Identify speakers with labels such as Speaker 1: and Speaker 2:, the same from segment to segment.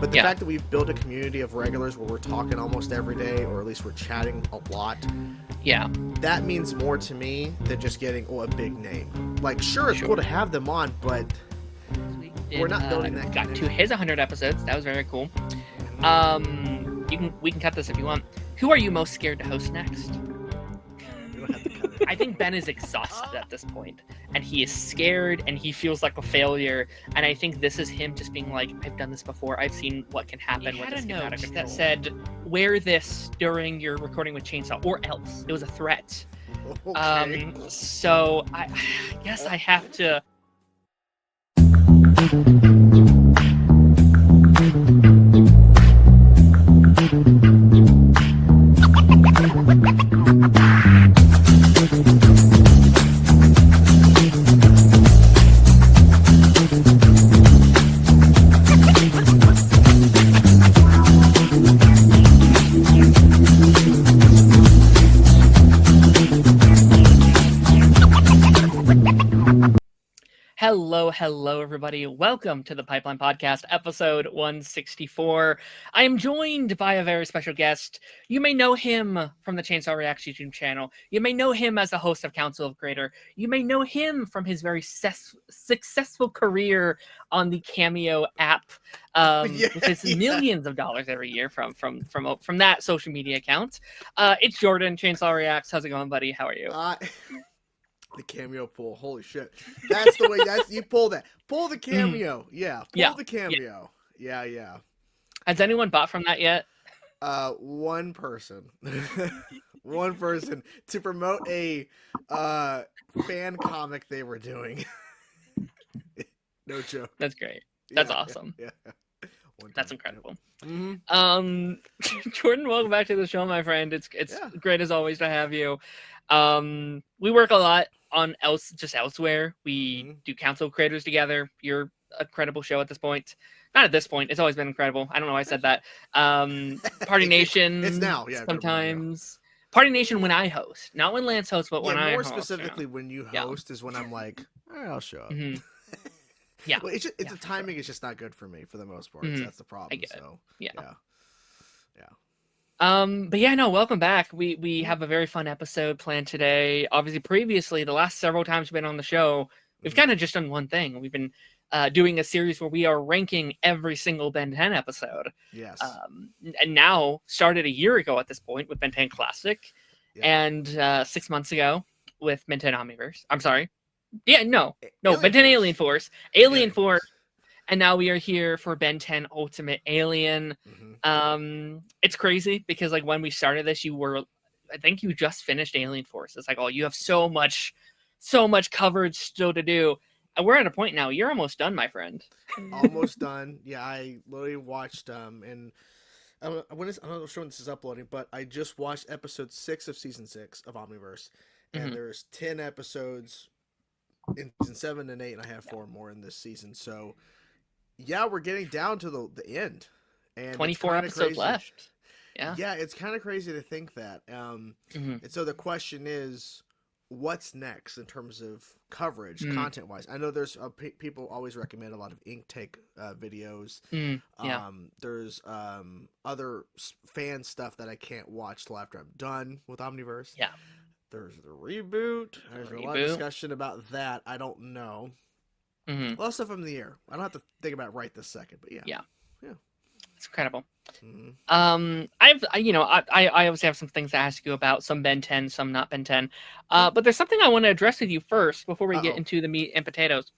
Speaker 1: But the fact that we've built a community of regulars where we're talking almost every day, or at least we're chatting a lot, that means more to me than just getting a big name. Like, sure, it's cool to have them on, but we're not building that.
Speaker 2: Got to his 100 episodes. That was very cool. We can cut this if you want. Who are you most scared to host next? I think Ben is exhausted at this point, and he is scared, and he feels like a failure. And I think this is him just being like, "I've done this before. I've seen what can happen when this gets out of control." That said, "Wear this during your recording with Chainsaw, or else." It was a threat.
Speaker 1: Okay.
Speaker 2: So I guess I have to. Hello, everybody. Welcome to the Pipeline Podcast, episode 164. I am joined by a very special guest. You may know him from the Chainsaw Reacts YouTube channel. You may know him as the host of Council of Creator. You may know him from his very successful career on the Cameo app, with his millions of dollars every year from that social media account. It's Jordan, Chainsaw Reacts. How's it going, buddy? How are you?
Speaker 1: The Cameo pull. Holy shit. That's the way. You pull that. Pull the Cameo. Yeah. Pull the Cameo. Yeah.
Speaker 2: Has anyone bought from that yet?
Speaker 1: One person. One person to promote a fan comic they were doing. No joke.
Speaker 2: That's great. That's awesome.
Speaker 1: Yeah.
Speaker 2: That's incredible.
Speaker 1: Mm-hmm.
Speaker 2: Jordan, welcome back to the show, my friend. It's great as always to have you. We work a lot on elsewhere. We do Council of Creators together. You're a credible show at this point. Not at this point. It's always been incredible. I don't know why I said that. Party Nation.
Speaker 1: It's now. Yeah.
Speaker 2: Sometimes. Party Nation when I host, not when Lance hosts, but when I host.
Speaker 1: More specifically, when you host is when I'm like, all right, I'll show up.
Speaker 2: Mm-hmm. Yeah.
Speaker 1: Well, the timing is just not good for me for the most part.
Speaker 2: Mm-hmm.
Speaker 1: That's the problem.
Speaker 2: I get it. Yeah. But yeah, no, welcome back. We have a very fun episode planned today. Obviously, previously, the last several times we've been on the show, we've kind of just done one thing. We've been doing a series where we are ranking every single Ben 10 episode.
Speaker 1: Yes.
Speaker 2: And now, started a year ago at this point with Ben 10 Classic, and 6 months ago with Ben 10 Omniverse. I'm sorry. Yeah, no, Ben 10 Alien Force. Alien Force. And now we are here for Ben 10 Ultimate Alien.
Speaker 1: Mm-hmm.
Speaker 2: It's crazy because like when we started this, I think you just finished Alien Force. It's like, oh, you have so much coverage still to do. And we're at a point now. You're almost done, my friend.
Speaker 1: Almost done. Yeah, I literally watched and I don't know when this is uploading, but I just watched episode 6 of season 6 of Omniverse, and there's 10 episodes in season 7 and 8, and I have 4 more in this season. So. Yeah, we're getting down to the end, and
Speaker 2: 24 episodes left.
Speaker 1: Yeah, it's kind of crazy to think that. And so the question is, what's next in terms of coverage, content-wise? I know there's people always recommend a lot of ink take videos. There's other fan stuff that I can't watch till after I'm done with Omniverse.
Speaker 2: Yeah,
Speaker 1: there's the reboot. There's a lot of discussion about that. I don't know. A lot of stuff in the air. I don't have to think about it right this second, but yeah.
Speaker 2: It's incredible. I obviously have some things to ask you about, some Ben 10, some not Ben 10. But there's something I want to address with you first before we get into the meat and potatoes.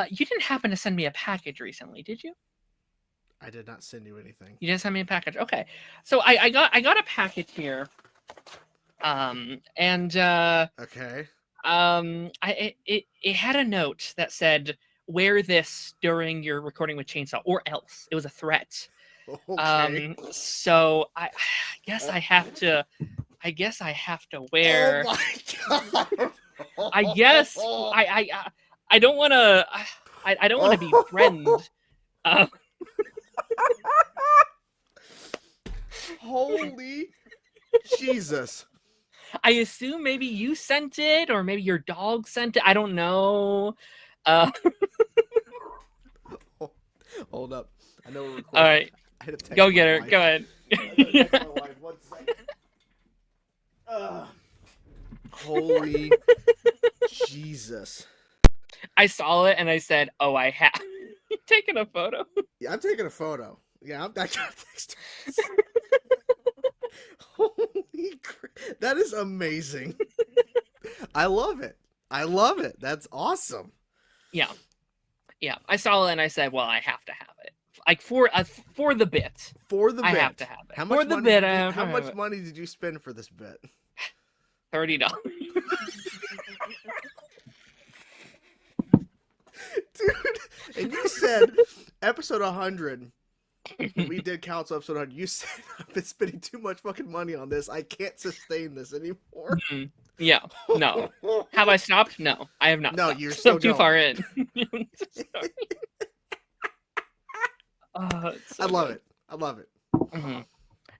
Speaker 2: You didn't happen to send me a package recently, did you?
Speaker 1: I did not send you anything.
Speaker 2: You didn't send me a package. Okay, so I got a package here.
Speaker 1: Okay.
Speaker 2: It had a note that said, "Wear this during your recording with Chainsaw, or else." It was a threat.
Speaker 1: Okay.
Speaker 2: So I guess I have to wear.
Speaker 1: Oh my god!
Speaker 2: I guess I don't want to. I don't want to be threatened.
Speaker 1: Holy Jesus!
Speaker 2: I assume maybe you sent it, or maybe your dog sent it. I don't know.
Speaker 1: Hold up. I I know we're recording.
Speaker 2: All right.
Speaker 1: I had to text
Speaker 2: Go
Speaker 1: my
Speaker 2: get her.
Speaker 1: wife.
Speaker 2: Go ahead.
Speaker 1: I gotta text my wife. 1 second. Holy Jesus.
Speaker 2: I saw it and I said, "Oh, I have." You taking a photo?
Speaker 1: Yeah, I'm taking a photo. Yeah, I got text. Holy crap. That is amazing. I love it. I love it. That's awesome.
Speaker 2: Yeah. Yeah. I saw it and I said, "Well, I have to have it." Like for the bit.
Speaker 1: For the bit.
Speaker 2: I have to have it.
Speaker 1: How much
Speaker 2: for the
Speaker 1: money
Speaker 2: bit,
Speaker 1: how much money did you spend for this bit?
Speaker 2: $30.
Speaker 1: Dude, and you said episode 100. We did council episode 100. You said I've been spending too much fucking money on this. I can't sustain this anymore.
Speaker 2: Mm-hmm. Yeah. No. Have I stopped? No, I have not.
Speaker 1: No,
Speaker 2: stopped.
Speaker 1: you're still
Speaker 2: too
Speaker 1: going.
Speaker 2: far in.
Speaker 1: I love it. I love it.
Speaker 2: Mm-hmm.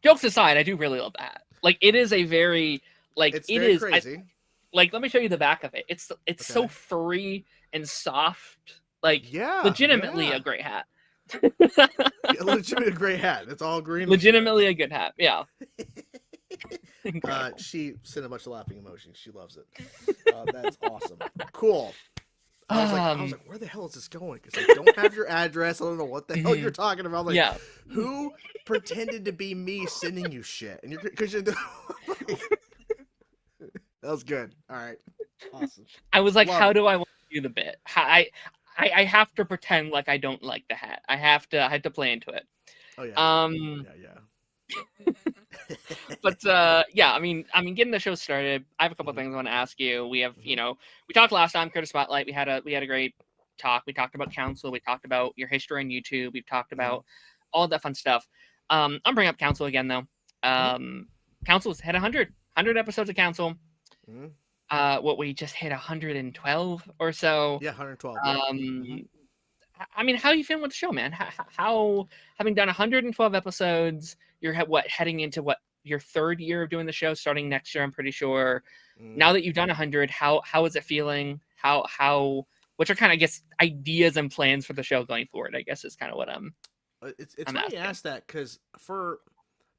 Speaker 2: Jokes aside, I do really love that. Like, it is a very
Speaker 1: it's very crazy.
Speaker 2: Like, let me show you the back of it. It's okay. So furry and soft. Like, legitimately a great hat.
Speaker 1: Legitimately a great hat. It's all green.
Speaker 2: Legitimately a good hat. Yeah.
Speaker 1: She sent a bunch of laughing emojis. She loves it. That's awesome. Cool. I was like, where the hell is this going? Because I don't have your address. I don't know what the hell you're talking about. I'm like, who pretended to be me sending you shit? And because you're like, that was good. All right, awesome.
Speaker 2: I was like, how do I want to do the bit? I have to pretend like I don't like the hat. I have to play into it.
Speaker 1: Oh yeah. Yeah.
Speaker 2: But yeah, I mean, getting the show started, I have a couple of things I want to ask you. We have, we talked last time, Critter Spotlight. We had a great talk. We talked about Council. We talked about your history on YouTube. We've talked about all that fun stuff. I'm bringing up Council again though. Council's hit 100 episodes of Council. What we just hit 112 or so.
Speaker 1: Yeah, 112.
Speaker 2: I mean, how are you feeling with the show, man? How having done 112 episodes, you're heading into your third year of doing the show, starting next year, I'm pretty sure. Now that you've done 100, how is it feeling? What are kind of, I guess, ideas and plans for the show going forward? I guess is kind of what I'm.
Speaker 1: It's funny you ask that because for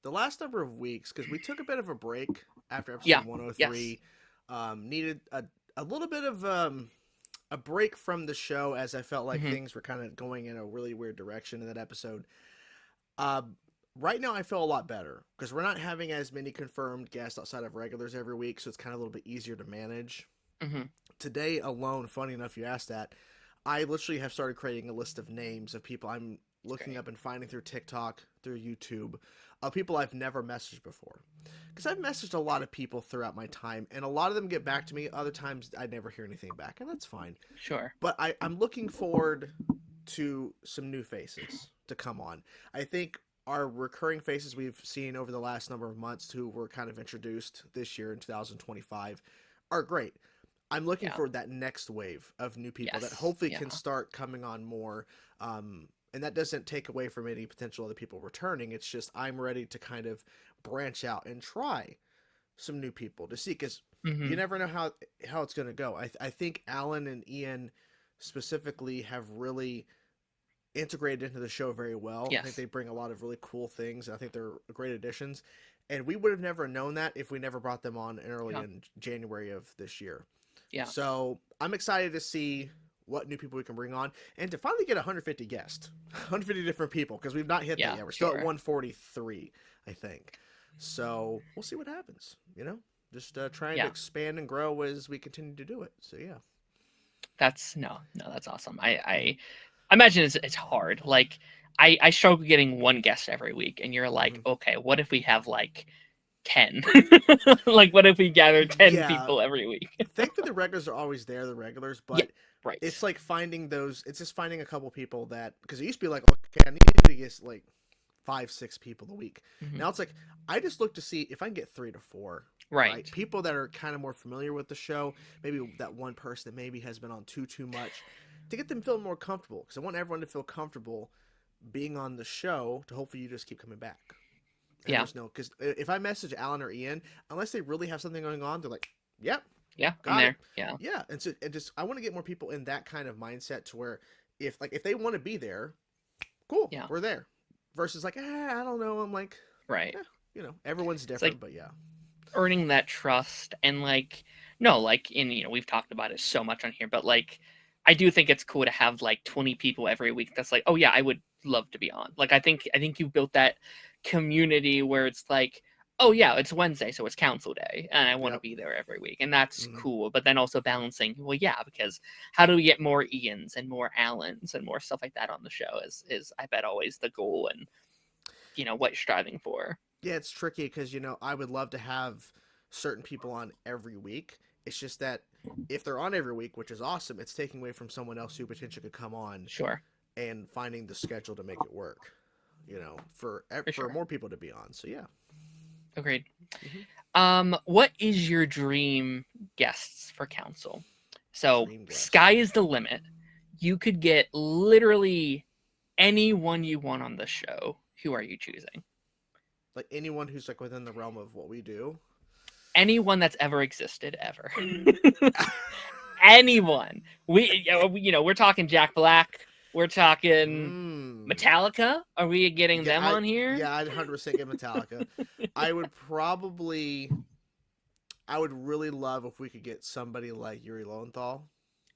Speaker 1: the last number of weeks, because we took a bit of a break after episode 103, needed a little bit of a break from the show as I felt like things were kind of going in a really weird direction in that episode. Right now I feel a lot better because we're not having as many confirmed guests outside of regulars every week, so it's kind of a little bit easier to manage. Today alone, funny enough you asked that, I literally have started creating a list of names of people I'm looking up and finding through TikTok, through YouTube, of people I've never messaged before. Because I've messaged a lot of people throughout my time, and a lot of them get back to me. Other times I never hear anything back, and that's fine.
Speaker 2: Sure.
Speaker 1: But I'm looking forward to some new faces to come on. I think our recurring faces we've seen over the last number of months who were kind of introduced this year in 2025 are great. I'm looking for that next wave of new people that hopefully can start coming on more. And that doesn't take away from any potential other people returning. It's just I'm ready to kind of branch out and try some new people to see, because you never know how it's going to go. I think Alan and Ian specifically have really integrated into the show very well. I think they bring a lot of really cool things, and I think they're great additions. And we would have never known that if we never brought them on early in January of this year. Yeah. So I'm excited to see what new people we can bring on, and to finally get 150 guests, 150 different people, because we've not hit that yet. We're still at 143, I think. So we'll see what happens. Just trying to expand and grow as we continue to do it. So yeah,
Speaker 2: that's awesome. I imagine it's hard. Like I struggle getting one guest every week, and you're like, okay, what if we have like 10? Like, what if we gather 10 people every week?
Speaker 1: Thankfully the regulars are always there, but it's like finding those. It's just finding a couple people that, because it used to be like, okay, I need to get like 5-6 people a week. Now it's like I just look to see if I can get 3 to 4 right people that are kind of more familiar with the show, maybe that one person that maybe has been on too much, to get them feeling more comfortable, because I want everyone to feel comfortable being on the show, to hopefully you just keep coming back. Because if I message Alan or Ian, unless they really have something going on, they're like, I'm there. And so I want to get more people in that kind of mindset, to where if they want to be there, cool,
Speaker 2: Yeah.
Speaker 1: we're there. Versus like, I don't know. I'm like,
Speaker 2: Right.
Speaker 1: everyone's
Speaker 2: It's
Speaker 1: different,
Speaker 2: like
Speaker 1: but yeah.
Speaker 2: earning that trust and like no, like we've talked about it so much on here, but like I do think it's cool to have like 20 people every week that's like, oh yeah, I would love to be on. Like I think you built that community where it's like, oh yeah, it's Wednesday, so it's council day, and I want to
Speaker 1: Yep.
Speaker 2: be there every week, and that's
Speaker 1: Hmm.
Speaker 2: cool. But then also balancing, well, yeah, because how do we get more Ians and more Allens and more stuff like that on the show is I bet always the goal and what you're striving for.
Speaker 1: Yeah, it's tricky because I would love to have certain people on every week. It's just that if they're on every week, which is awesome, it's taking away from someone else who potentially could come on
Speaker 2: Sure,
Speaker 1: and finding the schedule to make it work.
Speaker 2: for
Speaker 1: For
Speaker 2: sure.
Speaker 1: more people to be on. So yeah.
Speaker 2: Agreed.
Speaker 1: Hmm.
Speaker 2: What is your dream guests for council? So
Speaker 1: Dream guest.
Speaker 2: sky is the limit. You could get literally anyone you want on the show. Who are you choosing?
Speaker 1: Like anyone who's like within the realm of what we do.
Speaker 2: Anyone that's ever existed ever. Anyone. We're talking Jack Black. We're talking
Speaker 1: Hmm.
Speaker 2: Metallica. Are we getting
Speaker 1: Yeah,
Speaker 2: them on here?
Speaker 1: I'd 100% get Metallica. I would probably I would really love if we could get somebody like Yuri Lowenthal,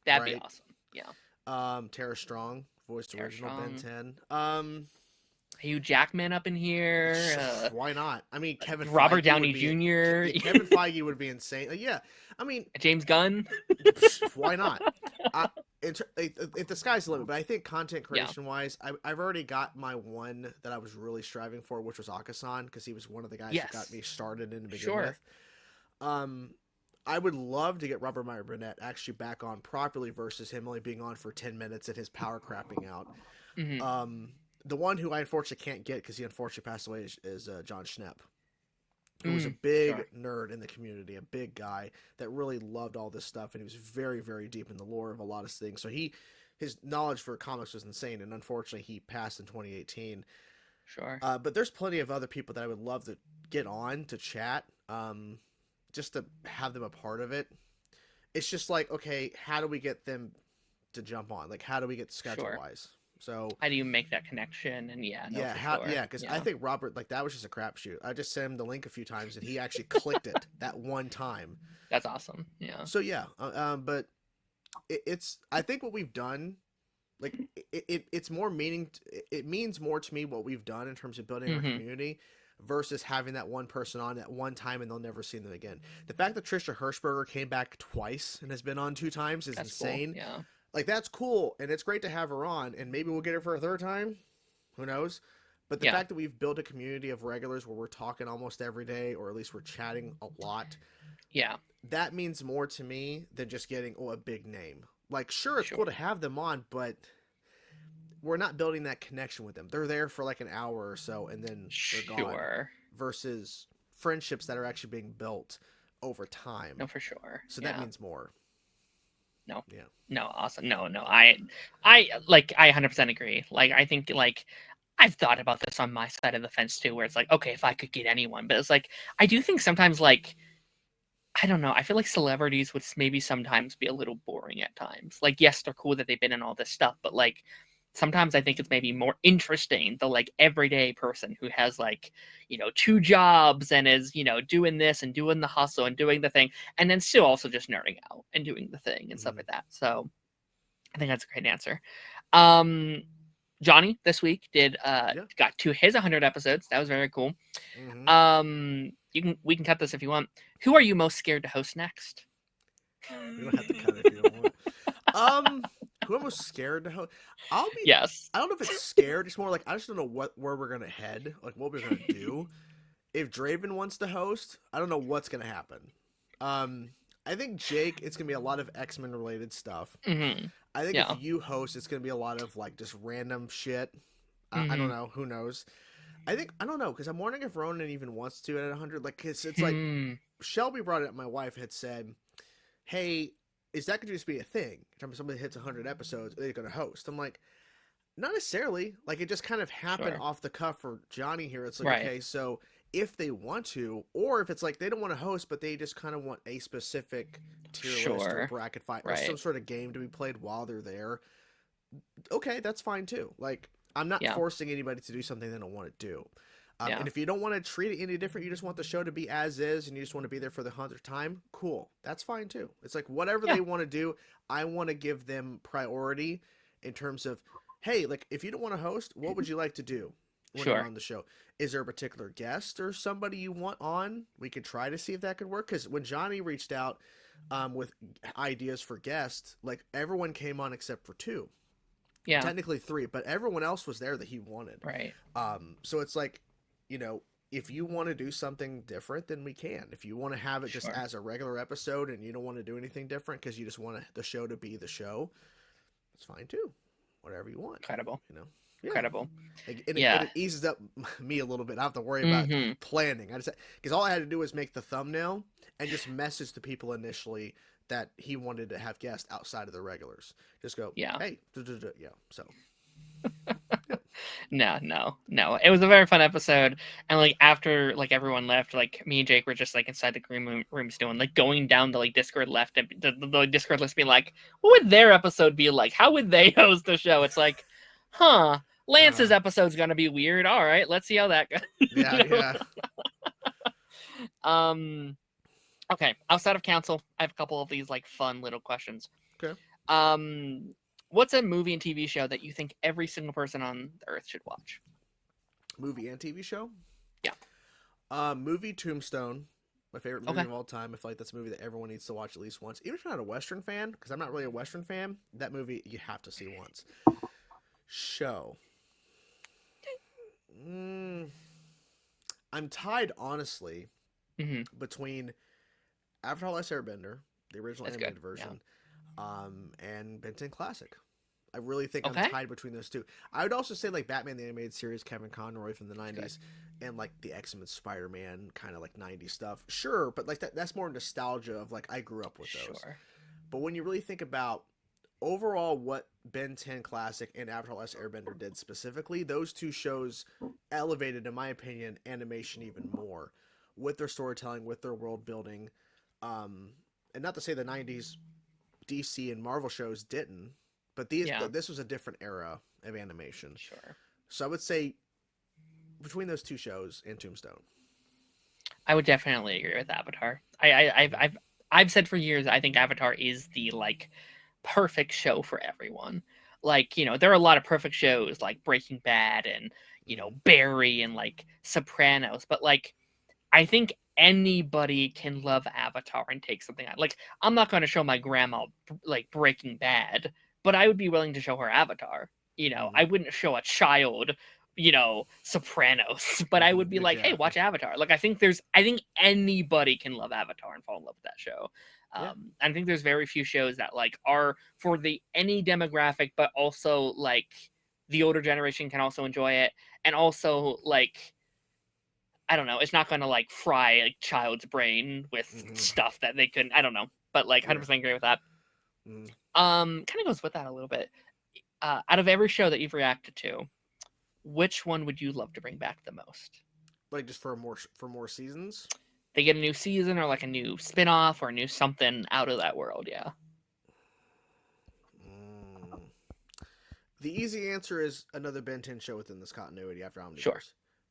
Speaker 2: That'd be
Speaker 1: right?
Speaker 2: awesome. Yeah.
Speaker 1: Tara Strong, voiced
Speaker 2: Tara
Speaker 1: original Ben
Speaker 2: Strong.
Speaker 1: 10.
Speaker 2: Hugh Jackman up in here.
Speaker 1: Why not? I mean, Kevin
Speaker 2: Robert
Speaker 1: Feige
Speaker 2: Downey
Speaker 1: would be
Speaker 2: Jr.
Speaker 1: yeah, Kevin Feige would be insane. Yeah, I mean,
Speaker 2: James Gunn.
Speaker 1: why not? I, if the sky's the limit, but I think content
Speaker 2: Yeah.
Speaker 1: creation wise, I've already got my one that I was really striving for, which was Akasan, because he was one of the guys that got
Speaker 2: Yes.
Speaker 1: me started in to begin
Speaker 2: Sure.
Speaker 1: with. I would love to get Robert Meyer Burnett actually back on properly versus him only being on for 10 minutes and his power crapping out.
Speaker 2: Hmm.
Speaker 1: The one who I unfortunately can't get because he unfortunately passed away is John Schnepp, who was a big
Speaker 2: Sure.
Speaker 1: nerd in the community, a big guy that really loved all this stuff, and he was very, very deep in the lore of a lot of things. So his knowledge for comics was insane, and unfortunately he passed in 2018.
Speaker 2: Sure.
Speaker 1: But there's plenty of other people that I would love to get on to chat, just to have them a part of it. It's just like, okay, how do we get them to jump on? Like, how do we get schedule wise? So
Speaker 2: how do you make that connection? And yeah, no,
Speaker 1: yeah,
Speaker 2: for sure.
Speaker 1: yeah, because I think Robert, like, that was just a crapshoot. I just sent him the link a few times, and he actually clicked it that one time.
Speaker 2: That's awesome. Yeah.
Speaker 1: So yeah, but it's I think what we've done, like, it's more meaning. It means more to me what we've done in terms of building our community versus having that one person on at one time and they'll never see them again. The fact that Trisha Hirschberger came back twice and has been on 2 times is insane.
Speaker 2: Cool. Yeah.
Speaker 1: Like, that's cool, and it's great to have her on, and maybe we'll get her for a third time. Who knows? But the fact that we've built a community of regulars where we're talking almost every day, or at least we're chatting a lot,
Speaker 2: yeah,
Speaker 1: that means more to me than just getting a big name. Like, sure, it's cool to have them on, but we're not building that connection with them. They're there for like an hour or so, and then they're gone. Versus friendships that are actually being built over time.
Speaker 2: No, for sure.
Speaker 1: So that means more.
Speaker 2: No.
Speaker 1: Yeah.
Speaker 2: No, awesome. No. I 100% agree. Like, I think, like, I've thought about this on my side of the fence too, where it's like, okay, if I could get anyone, but it's like, I do think sometimes, like, I don't know, I feel like celebrities would maybe sometimes be a little boring at times. Like, yes, they're cool that they've been in all this stuff, but like, sometimes I think it's maybe more interesting the like everyday person who has like 2 jobs and is doing this and doing the hustle and doing the thing and then still also just nerding out and doing the thing and stuff like that. So I think that's a great answer. Johnny this week got to his 100 episodes. That was very cool. We can cut this if you want. Who are you most scared to host next?
Speaker 1: We don't have to cut it if you don't want. Who am I scared to host?
Speaker 2: Yes.
Speaker 1: I don't know if it's scared. It's more like I just don't know where we're gonna head, like what we're gonna do. If Draven wants to host, I don't know what's gonna happen. I think Jake, it's gonna be a lot of X-Men related stuff. I think if you host, it's gonna be a lot of like just random shit. I don't know. Who knows? I don't know, because I'm wondering if Ronan even wants to at 100. Like, it's like Shelby brought it up. My wife had said, "Hey, is that going to just be a thing? Every time somebody hits 100 episodes, they're going to host." I'm like, not necessarily. Like, it just kind of happened off the cuff for Johnny here. It's like, okay, so if they want to, or if it's like they don't want to host, but they just kind of want a specific tier list or bracket fight or some sort of game to be played while they're there, okay, that's fine too. Like, I'm not forcing anybody to do something they don't want to do. And if you don't want to treat it any different, you just want the show to be as is, and you just want to be there for the 100th time, cool. That's fine too. It's like whatever they want to do, I want to give them priority in terms of, hey, like if you don't want to host, what would you like to do when you're on the show? Is there a particular guest or somebody you want on? We could try to see if that could work. Because when Johnny reached out with ideas for guests, like everyone came on except for 2. Yeah. Technically 3, but everyone else was there that he wanted.
Speaker 2: Right.
Speaker 1: So it's like, you know, if you want to do something different, then we can. If you want to have it just as a regular episode and you don't want to do anything different because you just want the show to be the show, it's fine too. Whatever you want.
Speaker 2: Incredible.
Speaker 1: You know?
Speaker 2: Yeah. Incredible.
Speaker 1: And it eases up me a little bit. I don't have to worry about planning. I just because all I had to do was make the thumbnail and just message the people initially that he wanted to have guests outside of the regulars. Just go, hey, so.
Speaker 2: No. It was a very fun episode, and like after like everyone left, like me and Jake were just like inside the green rooms doing like going down the like Discord left and the Discord list being like, what would their episode be like? How would they host the show? It's like, Lance's episode's gonna be weird. All right, let's see how that goes.
Speaker 1: Yeah.
Speaker 2: Okay, outside of council, I have a couple of these like fun little questions.
Speaker 1: Okay.
Speaker 2: What's a movie and TV show that you think every single person on the earth should watch?
Speaker 1: Movie and TV show?
Speaker 2: Yeah.
Speaker 1: Movie Tombstone, my favorite movie of all time. I feel like that's a movie that everyone needs to watch at least once. Even if you're not a Western fan, because I'm not really a Western fan, that movie you have to see once. Show. I'm tied, honestly, between Avatar: Last Airbender, the original animated version, and Ben 10 Classic. I really think I'm tied between those two. I would also say like Batman the Animated Series, Kevin Conroy from the 90s, and like the X-Men, Spider-Man, kind of like 90s stuff. Sure, but like that's more nostalgia of like I grew up with those. Sure. But when you really think about overall what Ben 10 Classic and Avatar: Last Airbender did specifically, those two shows elevated, in my opinion, animation even more with their storytelling, with their world building. And not to say the 90s DC and Marvel shows didn't, but this was a different era of animation.
Speaker 2: Sure.
Speaker 1: So I would say between those two shows and Tombstone.
Speaker 2: I would definitely agree with Avatar. I've said for years I think Avatar is the like perfect show for everyone. Like, you know, there are a lot of perfect shows like Breaking Bad and, you know, Barry and like Sopranos, but like I think anybody can love Avatar and take something out. Like, I'm not going to show my grandma like Breaking Bad, but I would be willing to show her Avatar. You know, I wouldn't show a child, you know, Sopranos, but I would be like, hey, watch Avatar. Like, I think anybody can love Avatar and fall in love with that show. I think there's very few shows that like are for any demographic, but also like the older generation can also enjoy it, and also like, I don't know, it's not going to like fry a child's brain with stuff that they couldn't. I don't know, but like 100% agree with that. Kind of goes with that a little bit. Out of every show that you've reacted to, which one would you love to bring back the most?
Speaker 1: Like just for more seasons?
Speaker 2: They get a new season or like a new spin-off or a new something out of that world, yeah.
Speaker 1: The easy answer is another Ben 10 show within this continuity after Omniverse.
Speaker 2: Sure.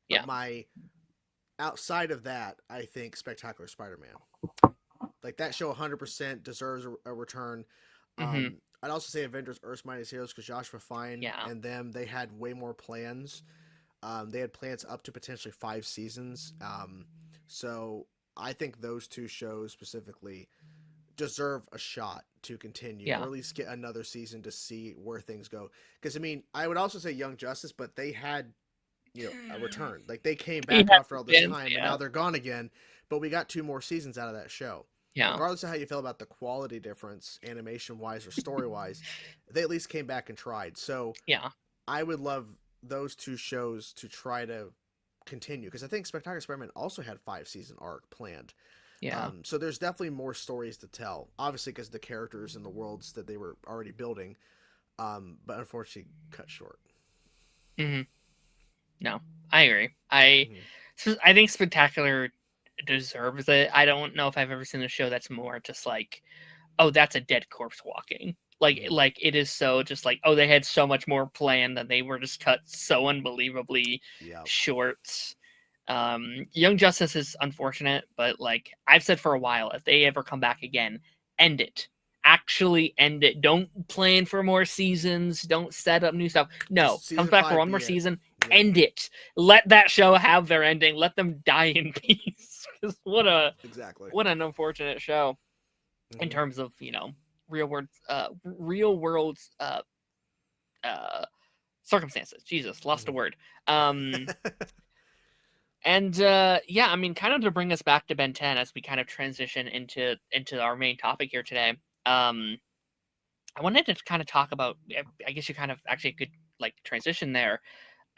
Speaker 2: Yeah.
Speaker 1: But outside of that, I think Spectacular Spider-Man. Like that show 100% deserves a return. I'd also say Avengers Earth's Mightiest Heroes because Joshua Fine and them, they had way more plans. They had plans up to potentially 5 seasons. So I think those two shows specifically deserve a shot to continue, or at least get another season to see where things go. Because, I mean, I would also say Young Justice, but they had, you know, a return. Like, they came back after all this time, and now they're gone again. But we got 2 more seasons out of that show. Yeah. Regardless of how you feel about the quality difference, animation-wise or story-wise, they at least came back and tried. So, I would love those 2 shows to try to continue. Because I think Spectacular Spider-Man also had 5-season arc planned. Yeah. So there's definitely more stories to tell. Obviously, because the characters and the worlds that they were already building, but unfortunately cut short.
Speaker 2: No, I agree. I think Spectacular deserves it. I don't know if I've ever seen a show that's more just like, oh, that's a dead corpse walking. Like it is so just like, oh, they had so much more planned that they were just cut so unbelievably
Speaker 1: Yeah.
Speaker 2: short. Young Justice is unfortunate, but like I've said for a while, if they ever come back again, end it. Actually end it. Don't plan for more seasons. Don't set up new stuff. No,
Speaker 1: Just
Speaker 2: comes
Speaker 1: season
Speaker 2: back for
Speaker 1: 5
Speaker 2: one more
Speaker 1: be it.
Speaker 2: season.
Speaker 1: Yeah.
Speaker 2: End it. Let that show have their ending. Let them die in peace. Because
Speaker 1: Exactly.
Speaker 2: what an unfortunate show in
Speaker 1: Hmm.
Speaker 2: terms of real world uh circumstances. Jesus, lost a
Speaker 1: Hmm.
Speaker 2: word. Um And yeah, I mean, kind of to bring us back to Ben 10 as we kind of transition into our main topic here today. Um, I wanted to kind of talk about. I guess you kind of actually could like transition there.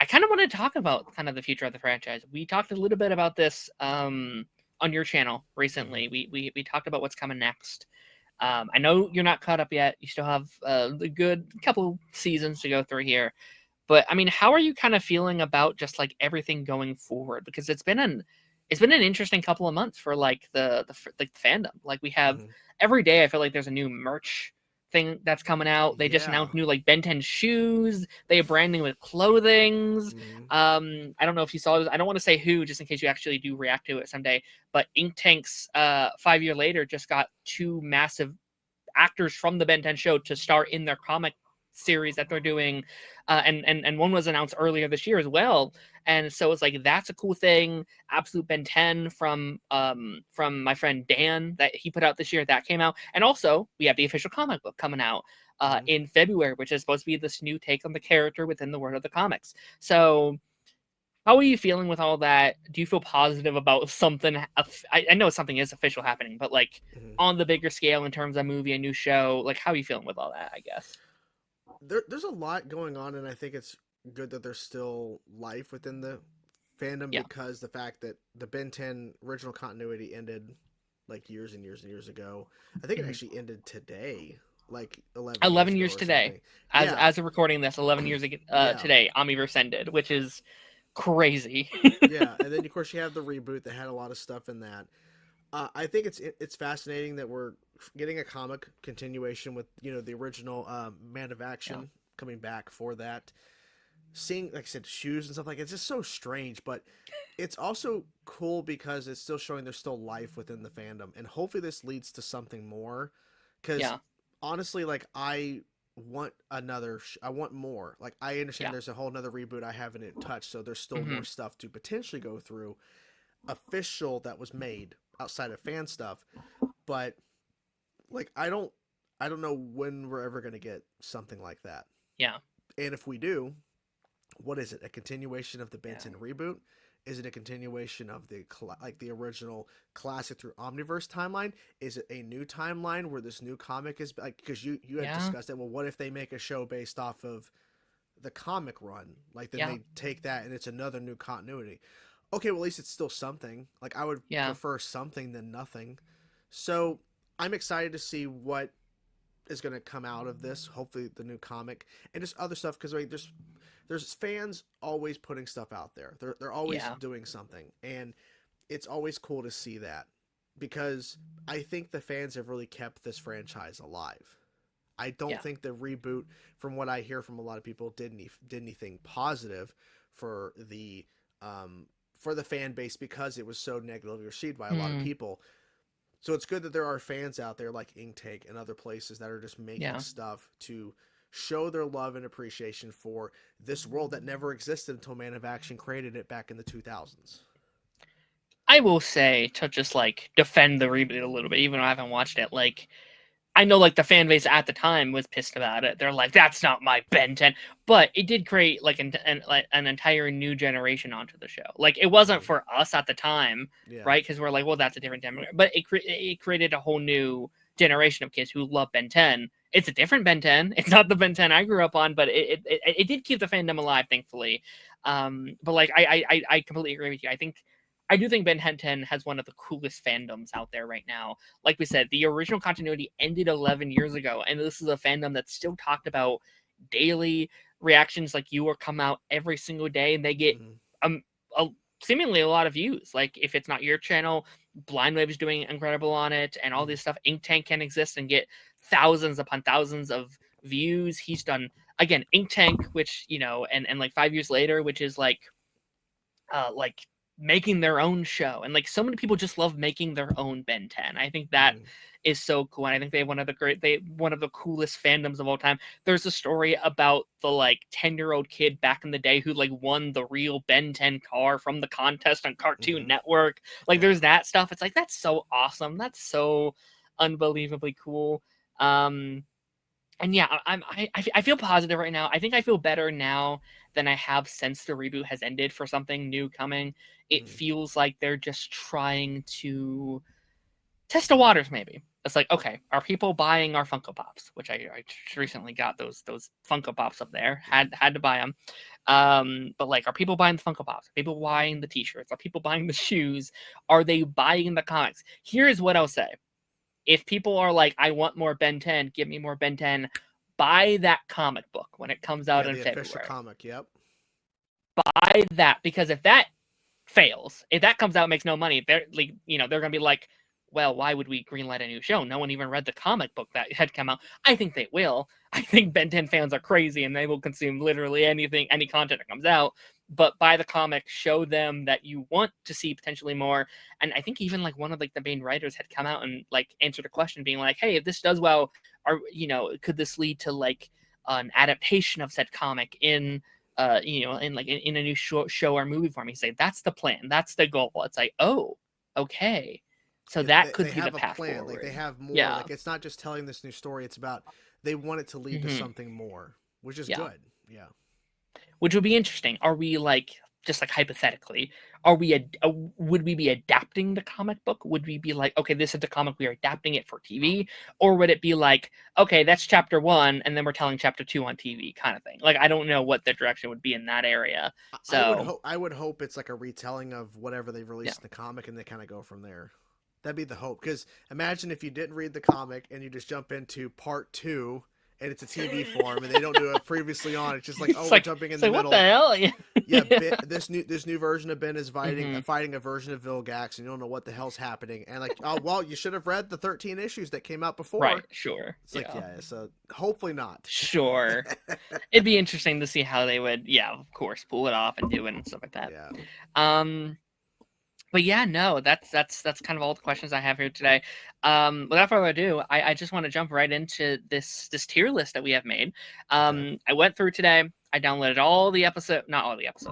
Speaker 2: I kind of want to talk about kind of the future of the franchise. We talked a little bit about this on your channel
Speaker 1: Hmm.
Speaker 2: recently. We talked about what's coming next. I know you're not caught up yet. You still have a good couple seasons to go through here. But I mean, how are you kind of feeling about just like everything going forward? Because it's been an interesting couple of months for like the fandom. Like we have
Speaker 1: Hmm.
Speaker 2: every day. I feel like there's a new merch thing that's coming out. They just
Speaker 1: Yeah.
Speaker 2: announced new like Ben 10 shoes. They have branding with clothings.
Speaker 1: Hmm.
Speaker 2: I don't know if you saw this. I don't want to say who, just in case you actually do react to it someday. But Ink Tank's 5 year later just got two massive actors from the Ben 10 show to star in their comic series that they're doing, and one was announced earlier this year as well. And so it's like that's a cool thing. Absolute Ben 10 from my friend Dan that he put out this year that came out, and also we have the official comic book coming out
Speaker 1: Hmm.
Speaker 2: in February, which is supposed to be this new take on the character within the world of the comics. So how are you feeling with all that? Do you feel positive about something? I know something is official happening, but like
Speaker 1: Hmm.
Speaker 2: on the bigger scale in terms of movie, a new show, like how are you feeling with all that? I guess.
Speaker 1: There's a lot going on, and I think it's good that there's still life within the fandom
Speaker 2: Yeah.
Speaker 1: because the fact that the Ben 10 original continuity ended like years and years and years ago. I think it
Speaker 2: Hmm.
Speaker 1: actually ended today, like 11 years
Speaker 2: 11
Speaker 1: ago
Speaker 2: years
Speaker 1: or
Speaker 2: today,
Speaker 1: something.
Speaker 2: as
Speaker 1: Yeah.
Speaker 2: of recording this, 11 years ago,
Speaker 1: Yeah.
Speaker 2: today, Omniverse ended, which is crazy.
Speaker 1: Yeah, and then of course you have the reboot that had a lot of stuff in that. I think it's fascinating that we're getting a comic continuation with the original Man of
Speaker 2: Yeah.
Speaker 1: Action coming back for that. Seeing, like I said, shoes and stuff like it's just so strange, but it's also cool because it's still showing there's still life within the fandom, and hopefully this leads to something more. Because
Speaker 2: Yeah.
Speaker 1: honestly, like I want I want more. Like I understand
Speaker 2: Yeah.
Speaker 1: there's a whole another reboot I haven't touched, so there's still
Speaker 2: Hmm.
Speaker 1: more stuff to potentially go through official that was made outside of fan stuff. But like I don't know when we're ever gonna get something like that.
Speaker 2: Yeah.
Speaker 1: And if we do, what is it? A continuation of the
Speaker 2: Yeah.
Speaker 1: Benton reboot? Is it a continuation of like the original classic through Omniverse timeline? Is it a new timeline where this new comic is like because you had
Speaker 2: Yeah.
Speaker 1: discussed it? Well, what if they make a show based off of the comic run? Like then
Speaker 2: Yeah.
Speaker 1: they take that and it's another new continuity. Okay, well at least it's still something. Like I would
Speaker 2: Yeah.
Speaker 1: prefer something than nothing. So I'm excited to see what is going to come out of this. Hopefully, the new comic and just other stuff because like, there's fans always putting stuff out there. They're always
Speaker 2: Yeah.
Speaker 1: doing something, and it's always cool to see that because I think the fans have really kept this franchise alive. I don't
Speaker 2: Yeah.
Speaker 1: think the reboot, from what I hear from a lot of people, did anything positive for the fan base because it was so negatively received by a lot of
Speaker 2: Hmm.
Speaker 1: people. So it's good that there are fans out there like Intake and other places that are just making
Speaker 2: Yeah.
Speaker 1: stuff to show their love and appreciation for this world that never existed until Man of Action created it back in the 2000s.
Speaker 2: I will say to just like defend the reboot a little bit, even though I haven't watched it. Like I know like the fan base at the time was pissed about it. They're like, "That's not my Ben 10," but it did create like an entire new generation onto the show. Like it wasn't
Speaker 1: Mm-hmm.
Speaker 2: for us at the time,
Speaker 1: Yeah.
Speaker 2: right? Because we're like, "Well, that's a different demographic," but it created a whole new generation of kids who love Ben 10. It's a different Ben 10. It's not the Ben 10 I grew up on, but it did keep the fandom alive, thankfully. But like I completely agree with you. I do think Ben 10 has one of the coolest fandoms out there right now. Like we said, the original continuity ended 11 years ago, and this is a fandom that's still talked about daily. Reactions like you are come out every single day, and they get
Speaker 1: Mm-hmm.
Speaker 2: um a, seemingly a lot of views. Like if it's not your channel, Blind Wave is doing incredible on it, and all
Speaker 1: Mm-hmm.
Speaker 2: this stuff. Ink Tank can exist and get thousands upon thousands of views. He's done, again, Ink Tank, which, you know, and like 5 years later, which is like making their own show. And like so many people just love making their own Ben 10. I think that is so cool. And I think they have one of the coolest fandoms of all time. There's a story about the like 10-year-old kid back in the day who like won the real Ben 10 car from the contest on Cartoon Network. Like there's that stuff. It's like, that's so awesome. That's so unbelievably cool. And yeah, I feel positive right now. I think I feel better now than I have since the reboot has ended for something new coming. It feels like they're just trying to test the waters, maybe. It's like, okay, are people buying our Funko Pops? Which I recently got those Funko Pops up there. Had to buy them. But like, are people buying the Funko Pops? Are people buying the T-shirts? Are people buying the shoes? Are they buying the comics? Here's what I'll say. If people are like, I want more Ben 10, give me more Ben 10, buy that comic book when it comes out in February.
Speaker 1: The official comic, yep.
Speaker 2: Buy that, because if that fails, if that comes out and makes no money, they're like, you know, they're gonna be like, well, why would we greenlight a new show? No one even read the comic book that had come out. I think they will. I think Ben 10 fans are crazy and they will consume literally anything, any content that comes out. But buy the comic, show them that you want to see potentially more. And I think even like one of like the main writers had come out and like answered a question being like, hey, if this does well, could this lead to like an adaptation of said comic in a new show or movie form? He said, that's the plan. That's the goal. It's like, oh, okay. So that could be the path forward.
Speaker 1: Like they have more. Yeah. Like it's not just telling this new story. It's about they want it to lead to something more, which is good. Yeah.
Speaker 2: Which would be interesting. Are we like, just like hypothetically, would we be adapting the comic book? Would we be like, okay, this is the comic, we are adapting it for TV? Or would it be like, okay, that's chapter 1 and then we're telling chapter 2 on TV kind of thing? Like, I don't know what the direction would be in that area. So
Speaker 1: I would hope it's like a retelling of whatever they've released in the comic and they kind of go from there. That'd be the hope. Because imagine if you didn't read the comic and you just jump into part 2 and it's a TV form and they don't do it previously on. It's just like, we're jumping in the middle.
Speaker 2: What the hell?
Speaker 1: Yeah, this new version of Ben is fighting a version of Vilgax and you don't know what the hell's happening. And like, oh, well, you should have read the 13 issues that came out before.
Speaker 2: Right, sure.
Speaker 1: It's like, so hopefully not.
Speaker 2: Sure. It'd be interesting to see how they would, of course, pull it off and do it and stuff like that.
Speaker 1: Yeah.
Speaker 2: But yeah, no, that's kind of all the questions I have here today. Without further ado, I just want to jump right into this tier list that we have made. I went through today. I downloaded not all the episode,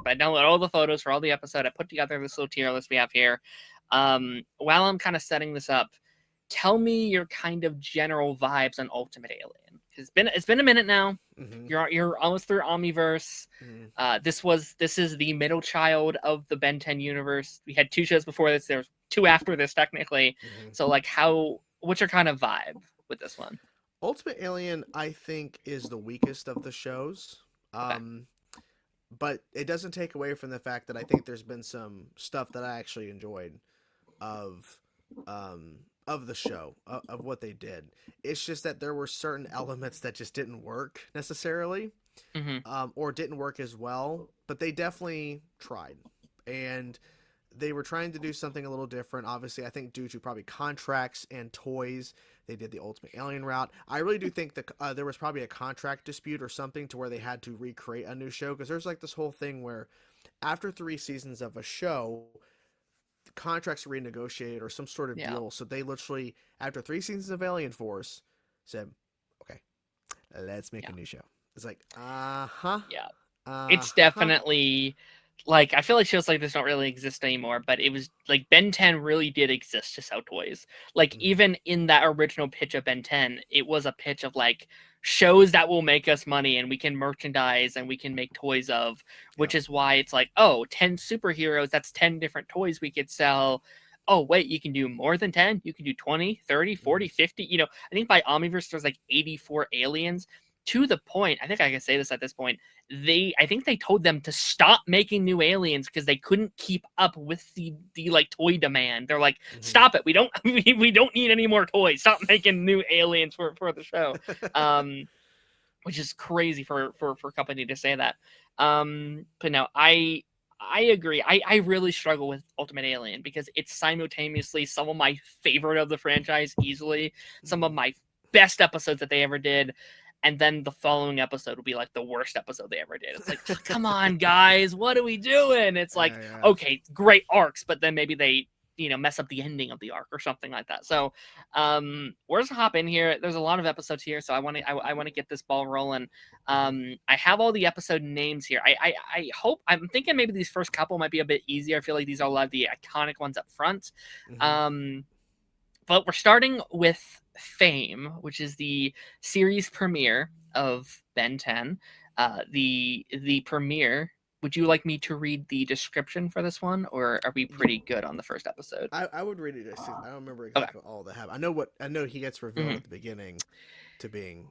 Speaker 2: but I downloaded all the photos for all the episode. I put together this little tier list we have here. While I'm kind of setting this up, tell me your kind of general vibes on Ultimate Alien. It's been a minute now. Mm-hmm. You're almost through Omniverse. Mm-hmm. This is the middle child of the Ben 10 universe. We had 2 shows before this. There's 2 after this technically. Mm-hmm. So like what's your kind of vibe with this one?
Speaker 1: Ultimate Alien, I think, is the weakest of the shows. Okay. But it doesn't take away from the fact that I think there's been some stuff that I actually enjoyed of the show, of what they did. It's just that there were certain elements that just didn't work necessarily, or didn't work as well, but they definitely tried. And they were trying to do something a little different. Obviously, I think due to probably contracts and toys, they did the Ultimate Alien route. I really do think that there was probably a contract dispute or something to where they had to recreate a new show, because there's like this whole thing where after 3 seasons of a show, contracts are renegotiated or some sort of deal. So they literally, after 3 seasons of Alien Force, said, okay, let's make a new show. It's like,
Speaker 2: it's definitely like, I feel like shows like this don't really exist anymore, but it was like Ben 10 really did exist to sell toys. Like even in that original pitch of Ben 10, it was a pitch of like shows that will make us money and we can merchandise and we can make toys of, which is why it's like, 10 superheroes, that's 10 different toys we could sell. Oh, wait, you can do more than 10? You can do 20, 30, 40, 50. I think by Omniverse, there's like 84 aliens. To the point, I think I can say this at this point, I think they told them to stop making new aliens because they couldn't keep up with the like toy demand. They're like, stop it. We don't need any more toys. Stop making new aliens for the show. Which is crazy for a company to say that. But no, I agree. I really struggle with Ultimate Alien because it's simultaneously some of my favorite of the franchise, easily, some of my best episodes that they ever did. And then the following episode will be like the worst episode they ever did. It's like, come on, guys, what are we doing? It's like, okay, great arcs, but then maybe they, mess up the ending of the arc or something like that. So, we're just hop in here. There's a lot of episodes here, so I want to get this ball rolling. I have all the episode names here. I hope, I'm thinking maybe these first couple might be a bit easier. I feel like these are a lot of the iconic ones up front. But we're starting with Fame, which is the series premiere of Ben 10. The premiere. Would you like me to read the description for this one, or are we pretty good on the first episode?
Speaker 1: I would read it. I don't remember exactly all that happened. I know he gets revealed at the beginning to being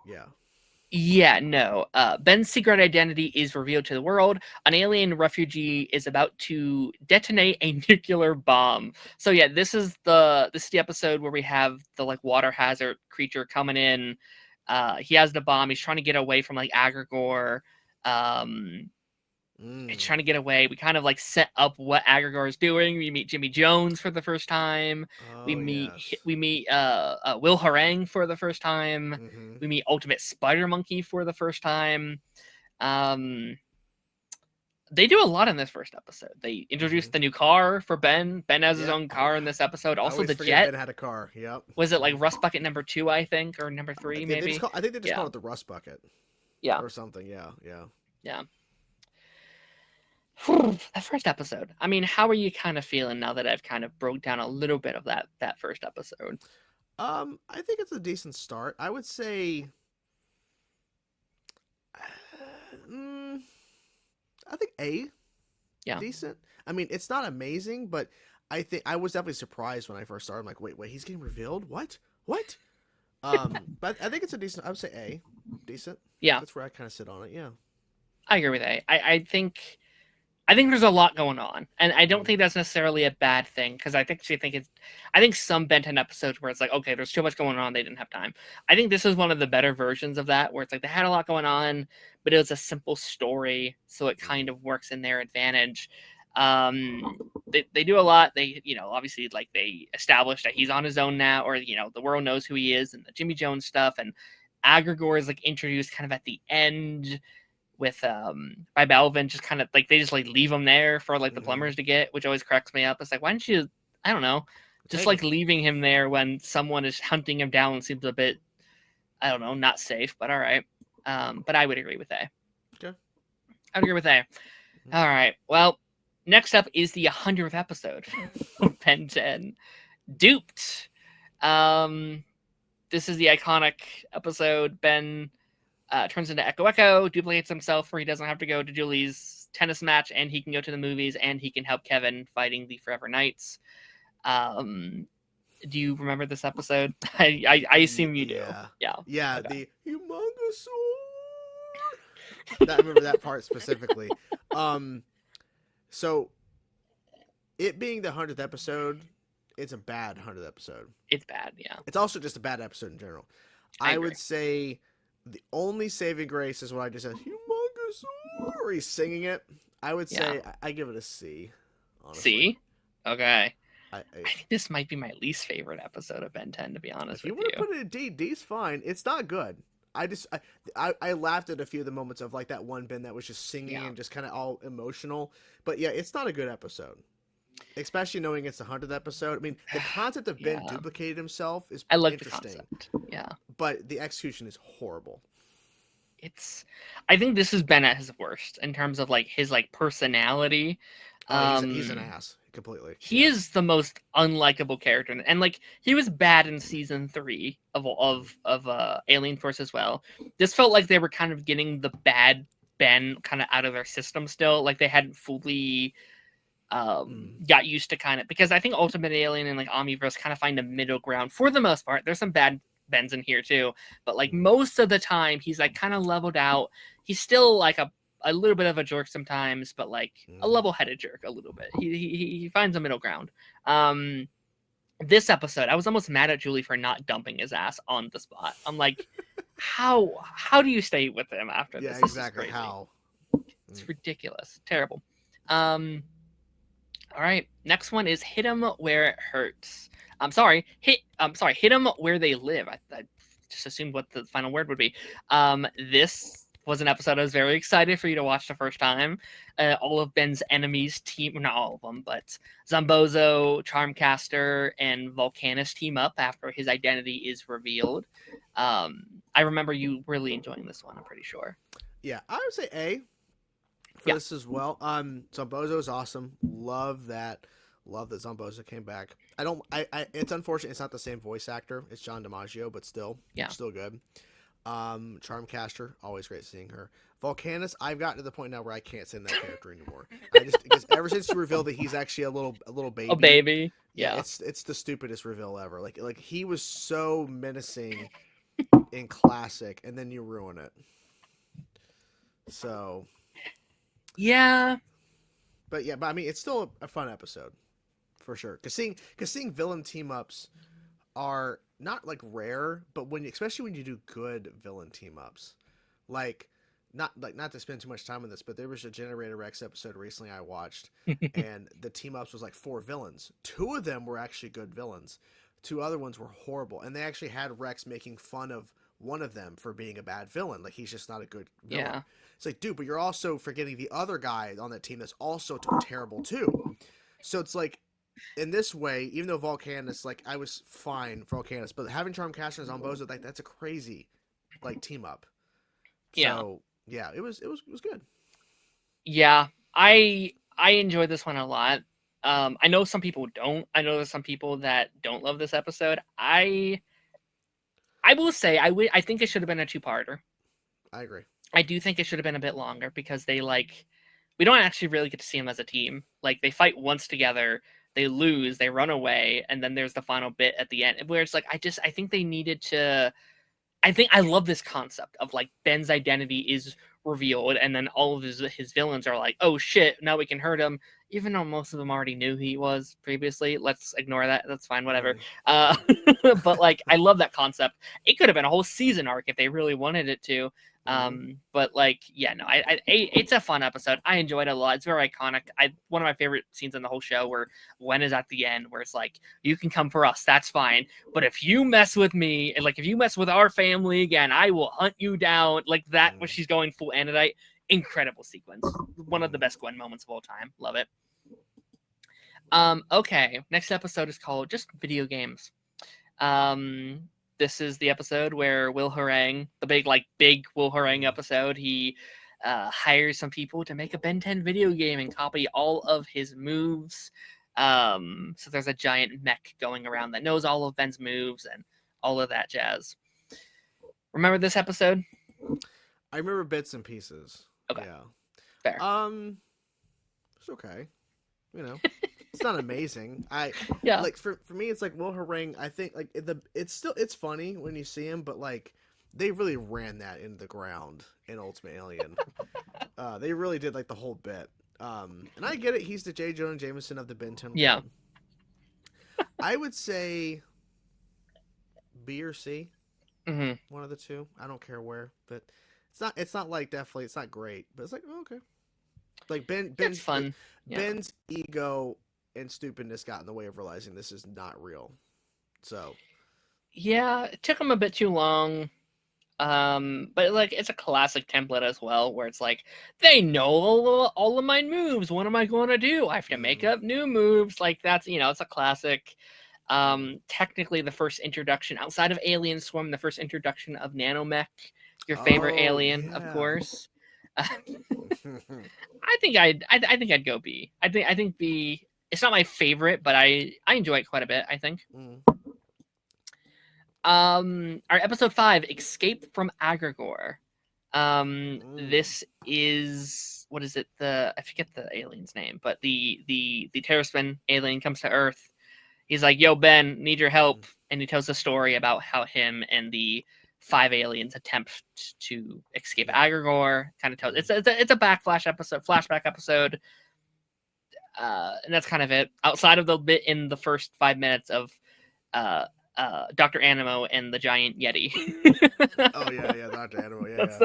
Speaker 2: Yeah, no. Ben's secret identity is revealed to the world. An alien refugee is about to detonate a nuclear bomb. So yeah, this is the episode where we have the like water hazard creature coming in. He has the bomb. He's trying to get away from like Agrigor. He's trying to get away. We kind of like set up what Agrigor is doing. We meet Jimmy Jones for the first time. We meet Will Harang for the first time. We meet Ultimate Spider Monkey for the first time. They do a lot in this first episode. They introduced the new car for Ben. Ben has his own car in this episode. Also, the jet.
Speaker 1: Ben had a car. Yep.
Speaker 2: Was it like Rust Bucket number 2, I think, or number 3, maybe?
Speaker 1: I think they just call it the Rust Bucket.
Speaker 2: Yeah.
Speaker 1: Or something. Yeah.
Speaker 2: That first episode. I mean, how are you kind of feeling now that I've kind of broke down a little bit of that first episode?
Speaker 1: I think it's a decent start. I would say, I think A.
Speaker 2: Yeah.
Speaker 1: Decent. I mean, it's not amazing, but I think I was definitely surprised when I first started. I'm like, wait, he's getting revealed? What? But I think it's a decent. I would say A. Decent.
Speaker 2: Yeah.
Speaker 1: That's where I kind of sit on it. Yeah.
Speaker 2: I agree with A. I think there's a lot going on, and I don't think that's necessarily a bad thing, because I think some Ben 10 episodes where it's like, okay, there's too much going on, they didn't have time. I think this is one of the better versions of that, where it's like they had a lot going on, but it was a simple story, so it kind of works in their advantage. They do a lot. They, obviously, like, they establish that he's on his own now, or the world knows who he is, and the Jimmy Jones stuff, and Agrigor is like introduced kind of at the end with by Balvin, just kind of like they just like leave him there for like the plumbers to get, which always cracks me up. It's like, why don't you, I don't know, just like leaving him there when someone is hunting him down seems a bit, I don't know, not safe, but all right. But I would agree with that.
Speaker 1: Okay.
Speaker 2: I would agree with that. All right. Well, next up is the 100th episode of Ben 10, Duped. This is the iconic episode. Ben turns into Echo, duplicates himself where he doesn't have to go to Julie's tennis match, and he can go to the movies, and he can help Kevin fighting the Forever Knights. Do you remember this episode? I assume you do.
Speaker 1: Yeah.
Speaker 2: Okay.
Speaker 1: The humongous I remember that part specifically. So it being the 100th episode, it's a bad 100th episode.
Speaker 2: It's bad, yeah.
Speaker 1: It's also just a bad episode in general. I would say the only saving grace is what I just said, humongous, or he's singing it. I would say I give it a C. Honestly.
Speaker 2: C? Okay.
Speaker 1: I
Speaker 2: think this might be my least favorite episode of Ben 10, to be honest with you.
Speaker 1: If you want to put it in D, D's fine. It's not good. I laughed at a few of the moments of like that one Ben that was just singing and just kind of all emotional. But yeah, it's not a good episode. Especially knowing it's the 100th episode. I mean, the concept of Ben duplicated himself is interesting. The concept. Yeah. But the execution is horrible.
Speaker 2: I think this is Ben at his worst in terms of like his like personality.
Speaker 1: He's an ass completely.
Speaker 2: He is the most unlikable character, and like he was bad in season 3 of Alien Force as well. This felt like they were kind of getting the bad Ben kind of out of their system still. Like they hadn't fully got used to kind of, because I think Ultimate Alien and like Omniverse kind of find a middle ground for the most part. There's some bad Bens in here too, but like most of the time he's like kind of leveled out. He's still like a little bit of a jerk sometimes, but like a level-headed jerk a little bit. He finds a middle ground. This episode, I was almost mad at Julie for not dumping his ass on the spot. I'm like, how do you stay with him after this?
Speaker 1: Yeah, exactly. How?
Speaker 2: It's ridiculous. Terrible. All right. Next one is Hit 'em Where It Hurts. Hit 'em Where They Live. I just assumed what the final word would be. This was an episode I was very excited for you to watch the first time. All of Ben's enemies team, not all of them, but Zombozo, Charmcaster, and Volcanus team up after his identity is revealed. I remember you really enjoying this one, I'm pretty sure.
Speaker 1: Yeah, I would say A for this as well. Zombozo is awesome. Love that Zombozo came back. It's unfortunate it's not the same voice actor. It's John DiMaggio, but still good. Charmcaster, always great seeing her. Volcanus, I've gotten to the point now where I can't stand that character anymore. Because ever since you revealed that he's actually a little baby.
Speaker 2: A baby. Yeah.
Speaker 1: It's the stupidest reveal ever. Like he was so menacing in classic, and then you ruin it. So
Speaker 2: yeah.
Speaker 1: But I mean it's still a fun episode. For sure. Cause seeing villain team ups are not like rare, but especially when you do good villain team ups. Not to spend too much time on this, but there was a Generator Rex episode recently I watched, and the team ups was like 4 villains. 2 of them were actually good villains. 2 other ones were horrible, and they actually had Rex making fun of one of them for being a bad villain. Like he's just not a good villain. Yeah. It's like, dude, but you're also forgetting the other guy on that team that's also terrible too. So it's like, in this way, even though Volcanus, like I was fine for Volcanus, but having Charmcaster and Zombozo, like that's a crazy team up. So yeah, it was good.
Speaker 2: Yeah, I enjoyed this one a lot. I know some people don't. I know there's some people that don't love this episode. I will say I think it should have been a 2-parter.
Speaker 1: I agree.
Speaker 2: I do think it should have been a bit longer because we don't actually really get to see them as a team. Like they fight once together, they lose, they run away, and then there's the final bit at the end where it's like I think they needed to. I love this concept of like Ben's identity is revealed, and then all of his villains are like, oh shit, now we can hurt him, even though most of them already knew who he was previously. Let's ignore that. That's fine, whatever. But like, I love that concept. It could have been a whole season arc if they really wanted it to. But like, yeah, no, it's a fun episode. I enjoyed it a lot. It's very iconic. One of my favorite scenes in the whole show where Gwen is at the end, where it's like, you can come for us, that's fine. But if you mess with me, and like if you mess with our family again, I will hunt you down. Like that, when she's going full Anodite. Incredible sequence. One of the best Gwen moments of all time. Love it. Okay, next episode is called Just Video Games. This is the episode where Will Harang, the big Will Harang episode, he hires some people to make a Ben 10 video game and copy all of his moves. So there's a giant mech going around that knows all of Ben's moves and all of that jazz. Remember this episode?
Speaker 1: I remember bits and pieces.
Speaker 2: Okay.
Speaker 1: Yeah.
Speaker 2: Fair.
Speaker 1: It's okay. You know. It's not amazing. Like for me, it's like Will Harang. I think like it's funny when you see him, but like they really ran that into the ground in Ultimate Alien. They really did like the whole bit. And I get it. He's the J. Jonah Jameson of the Ben 10 world.
Speaker 2: Yeah.
Speaker 1: I would say B or C.
Speaker 2: Mm-hmm.
Speaker 1: One of the two. I don't care where, but it's not like definitely. It's not great, but it's like okay. Like Ben's fun. Ben's ego and stupidness got in the way of realizing this is not real. So
Speaker 2: yeah, it took him a bit too long. But like it's a classic template as well, where it's like they know all of my moves. What am I going to do? I have to make up new moves. Like that's it's a classic. Technically the first introduction outside of Alien Swarm, the first introduction of Nanomech, your favorite alien, of course. I think I'd go B. I think B. It's not my favorite, but I enjoy it quite a bit, I think. Our episode 5, Escape from Agrigor. This is, what is it? I forget the alien's name, but the Terraspin alien comes to Earth. He's like, yo, Ben, need your help. And he tells a story about how him and the 5 aliens attempt to escape Agrigor. Kind of tells it's a flashback episode. And that's kind of it. Outside of the bit in the first 5 minutes of Dr. Animo and the giant Yeti.
Speaker 1: Oh yeah, Dr. Animo. Yeah,
Speaker 2: that's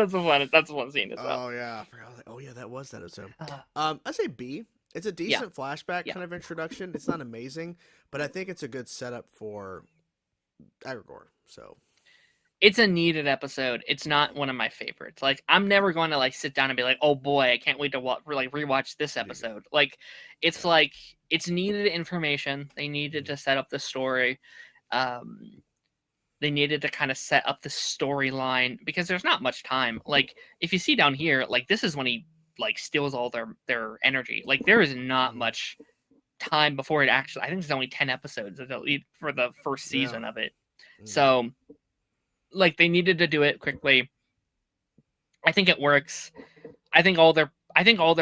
Speaker 2: the one scene as well.
Speaker 1: Oh yeah, that was that episode. I say B. It's a decent flashback kind of introduction. It's not amazing, but I think it's a good setup for Agrigor. So
Speaker 2: it's a needed episode. It's not one of my favorites. Like, I'm never going to like sit down and be like, "Oh boy, I can't wait to rewatch this episode." Like, it's like it's needed information. They needed to set up the story. Um, they needed to kind of set up the storyline because there's not much time. Like, if you see down here, like this is when he like steals all their energy. Like, there is not much time before it actually. I think there's only 10 episodes for the first season of it. So, like, they needed to do it quickly. I think it works. I think all their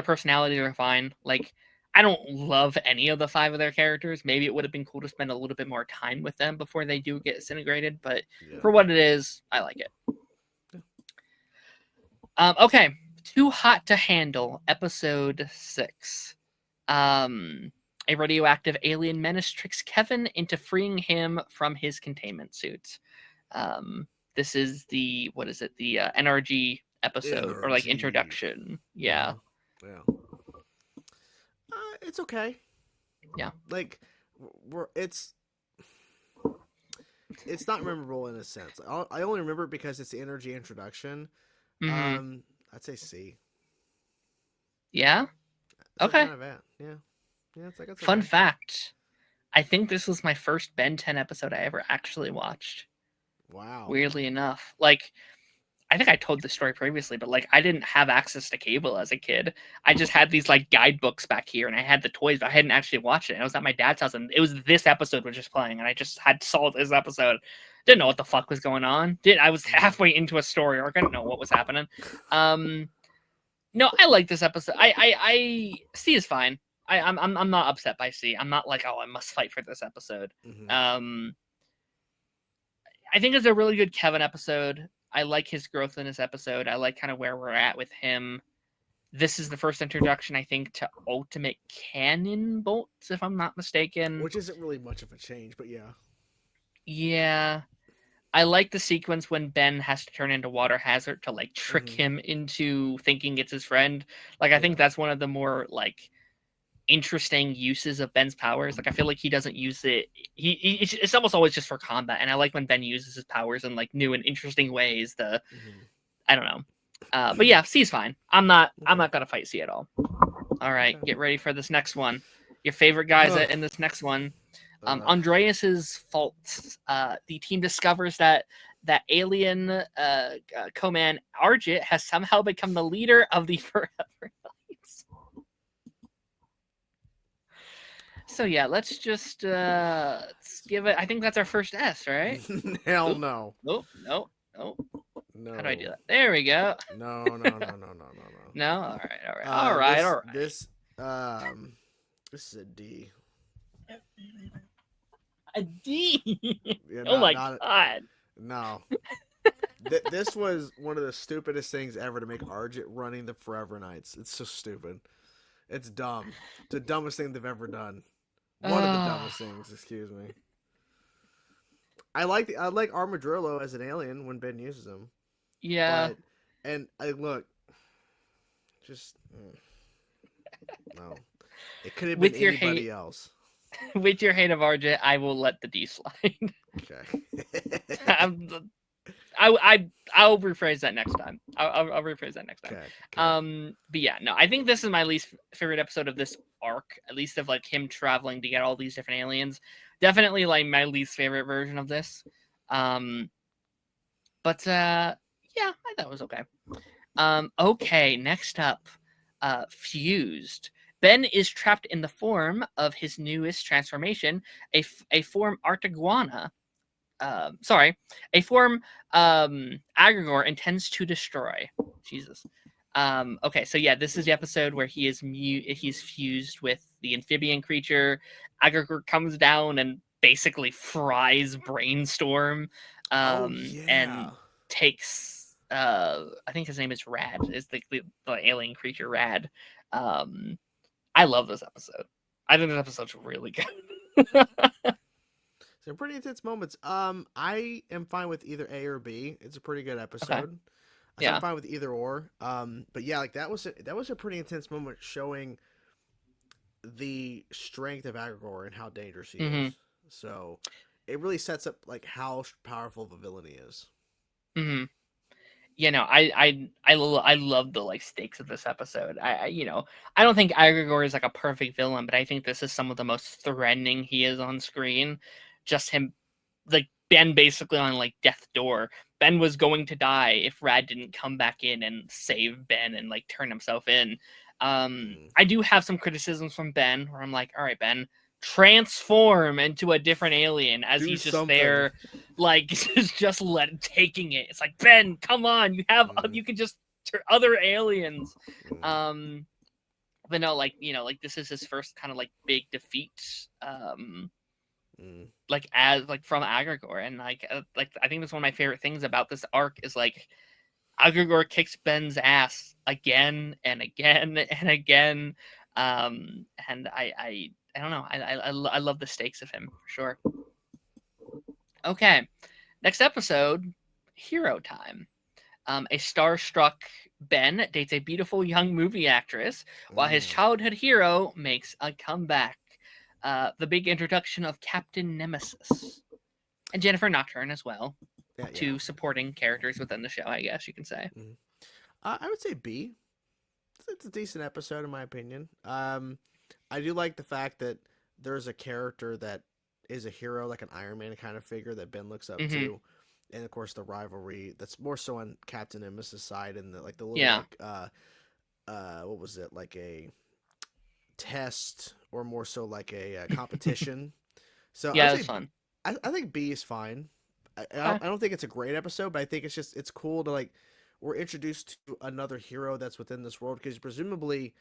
Speaker 2: personalities are fine. Like, I don't love any of the 5 of their characters. Maybe it would have been cool to spend a little bit more time with them before they do get disintegrated, but for what it is, I like it. Okay, Too Hot to Handle, episode 6. A radioactive alien menace tricks Kevin into freeing him from his containment suit. This is the NRG episode or like introduction. Yeah.
Speaker 1: It's okay.
Speaker 2: Yeah.
Speaker 1: Like, it's not memorable in a sense. I only remember it because it's the energy introduction. I'd say C.
Speaker 2: Yeah. Okay.
Speaker 1: Kind of at. Yeah. It's
Speaker 2: Fun
Speaker 1: okay.
Speaker 2: fact. I think this was my first Ben 10 episode I ever actually watched.
Speaker 1: Wow.
Speaker 2: Weirdly enough. Like, I think I told this story previously, but like I didn't have access to cable as a kid. I just had these like guidebooks back here and I had the toys, but I hadn't actually watched it. I was at my dad's house and it was this episode was just playing and I just saw this episode. Didn't know what the fuck was going on. I was halfway into a story arc. I didn't know what was happening. No, I like this episode. C is fine. I'm not upset by C. I'm not like, oh, I must fight for this episode. I think it's a really good Kevin episode. I like his growth in this episode. I like kind of where we're at with him. This is the first introduction, I think, to Ultimate Cannon Bolts, if I'm not mistaken.
Speaker 1: Which isn't really much of a change, but yeah.
Speaker 2: Yeah. I like the sequence when Ben has to turn into Water Hazard to, like, trick him into thinking it's his friend. Like, I think that's one of the more, like, interesting uses of Ben's powers. Like, I feel like he doesn't use it. It's almost always just for combat, and I like when Ben uses his powers in like new and interesting ways. I don't know, but yeah, C's fine. I'm not gonna fight C at all. All right, get ready for this next one. Your favorite guys in this next one. Andreas's fault. The team discovers that alien co-man Argit has somehow become the leader of the Forever Knights. So yeah, let's just let's give it. I think that's our first S, right?
Speaker 1: Hell no.
Speaker 2: Nope. No.
Speaker 1: No.
Speaker 2: How do I do that? There we go.
Speaker 1: No.
Speaker 2: No. All right.
Speaker 1: This is a D.
Speaker 2: A D.
Speaker 1: Yeah,
Speaker 2: Oh my god.
Speaker 1: No. This was one of the stupidest things ever to make Argit running the Forever Knights. It's so stupid. It's dumb. It's the dumbest thing they've ever done. One of the dumbest things, excuse me. I like Armadillo as an alien when Ben uses him.
Speaker 2: Yeah.
Speaker 1: Look, just no. It could have been anybody else.
Speaker 2: With your hate of RJ, I will let the D slide.
Speaker 1: Okay.
Speaker 2: I'll rephrase that next time. I'll rephrase that next time.
Speaker 1: Okay.
Speaker 2: But yeah, no, I think this is my least favorite episode of this arc, at least of like him traveling to get all these different aliens. Definitely like my least favorite version of this. But yeah, I thought it was okay. Okay, next up, Fused. Ben is trapped in the form of his newest transformation, a form Artiguana. A form Agregor intends to destroy. Jesus. Okay, so yeah, this is the episode where he's fused with the amphibian creature. Agregor comes down and basically fries Brainstorm. And takes I think his name is Rad, is the alien creature Rad. I love this episode. I think this episode's really good.
Speaker 1: Some pretty intense moments. I am fine with either A or B. It's a pretty good episode. Okay. Yeah. I'm fine with either or. But yeah, like that was a pretty intense moment showing the strength of Agregor and how dangerous he is. So it really sets up like how powerful the villain is.
Speaker 2: Mm-hmm. I love the like stakes of this episode. I don't think Agregor is like a perfect villain, but I think this is some of the most threatening he is on screen. Just him, like Ben, basically on like death's door. Ben was going to die if Rad didn't come back in and save Ben and like turn himself in. I do have some criticisms from Ben where I'm like, all right, Ben, transform into a different alien as
Speaker 1: Do
Speaker 2: he's just
Speaker 1: something.
Speaker 2: there, like just taking it. It's like, Ben, come on, you can just other aliens. But no, like like this is his first kind of like big defeat. Like as like from Agregor, and like I think that's one of my favorite things about this arc is like Agregor kicks Ben's ass again and again and again. And I don't know. I love the stakes of him for sure. Okay, next episode, Hero Time. A starstruck Ben dates a beautiful young movie actress while his childhood hero makes a comeback. The big introduction of Captain Nemesis and Jennifer Nocturne as well. Two supporting characters within the show, I guess you can say.
Speaker 1: I would say B. It's a decent episode in my opinion. I do like the fact that there's a character that is a hero, like an Iron Man kind of figure that Ben looks up to, and of course the rivalry that's more so on Captain Nemesis' side, and the little like what was it, like a test or more so like a competition. So
Speaker 2: yeah, that's fun.
Speaker 1: I think B is fine. I don't think it's a great episode, but I think it's cool to like we're introduced to another hero that's within this world because presumably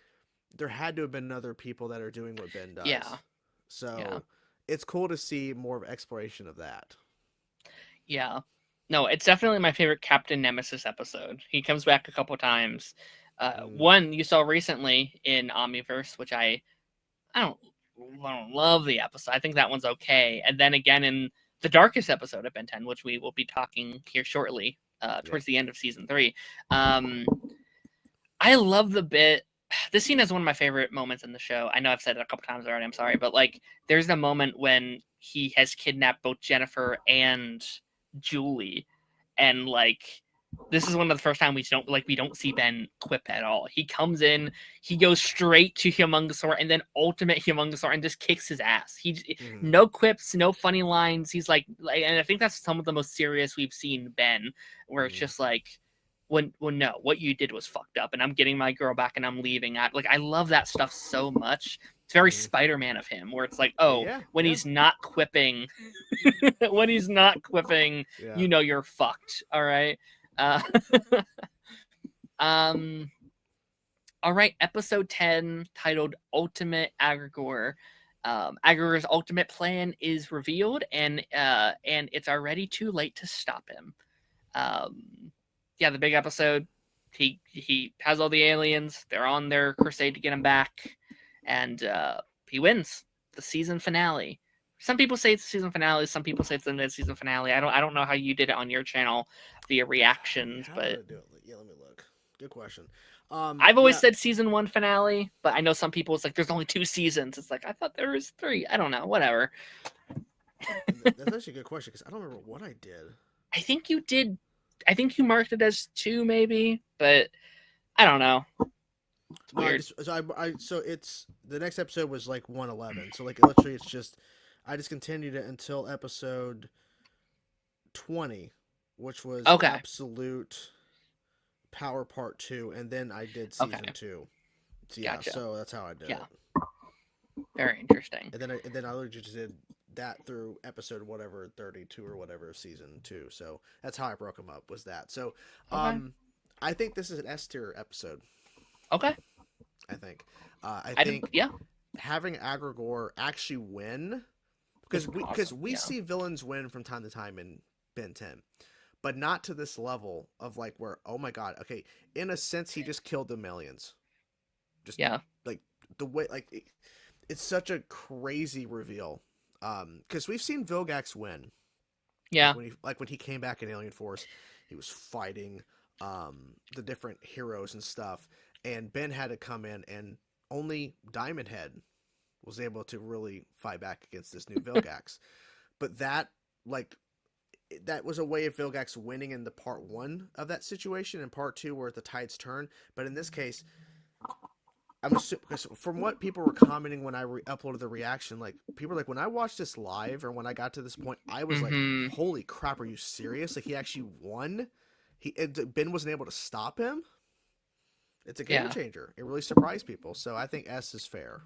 Speaker 1: there had to have been other people that are doing what Ben does.
Speaker 2: Yeah.
Speaker 1: So it's cool to see more of exploration of that.
Speaker 2: Yeah. No, it's definitely my favorite Captain Nemesis episode. He comes back a couple times. One you saw recently in Omniverse, which I don't love the episode. I think that one's okay. And then again in the darkest episode of Ben 10, which we will be talking here shortly, towards the end of season 3. I love the bit. This scene is one of my favorite moments in the show. I know I've said it a couple times already. I'm sorry, but like, there's the moment when he has kidnapped both Jennifer and Julie, and like, this is one of the first time we don't see Ben quip at all. He comes in, he goes straight to Humongosaur, and then ultimate Humongosaur, and just kicks his ass. No quips, no funny lines. He's like, and I think that's some of the most serious we've seen Ben, where it's just like, no, what you did was fucked up, and I'm getting my girl back, and I'm leaving. I love that stuff so much. It's very Spider-Man of him, where it's like, he's not quipping, when he's not quipping, you're fucked. All right. All right, episode 10, titled Ultimate Agregor. Agregor's ultimate plan is revealed, and it's already too late to stop him. The big episode. He has all the aliens. They're on their crusade to get him back, and he wins the season finale. Some people say it's the season finale. Some people say it's the mid-season finale. I don't know how you did it on your channel via reactions, but
Speaker 1: let me look. Good question.
Speaker 2: I've always said season 1 finale, but I know some people it's like there's only 2 seasons. It's like I thought there was 3. I don't know. Whatever.
Speaker 1: That's actually a good question because I don't remember what I did.
Speaker 2: I think you did. I think you marked it as 2, maybe, but I don't know. It's weird.
Speaker 1: So it's the next episode was like 111. So like literally, it's just I just continued it until episode 20, which was Absolute Power Part 2, and then I did season 2. So,
Speaker 2: gotcha.
Speaker 1: So that's how I did it.
Speaker 2: Very interesting.
Speaker 1: And then I literally just did that through episode whatever 32 or whatever season 2. So that's how I broke them up. Was that so? I think this is an S tier episode.
Speaker 2: Okay.
Speaker 1: I think. I think having Agregor actually win because we see villains win from time to time in Ben 10, but not to this level of like where oh my god, okay, in a sense he just killed the aliens. Just like the way like it's such a crazy reveal. Because we've seen Vilgax win.
Speaker 2: Yeah.
Speaker 1: When he came back in Alien Force, he was fighting the different heroes and stuff, and Ben had to come in, and only Diamond Head was able to really fight back against this new Vilgax. But that, like, that was a way of Vilgax winning in the part 1 of that situation, and part 2 where the tides turn. But in this case, I'm assuming, because from what people were commenting when I uploaded the reaction, like people were like, when I watched this live or when I got to this point, I was like, holy crap, are you serious? Like he actually won. Ben wasn't able to stop him. It's a game changer. It really surprised people. So I think S is fair.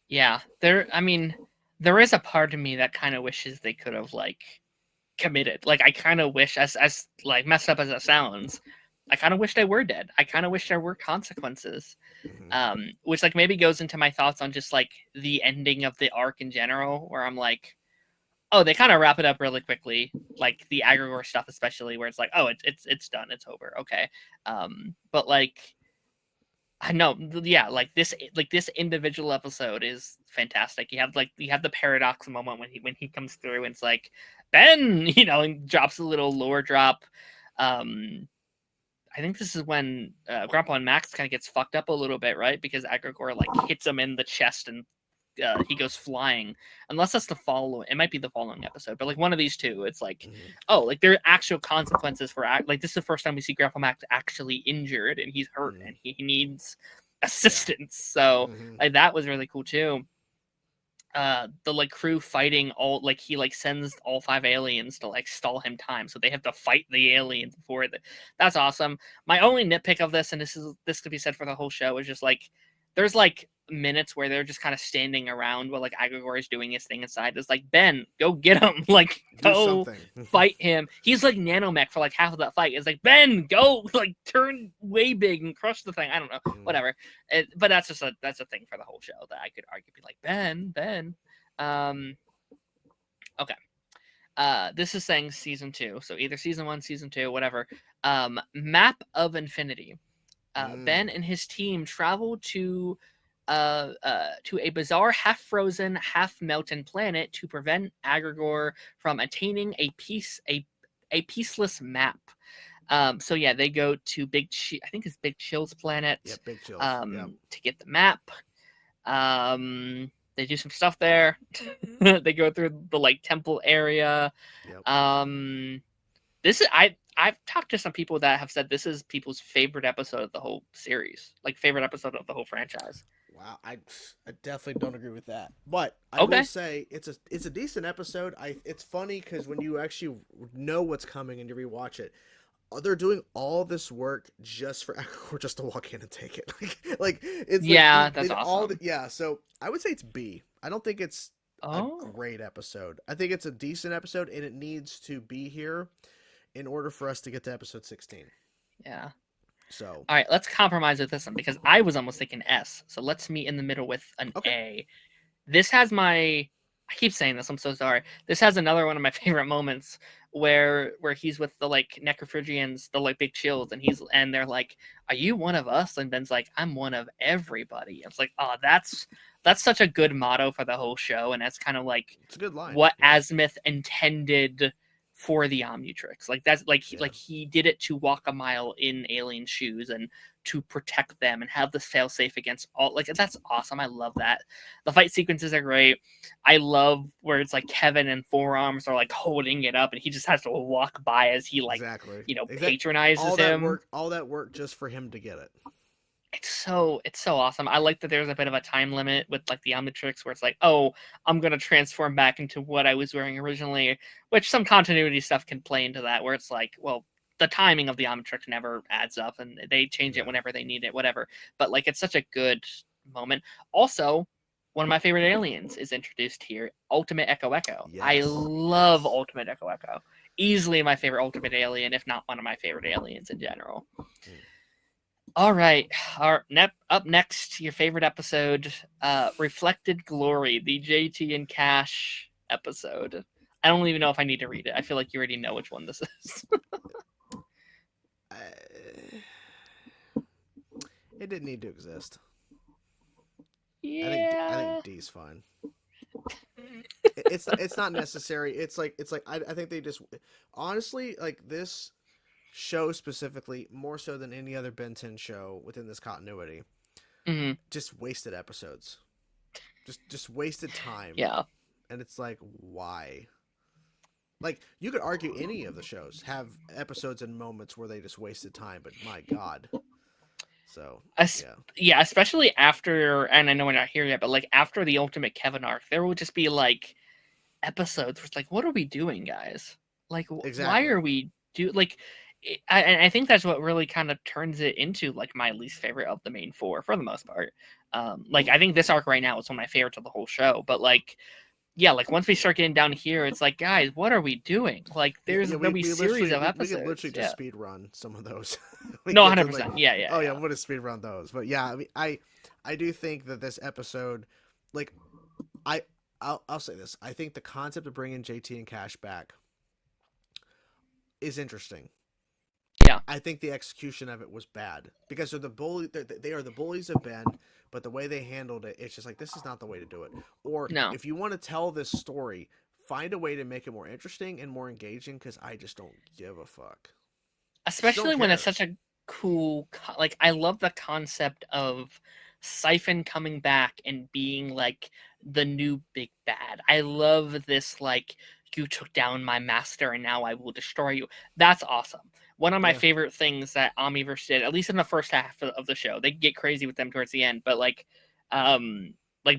Speaker 2: Yeah, I mean, there is a part of me that kind of wishes they could have like committed. Like I kind of wish, as like messed up as it sounds, I kind of wish they were dead. I kind of wish there were consequences. Which like maybe goes into my thoughts on just like the ending of the arc in general, where I'm like, oh, they kind of wrap it up really quickly, like the Agrigor stuff especially, where it's like, oh, it's done, it's over, okay. But like, I know, yeah, like this individual episode is fantastic. You have the paradox moment when he comes through and it's like, Ben, and drops a little lore drop. I think this is when Grandpa and Max kind of gets fucked up a little bit, right? Because Agrigor like hits him in the chest and he goes flying. Unless that's it might be the following episode, but like one of these two, it's like, oh, like there are actual consequences for like this is the first time we see Grandpa Max actually injured and he's hurt and he needs assistance. So like that was really cool too. The like crew fighting all like he like sends all 5 aliens to like stall him time, so they have to fight the aliens before that's awesome. My only nitpick of this, and this could be said for the whole show, is just like there's like minutes where they're just kind of standing around while like Agrigor is doing his thing inside. It's like, Ben, go get him, like go fight him. He's like nanomech for like half of that fight. It's like, Ben, go like turn way big and crush the thing. I don't know, whatever. But that's a thing for the whole show that I could argue be like, Ben. Okay. This is saying season 2, so either season 1, season 2, whatever. Map of Infinity. Ben and his team travel to a bizarre half-frozen, half-melted planet to prevent Agrigor from attaining a peaceless map. So yeah, they go to I think it's Big Chill's planet.
Speaker 1: Yeah, Big Chill.
Speaker 2: To get the map. They do some stuff there. They go through the like temple area. Yep. This is I've talked to some people that have said this is people's favorite episode of the whole series, like favorite episode of the whole franchise.
Speaker 1: Wow, I definitely don't agree with that, but I will say it's a decent episode. It's funny because when you actually know what's coming and you rewatch it, they're doing all this work just for Agrigor just to walk in and take it. like it's
Speaker 2: that's awesome.
Speaker 1: So I would say it's B. I don't think it's a great episode. I think it's a decent episode, and it needs to be here in order for us to get to episode 16.
Speaker 2: Yeah.
Speaker 1: So
Speaker 2: all right, let's compromise with this one because I was almost thinking S. So let's meet in the middle with an A. This has I keep saying this, I'm so sorry. This has another one of my favorite moments where he's with the like Necrophrygians, the like Big Chills, and they're like, "Are you one of us?" And Ben's like, "I'm one of everybody." It's like, oh, that's such a good motto for the whole show, and that's kind of like
Speaker 1: it's a good line.
Speaker 2: What Azimuth intended for the Omnitrix. Like that's like he did it to walk a mile in alien shoes and to protect them and have the fail safe against all. Like that's awesome. I love that. The fight sequences are great. I love where it's like Kevin and Forearms are like holding it up and he just has to walk by as he like patronizes him.
Speaker 1: All that work just for him to get it.
Speaker 2: It's so awesome. I like that there's a bit of a time limit with like the Omnitrix where it's like, oh, I'm gonna transform back into what I was wearing originally, which some continuity stuff can play into that, where it's like, well, the timing of the Omnitrix never adds up and they change it whenever they need it, whatever. But like it's such a good moment. Also, one of my favorite aliens is introduced here, Ultimate Echo Echo. Yes. I love Ultimate Echo Echo. Easily my favorite Ultimate alien, if not one of my favorite aliens in general. All right. Up next, your favorite episode, Reflected Glory, the JT and Cash episode. I don't even know if I need to read it. I feel like you already know which one this is.
Speaker 1: It didn't need to exist.
Speaker 2: Yeah.
Speaker 1: I think D's fine. It's not necessary. It's like I think they just honestly like this show specifically more so than any other Ben 10 show within this continuity. Just wasted episodes. Just wasted time.
Speaker 2: Yeah.
Speaker 1: And it's like, why? Like, you could argue any of the shows have episodes and moments where they just wasted time, but my God. So, yeah.
Speaker 2: Yeah, especially after, and I know we're not here yet, but like after the Ultimate Kevin arc, there will just be like episodes where it's like, what are we doing, guys? Like, why
Speaker 1: Exactly.
Speaker 2: are we like? I think that's what really kind of turns it into like my least favorite of the main four for the most part. Like I think this arc right now is one of my favorites of the whole show, but like yeah, like once we start getting down here, it's like, guys, what are we doing? Like, there'll be series of
Speaker 1: We could
Speaker 2: episodes.
Speaker 1: literally just
Speaker 2: Yeah,
Speaker 1: speed run some of those. We
Speaker 2: no,
Speaker 1: get to like,
Speaker 2: 100%. Yeah,
Speaker 1: oh
Speaker 2: yeah,
Speaker 1: yeah,
Speaker 2: yeah,
Speaker 1: I'm gonna speed run those. But yeah, I mean, I do think that this episode, like, I I'll say this. I think the concept of bringing JT and Cash back is interesting.
Speaker 2: yeah.
Speaker 1: I think the execution of it was bad because they're the bully. They are the bullies of Ben, but the way they handled it, it's just like this is not the way to do it. Or
Speaker 2: No,
Speaker 1: if you want to tell this story, find a way to make it more interesting and more engaging. Because I just don't give a fuck. Just don't
Speaker 2: especially when it's
Speaker 1: care.
Speaker 2: such a cool, like, I love the concept of Siphon coming back and being like the new big bad. I love this, like, you took down my master and now I will destroy you. That's awesome. One of my
Speaker 1: Yeah.
Speaker 2: favorite things that Omniverse did, at least in the first half of the show, they get crazy with them towards the end, but like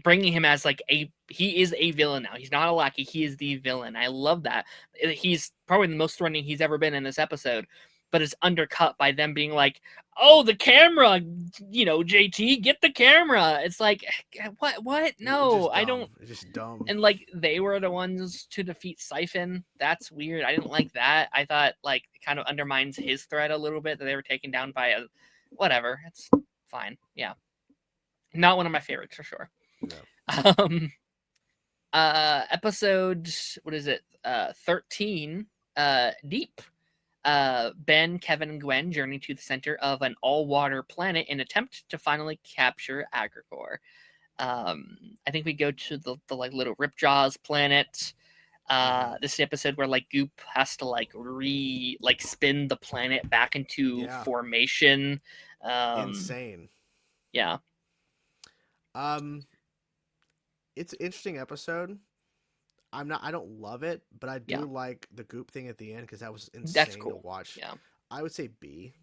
Speaker 2: bringing him as like he is a villain now. He's not a lackey. He is the villain. I love that. He's probably the most threatening he's ever been in this episode, but it's undercut by them being like, "Oh, the camera, JT, get the camera." It's like, what?
Speaker 1: It's
Speaker 2: No,
Speaker 1: just
Speaker 2: I
Speaker 1: dumb.
Speaker 2: don't.
Speaker 1: It's just dumb.
Speaker 2: And like they were the ones to defeat Siphon. That's weird. I didn't like that. I thought like it kind of undermines his threat a little bit that they were taken down by a whatever. It's fine. Yeah, not one of my favorites for sure.
Speaker 1: No.
Speaker 2: Um, episode, what is it? 13. Deep. Ben, Kevin, and Gwen journey to the center of an all-water planet in attempt to finally capture Agricor. I think we go to the like little Ripjaws planet. This is the episode where like Goop has to like spin the planet back into
Speaker 1: Yeah.
Speaker 2: formation.
Speaker 1: Insane.
Speaker 2: Yeah.
Speaker 1: It's an interesting episode. I don't love it, but I do
Speaker 2: Yeah.
Speaker 1: like the Goop thing at the end because that was
Speaker 2: That's
Speaker 1: insane to
Speaker 2: cool.
Speaker 1: watch.
Speaker 2: Yeah.
Speaker 1: I would say B.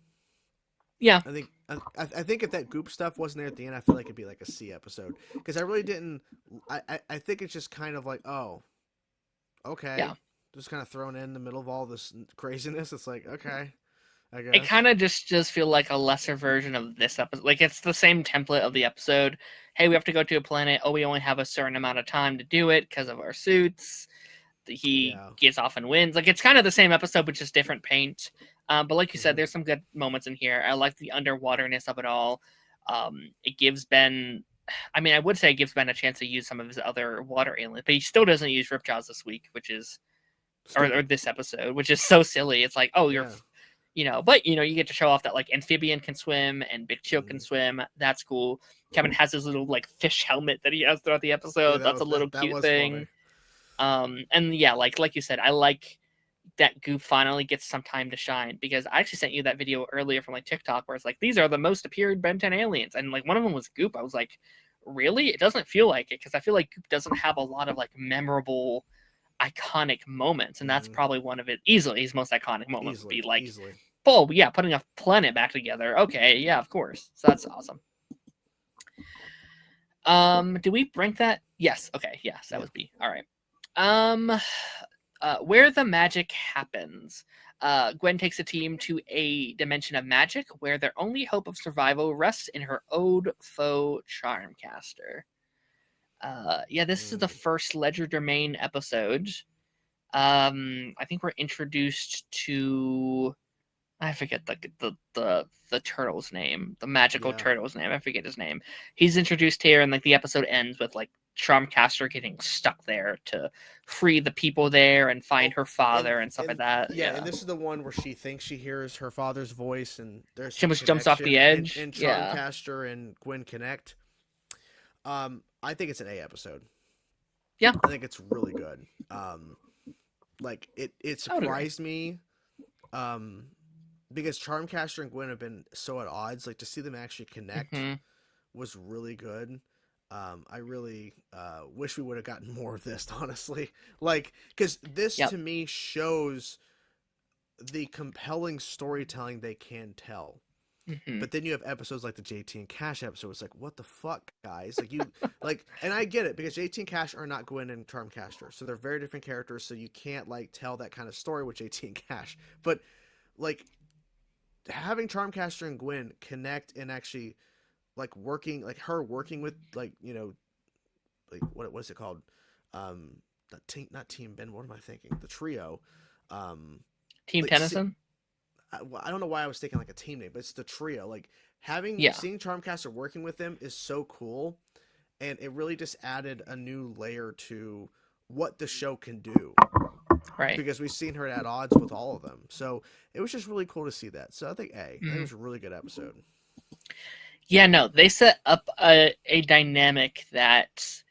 Speaker 2: Yeah.
Speaker 1: I think if that Goop stuff wasn't there at the end, I feel like it'd be like a C episode because I really didn't. I think it's just kind of like, oh, okay,
Speaker 2: Yeah.
Speaker 1: just kind of thrown in the middle of all this craziness. It's like, okay, I guess.
Speaker 2: It kind of just does feel like a lesser version of this episode. Like it's the same template of the episode. Hey, we have to go to a planet. Oh, we only have a certain amount of time to do it because of our suits. He gets off and wins. Like it's kind of the same episode, but just different paint. But like you said, there's some good moments in here. I like the underwaterness of it all. It gives Ben. I mean, I would say it gives Ben a chance to use some of his other water aliens, but he still doesn't use Ripjaws this week, which is or this episode, which is so silly. It's like, oh, you're. But you get to show off that like Amphibian can swim and Big Chill can swim. That's cool. Kevin has his little like fish helmet that he has throughout the episode. That's a little cute thing. Funny. And yeah, like you said, I like that Goop finally gets some time to shine because I actually sent you that video earlier from like TikTok where it's like these are the most appeared Ben 10 aliens, and like one of them was Goop. I was like, really? It doesn't feel like it because I feel like Goop doesn't have a lot of like memorable, iconic moments, and that's probably one of his most iconic moments would be like, oh yeah, putting a planet back together. Okay, yeah, of course. So that's awesome. Do we rank that? Yes. Okay. Yes, that was B. All right. Where the magic happens. Gwen takes the team to a dimension of magic where their only hope of survival rests in her ode foe Charmcaster. This is the first Ledger Domain episode. I think we're introduced to I forget the turtle's name, the magical turtle's name. I forget his name. He's introduced here, and like the episode ends with like Charmcaster getting stuck there to free the people there and find her father and stuff like that.
Speaker 1: Yeah, and this is the one where she thinks she hears her father's voice, and there's
Speaker 2: she almost jumps off the edge.
Speaker 1: And Charmcaster and Gwen connect. I think it's an A episode.
Speaker 2: Yeah,
Speaker 1: I think it's really good. Like it surprised me. Because Charmcaster and Gwen have been so at odds, like to see them actually connect was really good. I really wish we would have gotten more of this, honestly. Like, because this
Speaker 2: Yep.
Speaker 1: to me shows the compelling storytelling they can tell.
Speaker 2: Hmm.
Speaker 1: But then you have episodes like the JT and Cash episode. It's like, what the fuck, guys? Like you, like, and I get it because JT and Cash are not Gwen and Charmcaster, so they're very different characters. So you can't like tell that kind of story with JT and Cash. But like having Charmcaster and Gwen connect and actually like working, like her working with like like what was it called? Not Team Ben. What am I thinking? The trio. Um,
Speaker 2: Team
Speaker 1: like
Speaker 2: Tennyson.
Speaker 1: I don't know why I was thinking like a team name, but it's the trio. Like
Speaker 2: Yeah.
Speaker 1: seeing Charmcaster working with them is so cool, and it really just added a new layer to what the show can do
Speaker 2: Right.
Speaker 1: because we've seen her at odds with all of them. So it was just really cool to see that. So I think it
Speaker 2: Mhm.
Speaker 1: was a really good episode.
Speaker 2: Yeah. No, they set up a dynamic that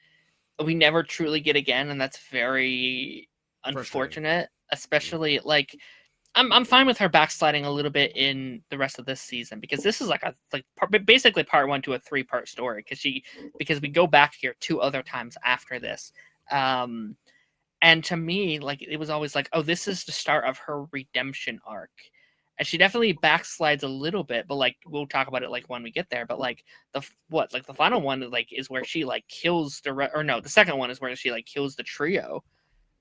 Speaker 2: we never truly get again, and that's very
Speaker 1: Frustrating.
Speaker 2: unfortunate. Especially like I'm fine with her backsliding a little bit in the rest of this season because this is like basically part one to a 3-part story because we go back here 2 other times after this. Um, and to me, like it was always like, oh, this is the start of her redemption arc. And she definitely backslides a little bit, but like we'll talk about it like when we get there. But like the final one like is where she like kills or no, the second one is where she like kills the trio,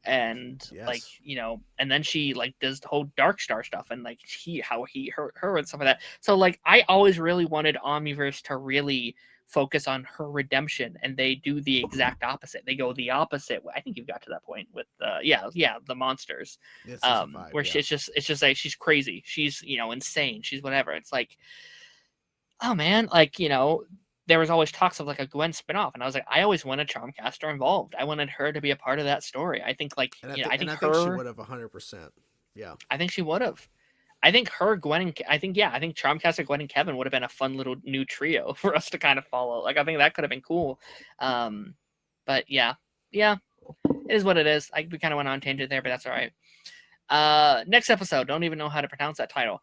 Speaker 2: and like
Speaker 1: Yes.
Speaker 2: and then she like does the whole Dark Star stuff, and like her and stuff like that. So like I always really wanted Omniverse to really focus on her redemption, and they do the exact opposite. They go the opposite way. I think you've got to that point with the monsters,
Speaker 1: Yeah, season 5.
Speaker 2: where
Speaker 1: Yeah.
Speaker 2: it's just like she's crazy, she's insane, she's whatever. It's like, oh man, like there was always talks of like a Gwen spinoff, and I was like, I always wanted Charmcaster involved. I wanted her to be a part of that story. I think like I think
Speaker 1: I think she
Speaker 2: her,
Speaker 1: would have 100%. Yeah.
Speaker 2: I think she would have. I think her, Gwen, and I think Charmcaster, Gwen, and Kevin would have been a fun little new trio for us to kind of follow. Like I think that could have been cool. Um, but yeah, it is what it is. We kind of went on a tangent there, but that's all right. Next episode, don't even know how to pronounce that title.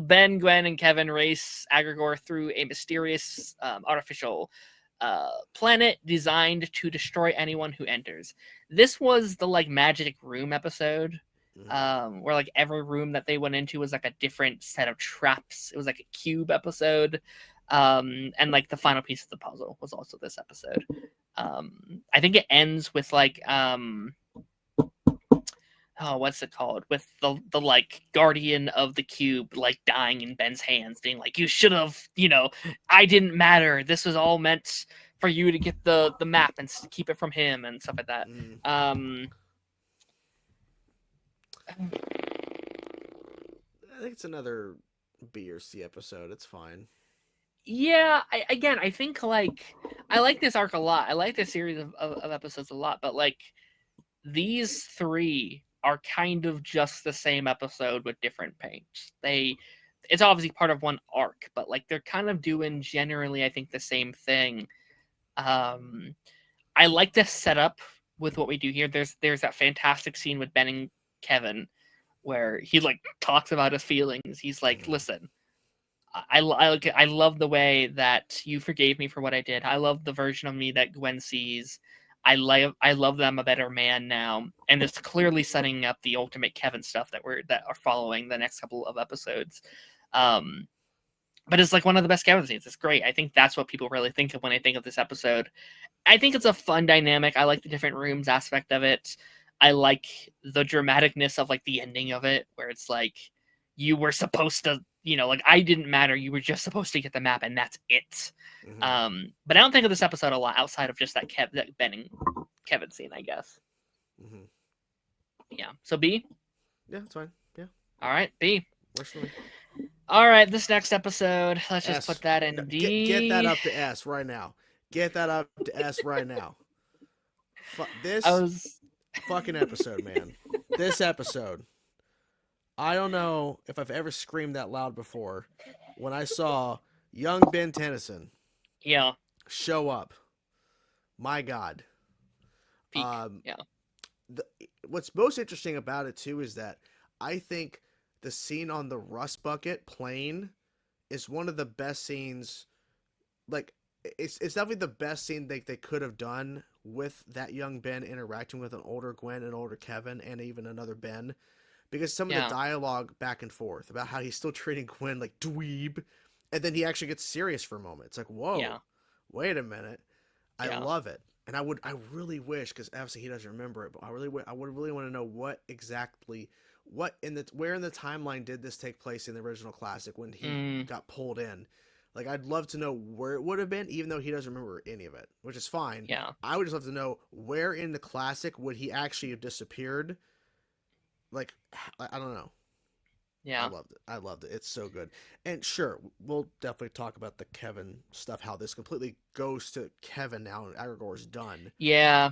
Speaker 2: Ben, Gwen, and Kevin race Agrigor through a mysterious artificial planet designed to destroy anyone who enters. This was the like magic room episode, where like every room that they went into was like a different set of traps. It was like a cube episode, and like the final piece of the puzzle was also this episode. I think it ends with like oh, what's it called? With the like guardian of the cube like dying in Ben's hands, being like, you should have, I didn't matter. This was all meant for you to get the map and keep it from him and stuff like that.
Speaker 1: I think it's another B or C episode. It's fine.
Speaker 2: Yeah, I think like I like this arc a lot. I like this series of episodes a lot, but like these 3 are kind of just the same episode with different paints. It's obviously part of one arc, but like they're kind of doing generally, I think, the same thing. I like the setup with what we do here. There's that fantastic scene with Ben and Kevin where he like talks about his feelings. He's like, listen, I love the way that you forgave me for what I did. I love the version of me that Gwen sees. I love that I'm a better man now, and it's clearly setting up the ultimate Kevin stuff that are following the next couple of episodes. But it's like one of the best Kevin scenes. It's great. I think that's what people really think of when they think of this episode. I think it's a fun dynamic. I like the different rooms aspect of it. I like the dramaticness of like the ending of it, where it's like you were supposed to, like I didn't matter. You were just supposed to get the map, and that's it. But I don't think of this episode a lot outside of just that Ben and Kevin scene, I guess. Yeah. So B.
Speaker 1: Yeah, it's fine. Yeah.
Speaker 2: All right, B.
Speaker 1: Works for me.
Speaker 2: All right, this next episode, let's just
Speaker 1: S.
Speaker 2: put that in D.
Speaker 1: Get that up to S right now. Get that up to S right now. This fucking episode, man. This episode. I don't know if I've ever screamed that loud before when I saw young Ben Tennyson show up. My God.
Speaker 2: Peak.
Speaker 1: What's most interesting about it, too, is that I think the scene on the Rust Bucket plane is one of the best scenes. Like, it's definitely the best scene they could have done with that young Ben interacting with an older Gwen and older Kevin and even another Ben, because some of the
Speaker 2: Yeah.
Speaker 1: dialogue back and forth about how he's still treating Gwen like dweeb, and then he actually gets serious for a moment. It's like, whoa,
Speaker 2: Yeah.
Speaker 1: wait a minute. I
Speaker 2: Yeah.
Speaker 1: love it, and I really wish, because obviously he doesn't remember it, but I would really want to know where in the timeline did this take place in the original classic when he
Speaker 2: Mm,
Speaker 1: got pulled in. Like, I'd love to know where it would have been, even though he doesn't remember any of it, which is fine.
Speaker 2: yeah.
Speaker 1: I would just love to know where in the classic would he actually have disappeared. Like, I don't know. I
Speaker 2: Yeah.
Speaker 1: loved it. I loved it. It's so good. And sure, we'll definitely talk about the Kevin stuff, how this completely goes to Kevin now and Agregor's done.
Speaker 2: Yeah.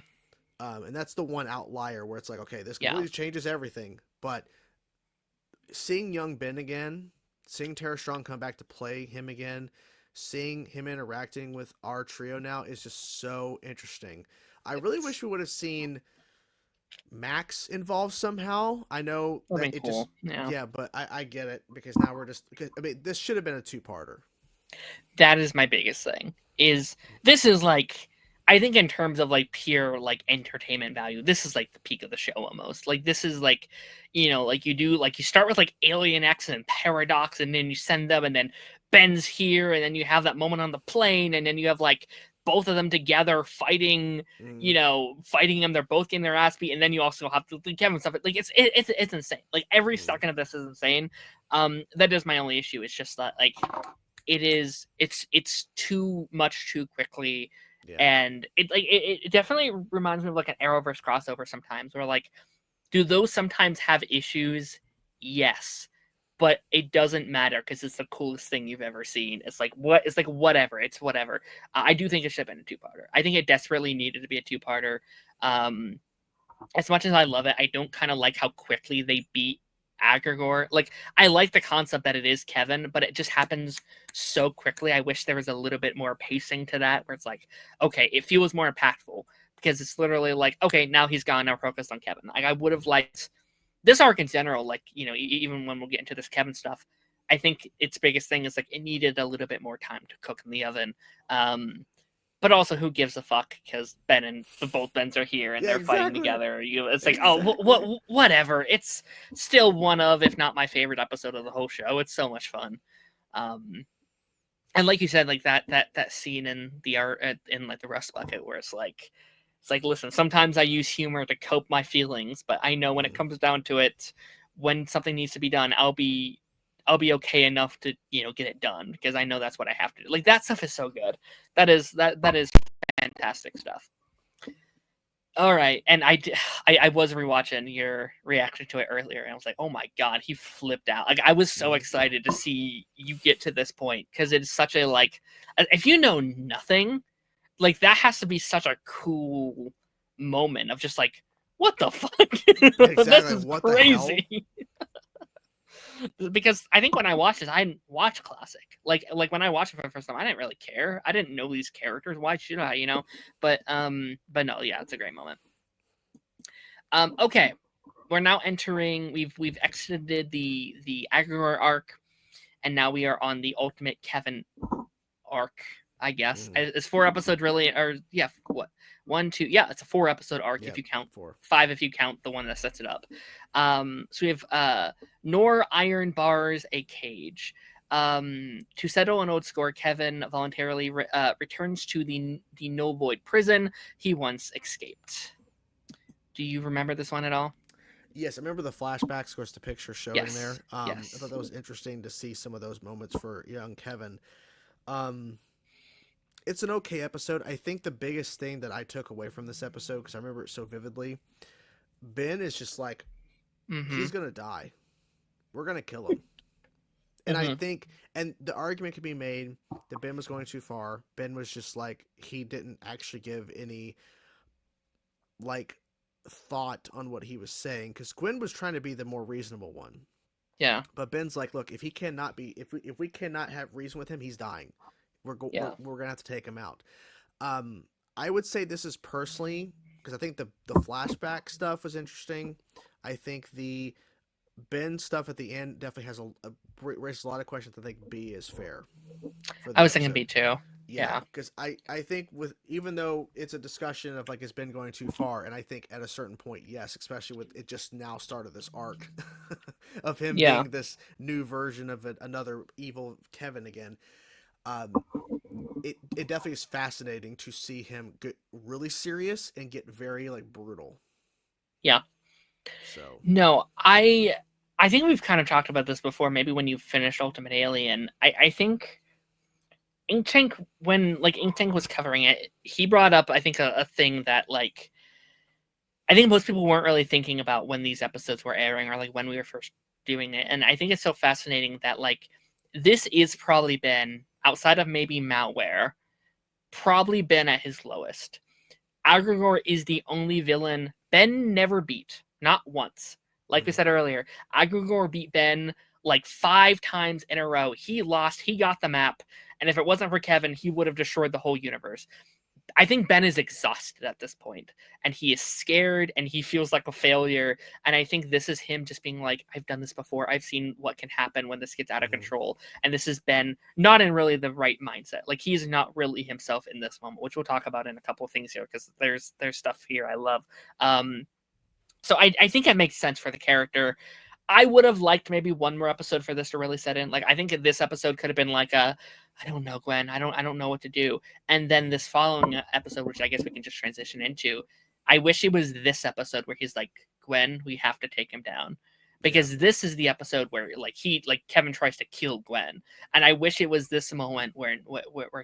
Speaker 1: And that's the one outlier where it's like, okay, this
Speaker 2: Yeah.
Speaker 1: completely changes everything. But seeing young Ben again, seeing Tara Strong come back to play him again, seeing him interacting with our trio now is just so interesting. I really wish we would have seen Max involved somehow. I know
Speaker 2: That'd
Speaker 1: that
Speaker 2: been
Speaker 1: it just,
Speaker 2: cool. Yeah.
Speaker 1: yeah, but I get it, because now we're just, I mean, this should have been a two-parter.
Speaker 2: That is my biggest thing. Is this is like I think in terms of like pure like entertainment value, this is like the peak of the show almost. Like this is like, like you start with like Alien X and Paradox, and then you send them, and then Ben's here, and then you have that moment on the plane, and then you have like both of them together fighting,
Speaker 1: Mm,
Speaker 2: fighting them. They're both getting their ass beat, and then you also have the Kevin stuff. Like it's insane. Like every
Speaker 1: mm,
Speaker 2: second of this is insane. That is my only issue. It's just that like it's too much too quickly,
Speaker 1: yeah.
Speaker 2: and it definitely reminds me of like an Arrowverse crossover sometimes, where like, do those sometimes have issues? Yes, but it doesn't matter because it's the coolest thing you've ever seen. It's like whatever, it's whatever. I do think it should have been a two-parter. I think it desperately needed to be a two-parter. um as much as I love it, I don't kind of like how quickly they beat Agregor. Like, I like the concept that it is Kevin, but it just happens so quickly. I wish there was a little bit more pacing to that, where it's like, okay, it feels more impactful, because it's literally like, okay, now he's gone, now focused on Kevin. Like, I would have liked this arc in general, like, even when we'll get into this Kevin stuff, I think its biggest thing is like it needed a little bit more time to cook in the oven. But also, who gives a fuck? Because Ben and both Bens are here and
Speaker 1: Yeah,
Speaker 2: they're fighting
Speaker 1: exactly.
Speaker 2: together. It's like, oh,
Speaker 1: Exactly.
Speaker 2: whatever. It's still one of, if not my favorite episode of the whole show. It's so much fun. Um, and like you said, like that scene in the art in like the Rust Bucket, where it's like, listen, sometimes I use humor to cope my feelings, but I know when it
Speaker 1: Mm.
Speaker 2: comes down to it, when something needs to be done, I'll be okay enough to get it done, because I know that's what I have to do. Like, that stuff is so good. That is fantastic stuff. All right, and I was rewatching your reaction to it earlier, and I was like, oh my god, he flipped out. Like, I was so
Speaker 1: Mm.
Speaker 2: excited to see you get to this point, because it's such a like, if you know nothing, like that has to be such a cool moment of just like, what the fuck, this
Speaker 1: Exactly.
Speaker 2: is
Speaker 1: What the hell?
Speaker 2: crazy. Because I think when I watched this, I didn't watch classic. Like when I watched it for the first time, I didn't really care. I didn't know these characters. Why should I? But no, yeah, it's a great moment. Okay, we're now entering. We've exited the Agrior arc, and now we are on the Ultimate Kevin arc. I guess
Speaker 1: Mm.
Speaker 2: it's 4 episodes really, or yeah, what 1, 2? Yeah, it's a 4 episode arc if
Speaker 1: Yep.
Speaker 2: you count
Speaker 1: 4.
Speaker 2: 5 if you count the one that sets it up. So we have Nor Iron Bars a Cage. To settle an old score, Kevin voluntarily returns to the No Void prison he once escaped. Do you remember this one at all?
Speaker 1: Yes, I remember the flashbacks, of course, the picture showing there.
Speaker 2: Yes.
Speaker 1: I thought
Speaker 2: Yes.
Speaker 1: that was interesting to see some of those moments for young Kevin. Um, it's an okay episode. I think the biggest thing that I took away from this episode, because I remember it so vividly, Ben is just like,
Speaker 2: Mm-hmm.
Speaker 1: he's gonna die. We're gonna kill him. And I
Speaker 2: Mm-hmm.
Speaker 1: think, and the argument could be made that Ben was going too far. Ben was just like, he didn't actually give any like thought on what he was saying, because Gwen was trying to be the more reasonable one.
Speaker 2: Yeah.
Speaker 1: But Ben's like, look, if he cannot be, if we cannot have reason with him, he's dying.
Speaker 2: Yeah.
Speaker 1: We're gonna have to take him out. Um, I would say this is personally, because I think the flashback stuff was interesting. I think the Ben stuff at the end definitely has raises a lot of questions. I think B is fair for
Speaker 2: I
Speaker 1: the
Speaker 2: was thinking
Speaker 1: episode.
Speaker 2: B too.
Speaker 1: Yeah, because I think with even though it's a discussion of like it's been going too far, and I think at a certain point, yes, especially with it just now started this arc of him
Speaker 2: Yeah.
Speaker 1: being this new version of another evil Kevin again. Um, it definitely is fascinating to see him get really serious and get very like brutal.
Speaker 2: Yeah.
Speaker 1: So
Speaker 2: No, I think we've kind of talked about this before, maybe when you finished Ultimate Alien. I think Ink Tank, when like Ink Tank was covering it, he brought up I think a thing that like I think most people weren't really thinking about when these episodes were airing or like when we were first doing it. And I think it's so fascinating that like this is probably been outside of maybe Malware, probably been at his lowest. Agrigor is the only villain Ben never beat, not once. Like we said earlier, Agrigor beat Ben like 5 times in a row. He lost, he got the map, and if it wasn't for Kevin, he would have destroyed the whole universe. I think Ben is exhausted at this point, and he is scared, and he feels like a failure. And I think this is him just being like, I've done this before. I've seen what can happen when this gets out of control. And this has been not in really the right mindset. Like he's not really himself in this moment, which we'll talk about in a couple of things here because there's stuff here I love. So I think it makes sense for the character. I would have liked maybe one more episode for this to really set in. Like I think this episode could have been like a, I don't know, Gwen. I don't know what to do. And then this following episode, which I guess we can just transition into, I wish it was this episode where he's like, Gwen, we have to take him down. Because this is the episode where like Kevin tries to kill Gwen. And I wish it was this moment where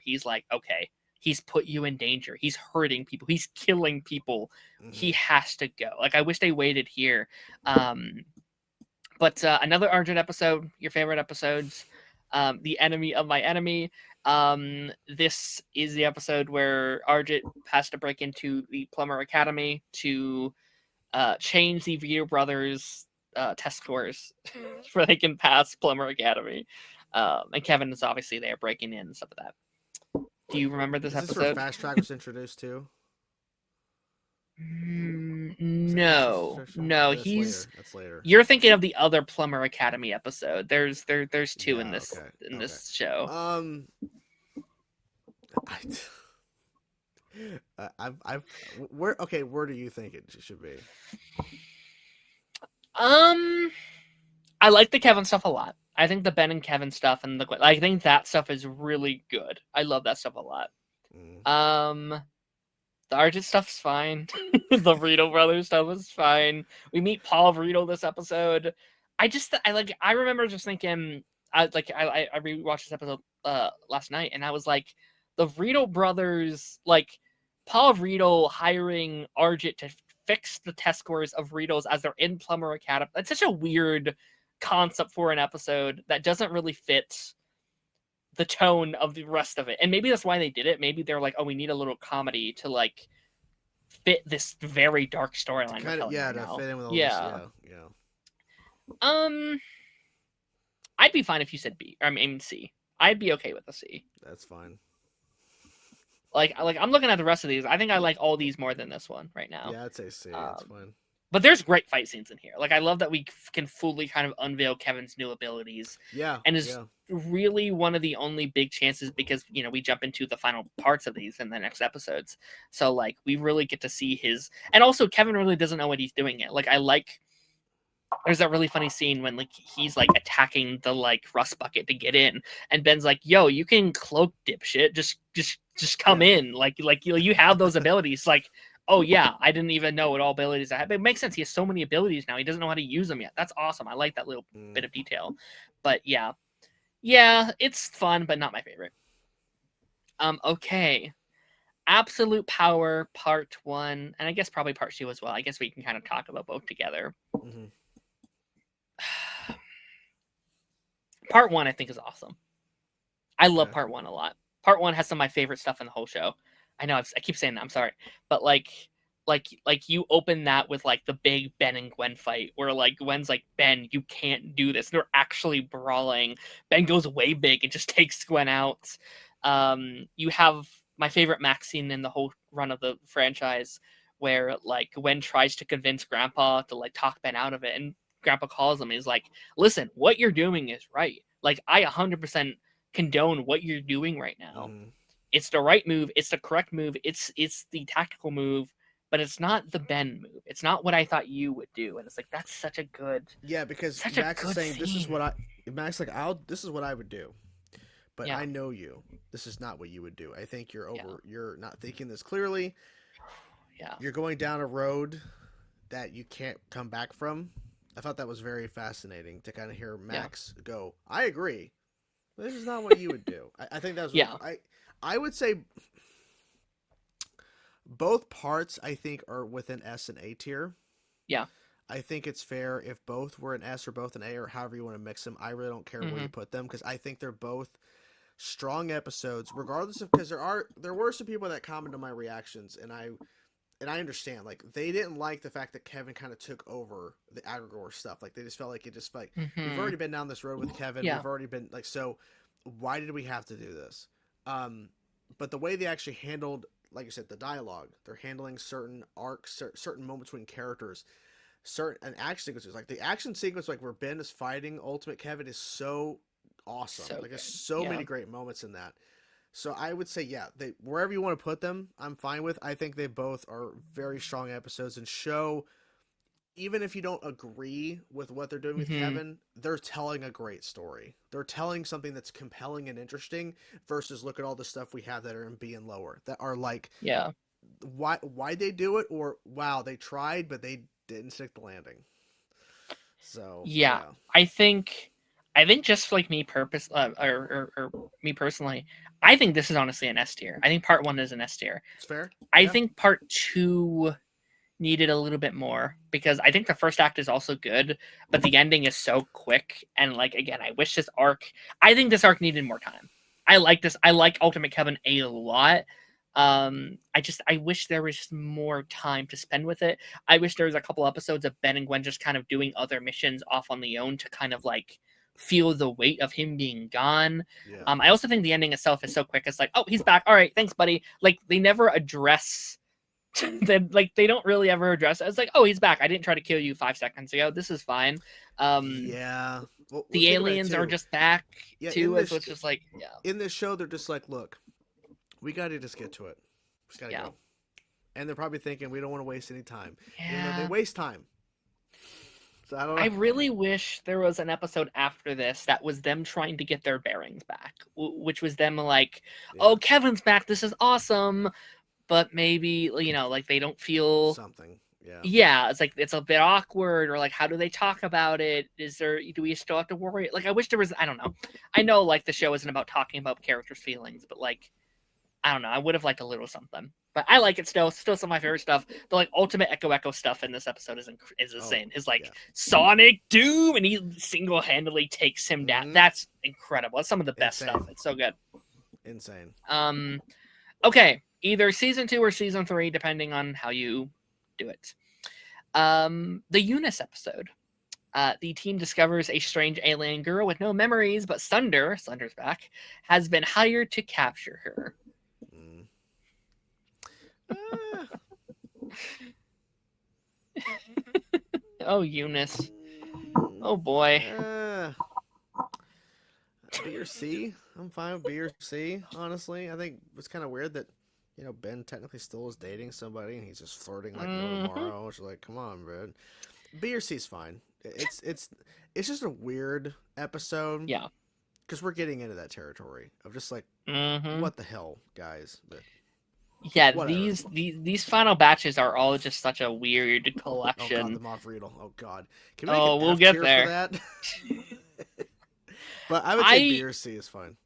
Speaker 2: he's like, okay, he's put you in danger. He's hurting people. He's killing people. He has to go. Like I wish they waited here. But another Argent episode, your favorite episodes, The Enemy of My Enemy. This is the episode where Argent has to break into the Plumber Academy to change the Vito brothers' test scores so they can pass Plumber Academy. And Kevin is obviously there breaking in and stuff like that. Do you remember this episode?
Speaker 1: Is this where Fast Track was introduced too?
Speaker 2: No,
Speaker 1: that's later.
Speaker 2: You're thinking of the other Plumber Academy episode. There's two in this this show.
Speaker 1: Where do you think it should be?
Speaker 2: I like the Kevin stuff a lot. I think the Ben and Kevin stuff and I think that stuff is really good. I love that stuff a lot. The Argent stuff's fine. The Rito brothers stuff is fine. We meet Paul Rito this episode. I remember just thinking, I rewatched this episode last night, and I was like, the Rito brothers, like Paul Rito hiring Argent to fix the test scores of Ritos as they're in Plumber Academy. That's such a weird concept for an episode that doesn't really fit the tone of the rest of it. And maybe that's why they did it. Maybe they're like, oh, we need a little comedy to like fit this very dark storyline.
Speaker 1: To fit in with all this.
Speaker 2: I'd be fine if you said B. I mean C. I'd be okay with a C.
Speaker 1: That's fine.
Speaker 2: Like I'm looking at the rest of these. I think I like all these more than this one right now.
Speaker 1: Yeah, I'd say C. That's fine.
Speaker 2: But there's great fight scenes in here. Like I love that we can fully kind of unveil Kevin's new abilities.
Speaker 1: Yeah.
Speaker 2: And is really one of the only big chances because, you know, we jump into the final parts of these in the next episodes. So like we really get to see his, and also Kevin really doesn't know what he's doing yet. Like there's that really funny scene when like he's like attacking the like rust bucket to get in, and Ben's like, "Yo, you can cloak, dipshit. Just come in. Like you have those abilities." Like, oh yeah, I didn't even know what all abilities I have. It makes sense. He has so many abilities now. He doesn't know how to use them yet. That's awesome. I like that little bit of detail. But yeah, it's fun, but not my favorite. Okay. Absolute Power Part 1, and I guess probably Part 2 as well. I guess we can kind of talk about both together. Part 1 I think is awesome. I love Part 1 a lot. Part 1 has some of my favorite stuff in the whole show. I know I keep saying that, I'm sorry. But like you open that with like the big Ben and Gwen fight where like Gwen's like, Ben, you can't do this. They're actually brawling. Ben goes way big and just takes Gwen out. You have my favorite Max scene in the whole run of the franchise where like Gwen tries to convince Grandpa to like talk Ben out of it, and Grandpa calls him and he's like, listen, what you're doing is right. Like I 100% condone what you're doing right now. It's the right move. It's the correct move. It's the tactical move, but it's not the Ben move. It's not what I thought you would do. And it's like that's such a good
Speaker 1: because
Speaker 2: such a
Speaker 1: Max is
Speaker 2: good
Speaker 1: saying this is
Speaker 2: scene.
Speaker 1: what Max like this is what I would do. But
Speaker 2: Yeah.
Speaker 1: I know you. This is not what you would do. I think you're
Speaker 2: Yeah.
Speaker 1: you're not thinking this clearly.
Speaker 2: Yeah.
Speaker 1: You're going down a road that you can't come back from. I thought that was very fascinating to kind of hear Max go, I agree. This is not what you would do. I think that was
Speaker 2: Yeah.
Speaker 1: I would say both parts I think are within S and A tier.
Speaker 2: Yeah.
Speaker 1: I think it's fair if both were an S or both an A or however you want to mix them. I really don't care where you put them because I think they're both strong episodes, regardless of because there were some people that commented on my reactions, and I understand like they didn't like the fact that Kevin kind of took over the Agrigor stuff. Like they just felt like we've already been down this road with Kevin.
Speaker 2: Yeah.
Speaker 1: We've already been like, so why did we have to do this? But the way they actually handled, like you said, the dialogue, they're handling certain arcs, certain moments between characters, certain action sequences. Like the action sequence, like where Ben is fighting Ultimate Kevin, is so awesome.
Speaker 2: So
Speaker 1: there's
Speaker 2: good.
Speaker 1: so many great moments in that. So I would say, yeah, they wherever you want to put them, I'm fine with. I think they both are very strong episodes and show, even if you don't agree with what they're doing with Kevin, they're telling a great story. They're telling something that's compelling and interesting versus look at all the stuff we have that are in B and lower that are like, why they do it, or wow, they tried but they didn't stick the landing. So
Speaker 2: yeah. I think just like me or me personally, I think this is honestly an S tier. I think part 1 is an S tier.
Speaker 1: It's fair.
Speaker 2: I think part 2 needed a little bit more because I think the first act is also good, but the ending is so quick. And like, again, I think this arc needed more time. I like this. I like Ultimate Kevin a lot. I wish there was just more time to spend with it. I wish there was a couple episodes of Ben and Gwen just kind of doing other missions off on their own to kind of like feel the weight of him being gone.
Speaker 1: Yeah.
Speaker 2: I also think the ending itself is so quick. It's like, oh, he's back. All right, thanks, buddy. Like they never address they don't really ever address it. It's like, oh, he's back. I didn't try to kill you 5 seconds ago. This is fine.
Speaker 1: Yeah. Well,
Speaker 2: the aliens are just back too. So it's just like,
Speaker 1: in this show, they're just like, look, we got to just get to it. Just gotta go. And they're probably thinking we don't want to waste any time.
Speaker 2: Yeah.
Speaker 1: They waste time. So I don't know.
Speaker 2: I really wish there was an episode after this that was them trying to get their bearings back, which was them like, oh, Kevin's back. This is awesome. But maybe, like they don't feel
Speaker 1: something. Yeah.
Speaker 2: Yeah, it's like it's a bit awkward, or like how do they talk about it? Do we still have to worry? Like I wish there was, I don't know. I know like the show isn't about talking about characters' feelings, but like I don't know, I would have liked a little something. But I like it still some of my favorite stuff. The like ultimate Echo stuff in this episode is insane. His like Sonic Doom, and he single-handedly takes him down. That's incredible. That's some of the best stuff. It's so good.
Speaker 1: Insane.
Speaker 2: Okay, either season 2 or season 3, depending on how you do it. The Eunice episode. The team discovers a strange alien girl with no memories, but Sunder's back, has been hired to capture her. Oh, Eunice. Oh, boy.
Speaker 1: B or C? I'm fine with B or C, honestly. I think it's kind of weird that, Ben technically still is dating somebody and he's just flirting like no tomorrow. Which is like, come on, man. B or C is fine. It's just a weird episode.
Speaker 2: Yeah.
Speaker 1: Because we're getting into that territory of just like, what the hell, guys? But
Speaker 2: yeah, these final batches are all just such a weird collection.
Speaker 1: Oh god, the Moff Riedel. Oh god. Can we we'll get there. For that? But I would say B or C is fine.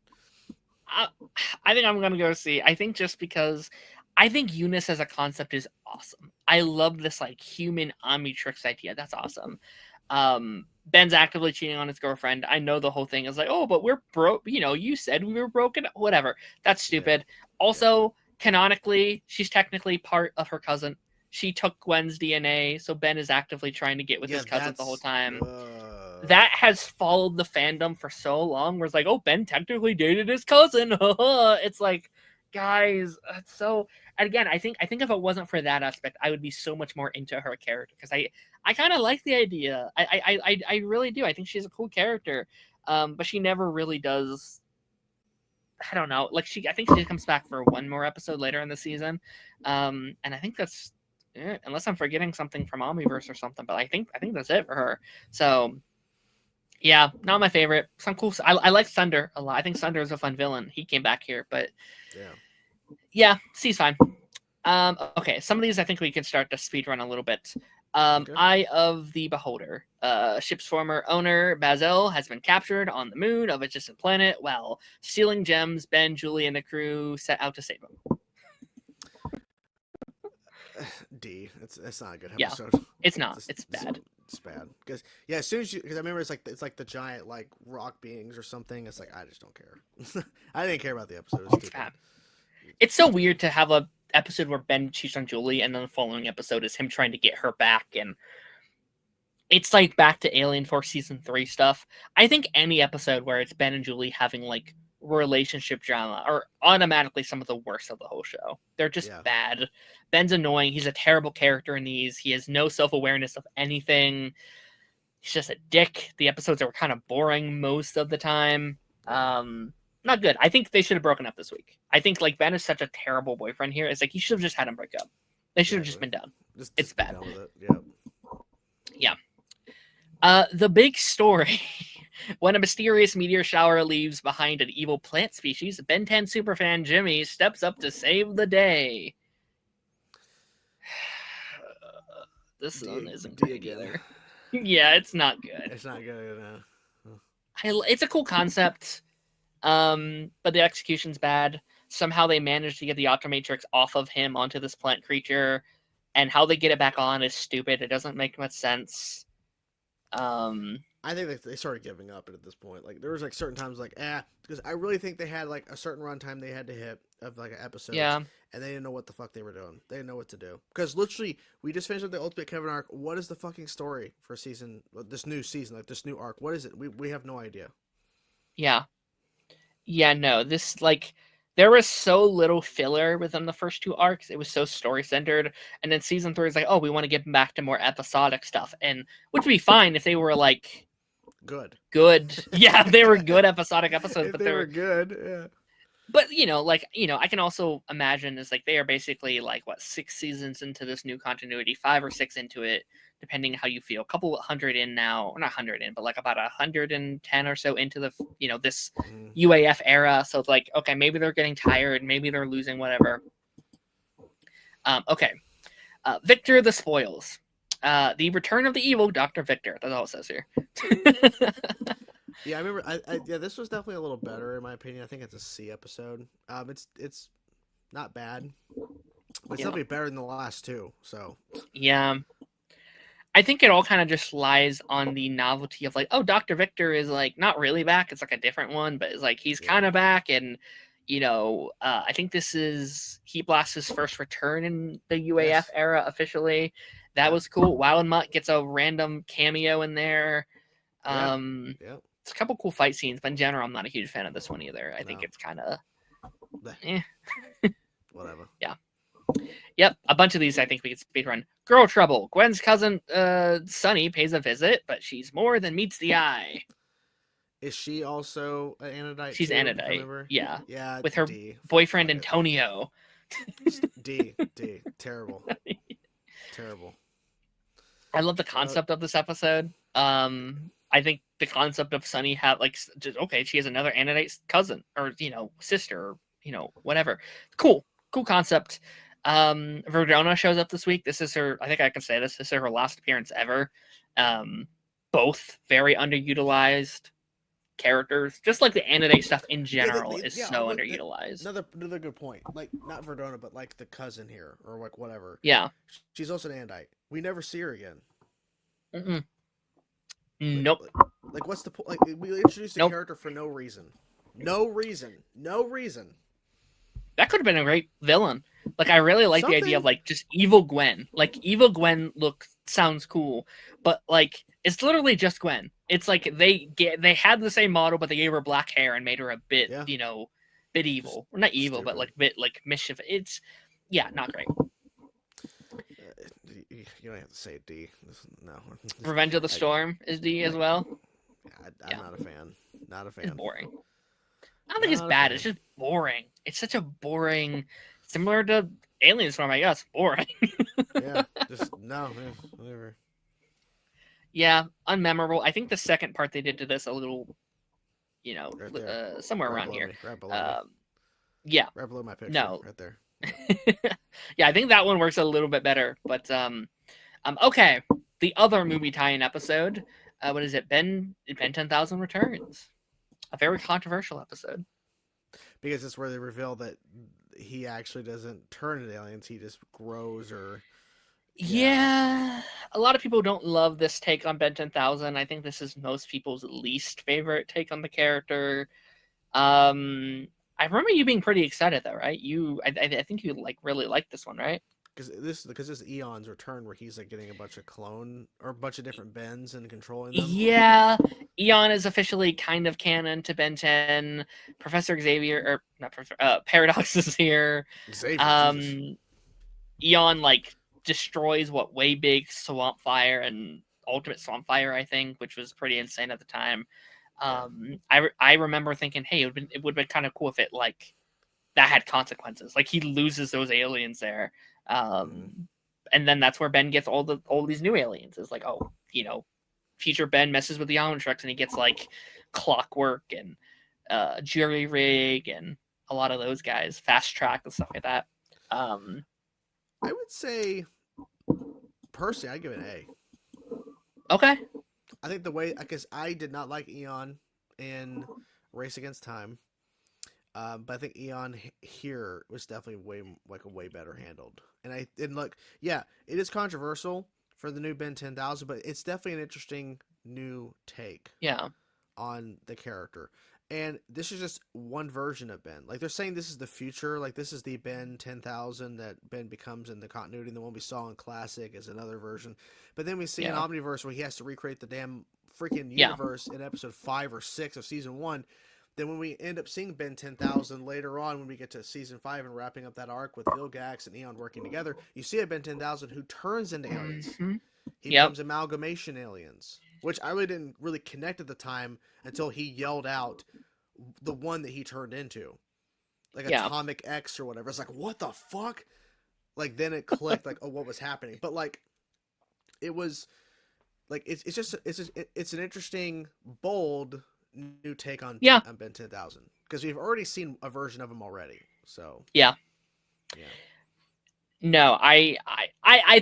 Speaker 2: I think I'm gonna go C. I think just because I think Eunice as a concept is awesome. I love this like human omnitrix idea. That's awesome. Ben's actively cheating on his girlfriend. I know the whole thing is like, oh, but we're broke. You said we were broken. Whatever. That's stupid. Also, canonically, she's technically part of her cousin. She took Gwen's DNA, so Ben is actively trying to get with his cousin the whole time. That has followed the fandom for so long. Where it's like, oh, Ben technically dated his cousin. It's like, guys, it's so. And again, I think if it wasn't for that aspect, I would be so much more into her character because I kind of like the idea. I really do. I think she's a cool character, but she never really does. I don't know. Like I think she comes back for one more episode later in the season, and I think that's unless I'm forgetting something from Omniverse or something. But I think that's it for her. So yeah, not my favorite. Some cool. I like Thunder a lot. I think Thunder is a fun villain. He came back here, but yeah, C's fine. Okay, some of these I think we can start to speedrun a little bit.
Speaker 1: Okay.
Speaker 2: Eye of the Beholder. Ship's former owner, Basil, has been captured on the moon of a distant planet while stealing gems. Ben, Julie, and the crew set out to save him.
Speaker 1: D. It's not a good
Speaker 2: Yeah,
Speaker 1: episode.
Speaker 2: it's not. It's bad.
Speaker 1: It's bad because as soon as because I remember it's like the giant like rock beings or something. It's like I just don't care. I didn't care about the episode.
Speaker 2: It's bad. It's so weird to have a episode where Ben cheats on Julie, and then the following episode is him trying to get her back, and it's like back to Alien Force season 3 stuff. I think any episode where it's Ben and Julie having like relationship drama are automatically some of the worst of the whole show. They're just bad. Ben's annoying. He's a terrible character in these. He has no self-awareness of anything. He's just a dick. The episodes are kind of boring most of the time. Not good. I think they should have broken up this week. I think like Ben is such a terrible boyfriend here. It's like you should have just had him break up. They should have just been done. It's bad. Yeah. The big story. When a mysterious meteor shower leaves behind an evil plant species, Ben 10 superfan Jimmy steps up to save the day. This one isn't good either. Yeah, it's not good.
Speaker 1: It's not good.
Speaker 2: It's a cool concept, but the execution's bad. Somehow they managed to get the Optomatrix off of him onto this plant creature, and how they get it back on is stupid. It doesn't make much sense.
Speaker 1: I think they started giving up at this point. Like there was like certain times like because I really think they had like a certain runtime they had to hit of like an episode.
Speaker 2: Yeah.
Speaker 1: And they didn't know what the fuck they were doing. They didn't know what to do because literally we just finished up the Ultimate Kevin arc. What is the fucking story for this new season, like this new arc? What is it? We have no idea.
Speaker 2: Yeah. Yeah. No. This like. There was so little filler within the first 2 arcs. It was so story-centered. And then season 3 is like, oh, we want to get back to more episodic stuff. And which would be fine if they were like
Speaker 1: good.
Speaker 2: Yeah, they were good episodic episodes.
Speaker 1: But they were good, yeah.
Speaker 2: But I can also imagine is like they are basically like 6 seasons into this new continuity, 5 or 6 into it, depending how you feel. A couple 100 in now, or not 100 in, but like about 110 or so into the this UAF era. So it's like, okay, maybe they're getting tired, maybe they're losing whatever. Okay, Victor the Spoils, the return of the evil Dr. Victor. That's all it says here.
Speaker 1: Yeah, I remember. This was definitely a little better in my opinion. I think it's a C episode. It's not bad, but it's definitely better than the last 2. So
Speaker 2: yeah, I think it all kind of just lies on the novelty of like, oh, Dr. Victor is like not really back. It's like a different one, but it's like he's kind of back, and I think this is Heat Blast's first return in the UAF era officially. That was cool. Wild Mutt gets a random cameo in there. It's a couple cool fight scenes, but in general, I'm not a huge fan of this one either. I think it's kind of
Speaker 1: whatever.
Speaker 2: Yeah. Yep, a bunch of these I think we could speedrun. Girl Trouble. Gwen's cousin, Sunny, pays a visit, but she's more than meets the eye.
Speaker 1: Is she also an Anodite?
Speaker 2: She's Anodite. Yeah.
Speaker 1: Yeah.
Speaker 2: With her boyfriend Antonio.
Speaker 1: D. Terrible. Terrible.
Speaker 2: I love the concept of this episode. I think the concept of Sunny she has another Anodite cousin or sister or whatever. Cool concept. Verdona shows up this week. This is her. I think I can say this. This is her last appearance ever. Both very underutilized characters. Just like the Anodite stuff in general is so underutilized.
Speaker 1: Another good point. Like not Verdona, but like the cousin here or like whatever.
Speaker 2: Yeah.
Speaker 1: She's also an Anodite. We never see her again.
Speaker 2: Mm-mm. Nope.
Speaker 1: Like what's the point? Like we introduced a character for no reason. No reason.
Speaker 2: That could have been a great villain. Like I really like the idea of like just evil Gwen. Like evil Gwen sounds cool, but like it's literally just Gwen. It's like they had the same model, but they gave her black hair and made her a bit bit evil. Or not evil, but like bit like mischief. It's not great.
Speaker 1: You don't have to say D. No.
Speaker 2: Revenge of the Storm is D as well.
Speaker 1: I'm not a fan. Not a fan.
Speaker 2: It's boring. I don't think it's
Speaker 1: Not a
Speaker 2: bad. It's
Speaker 1: fan.
Speaker 2: just boring. It's such a boring, similar to Aliens Storm, I guess. Boring.
Speaker 1: Yeah, just no, whatever.
Speaker 2: Yeah, unmemorable. I think the second part they did to this a little,
Speaker 1: Right there,
Speaker 2: somewhere
Speaker 1: right
Speaker 2: around
Speaker 1: below
Speaker 2: here.
Speaker 1: me, right below me,
Speaker 2: Um, yeah,
Speaker 1: right below my picture,
Speaker 2: no.
Speaker 1: right there.
Speaker 2: Yeah, I think that one works a little bit better. But okay. The other movie tie-in episode, what is it? Ben 10,000 Returns. A very controversial episode.
Speaker 1: Because it's where they reveal that he actually doesn't turn into aliens; he just grows, or yeah,
Speaker 2: Yeah, a lot of people don't love this take on Ben 10,000. I think this is most people's least favorite take on the character. I remember you being pretty excited though, right? I think you like really liked this one, right?
Speaker 1: because this Eon's return where he's like getting a bunch of clone or a bunch of different Bens and controlling them.
Speaker 2: Yeah, Eon is officially kind of canon to Ben 10. Professor Xavier, or not Professor, Paradox is here.
Speaker 1: Xavier, Jesus.
Speaker 2: Um, Eon like destroys what way big swamp fire and ultimate swamp fire, I think, which was pretty insane at the time.
Speaker 1: Yeah.
Speaker 2: I remember thinking, hey, it would have been kind of cool if it like that had consequences. Like he loses those aliens there.
Speaker 1: Mm.
Speaker 2: And then that's where Ben gets all these new aliens. It's like, oh, future Ben messes with the Omnitrix and he gets like Clockwork and Jury Rig and a lot of those guys, Fast Track and stuff like that.
Speaker 1: I would say, personally, I'd give it an A.
Speaker 2: Okay.
Speaker 1: I think the way, because I did not like Eon in Race Against Time, but I think Eon here was definitely way better handled. And look, yeah, it is controversial for the new Ben 10,000, but it's definitely an interesting new take.
Speaker 2: Yeah.
Speaker 1: On the character. And this is just one version of Ben. Like, they're saying this is the future. Like, this is the Ben 10,000 that Ben becomes in the continuity. And the one we saw in Classic is another version. But then we see an Omniverse where he has to recreate the damn freaking universe in episode 5 or 6 of season 1. Then when we end up seeing Ben 10,000 later on, when we get to season 5 and wrapping up that arc with Vilgax and Eon working together, you see a Ben 10,000 who turns into aliens.
Speaker 2: Mm-hmm.
Speaker 1: He becomes amalgamation aliens, which I really didn't really connect at the time until he yelled out the one that he turned into, like Atomic X or whatever. It's like, what the fuck? Like, then it clicked, like, oh, what was happening? But like, it was like it's an interesting, bold new take on Ben 10,000 because we've already seen a version of him already. So
Speaker 2: yeah. No, I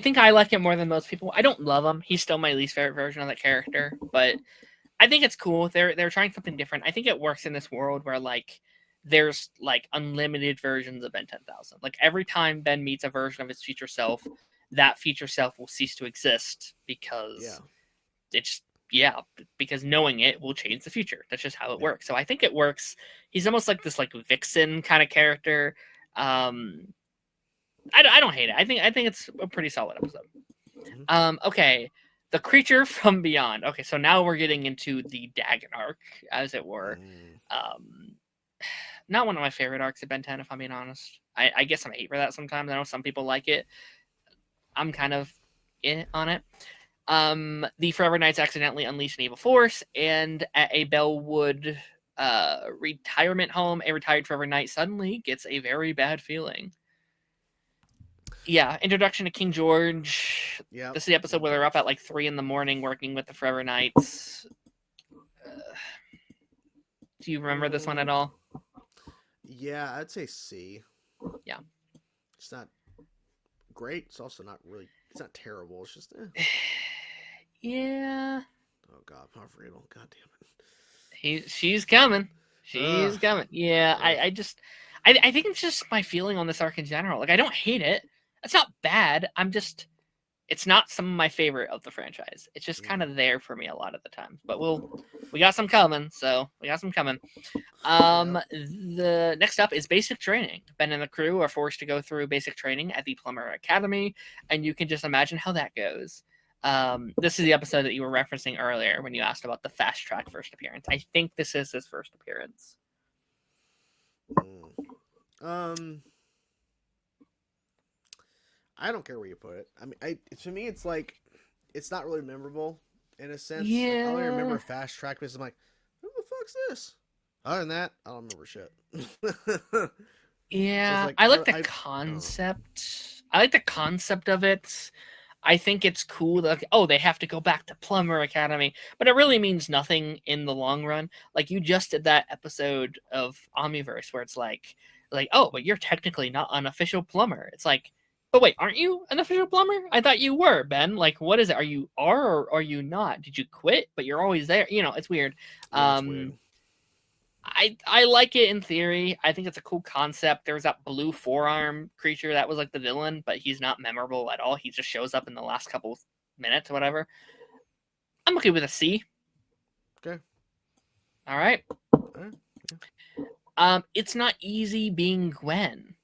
Speaker 2: think I like it more than most people. I don't love him. He's still my least favorite version of that character, but I think it's cool. They're trying something different. I think it works in this world where like there's like unlimited versions of Ben 10,000. Like every time Ben meets a version of his future self, that future self will cease to exist because because knowing it will change the future. That's just how it works. So I think it works. He's almost like this like Vixen kind of character. I don't hate it. I think it's a pretty solid episode. Okay, the creature from beyond. Okay, so now we're getting into the Dagon arc, as it were. Not one of my favorite arcs of Ben 10, if I'm being honest. I guess I'm a hate for that sometimes. I know some people like it. I'm kind of in on it. The Forever Knights accidentally unleash an evil force, and at a Bellwood retirement home, a retired Forever Knight suddenly gets a very bad feeling. Yeah, introduction to King George. Yeah, this is the episode where they're up at like 3 a.m. working with the Forever Knights. Do you remember this one at all?
Speaker 1: Yeah, I'd say C.
Speaker 2: Yeah,
Speaker 1: it's not great. It's also not really. It's not terrible. It's just.
Speaker 2: Yeah.
Speaker 1: Oh God, Riddle. God damn
Speaker 2: it. She's coming. She's coming. Yeah, I think it's just my feeling on this arc in general. Like, I don't hate it. It's not bad. It's not some of my favorite of the franchise. It's just kind of there for me a lot of the time. But we got some coming. So we got some coming. The next up is basic training. Ben and the crew are forced to go through basic training at the Plumber Academy, and you can just imagine how that goes. This is the episode that you were referencing earlier when you asked about the Fast Track first appearance. I think this is his first appearance.
Speaker 1: I don't care where you put it. I mean, to me, it's like it's not really memorable in a sense.
Speaker 2: Yeah.
Speaker 1: Like, I only remember Fast Track because I'm like, who the fuck's this? Other than that, I don't remember shit. So it's
Speaker 2: Yeah,
Speaker 1: like
Speaker 2: I like the
Speaker 1: I don't know.
Speaker 2: concept. I like the concept of it. I think it's cool that, like, oh, they have to go back to Plumber Academy, but it really means nothing in the long run. Like, you just did that episode of Omniverse where it's like, oh, but you're technically not an official plumber. It's like, but wait, aren't you an official plumber? I thought you were, Ben. Like, what is it? Are you or are you not? Did you quit? But you're always there. It's weird.
Speaker 1: Yeah, it's weird.
Speaker 2: Um, I like it in theory. I think it's a cool concept. There's that blue forearm creature that was like the villain, but he's not memorable at all. He just shows up in the last couple minutes or whatever. I'm okay with a C.
Speaker 1: Okay.
Speaker 2: All right.
Speaker 1: All right.
Speaker 2: It's not easy being Gwen.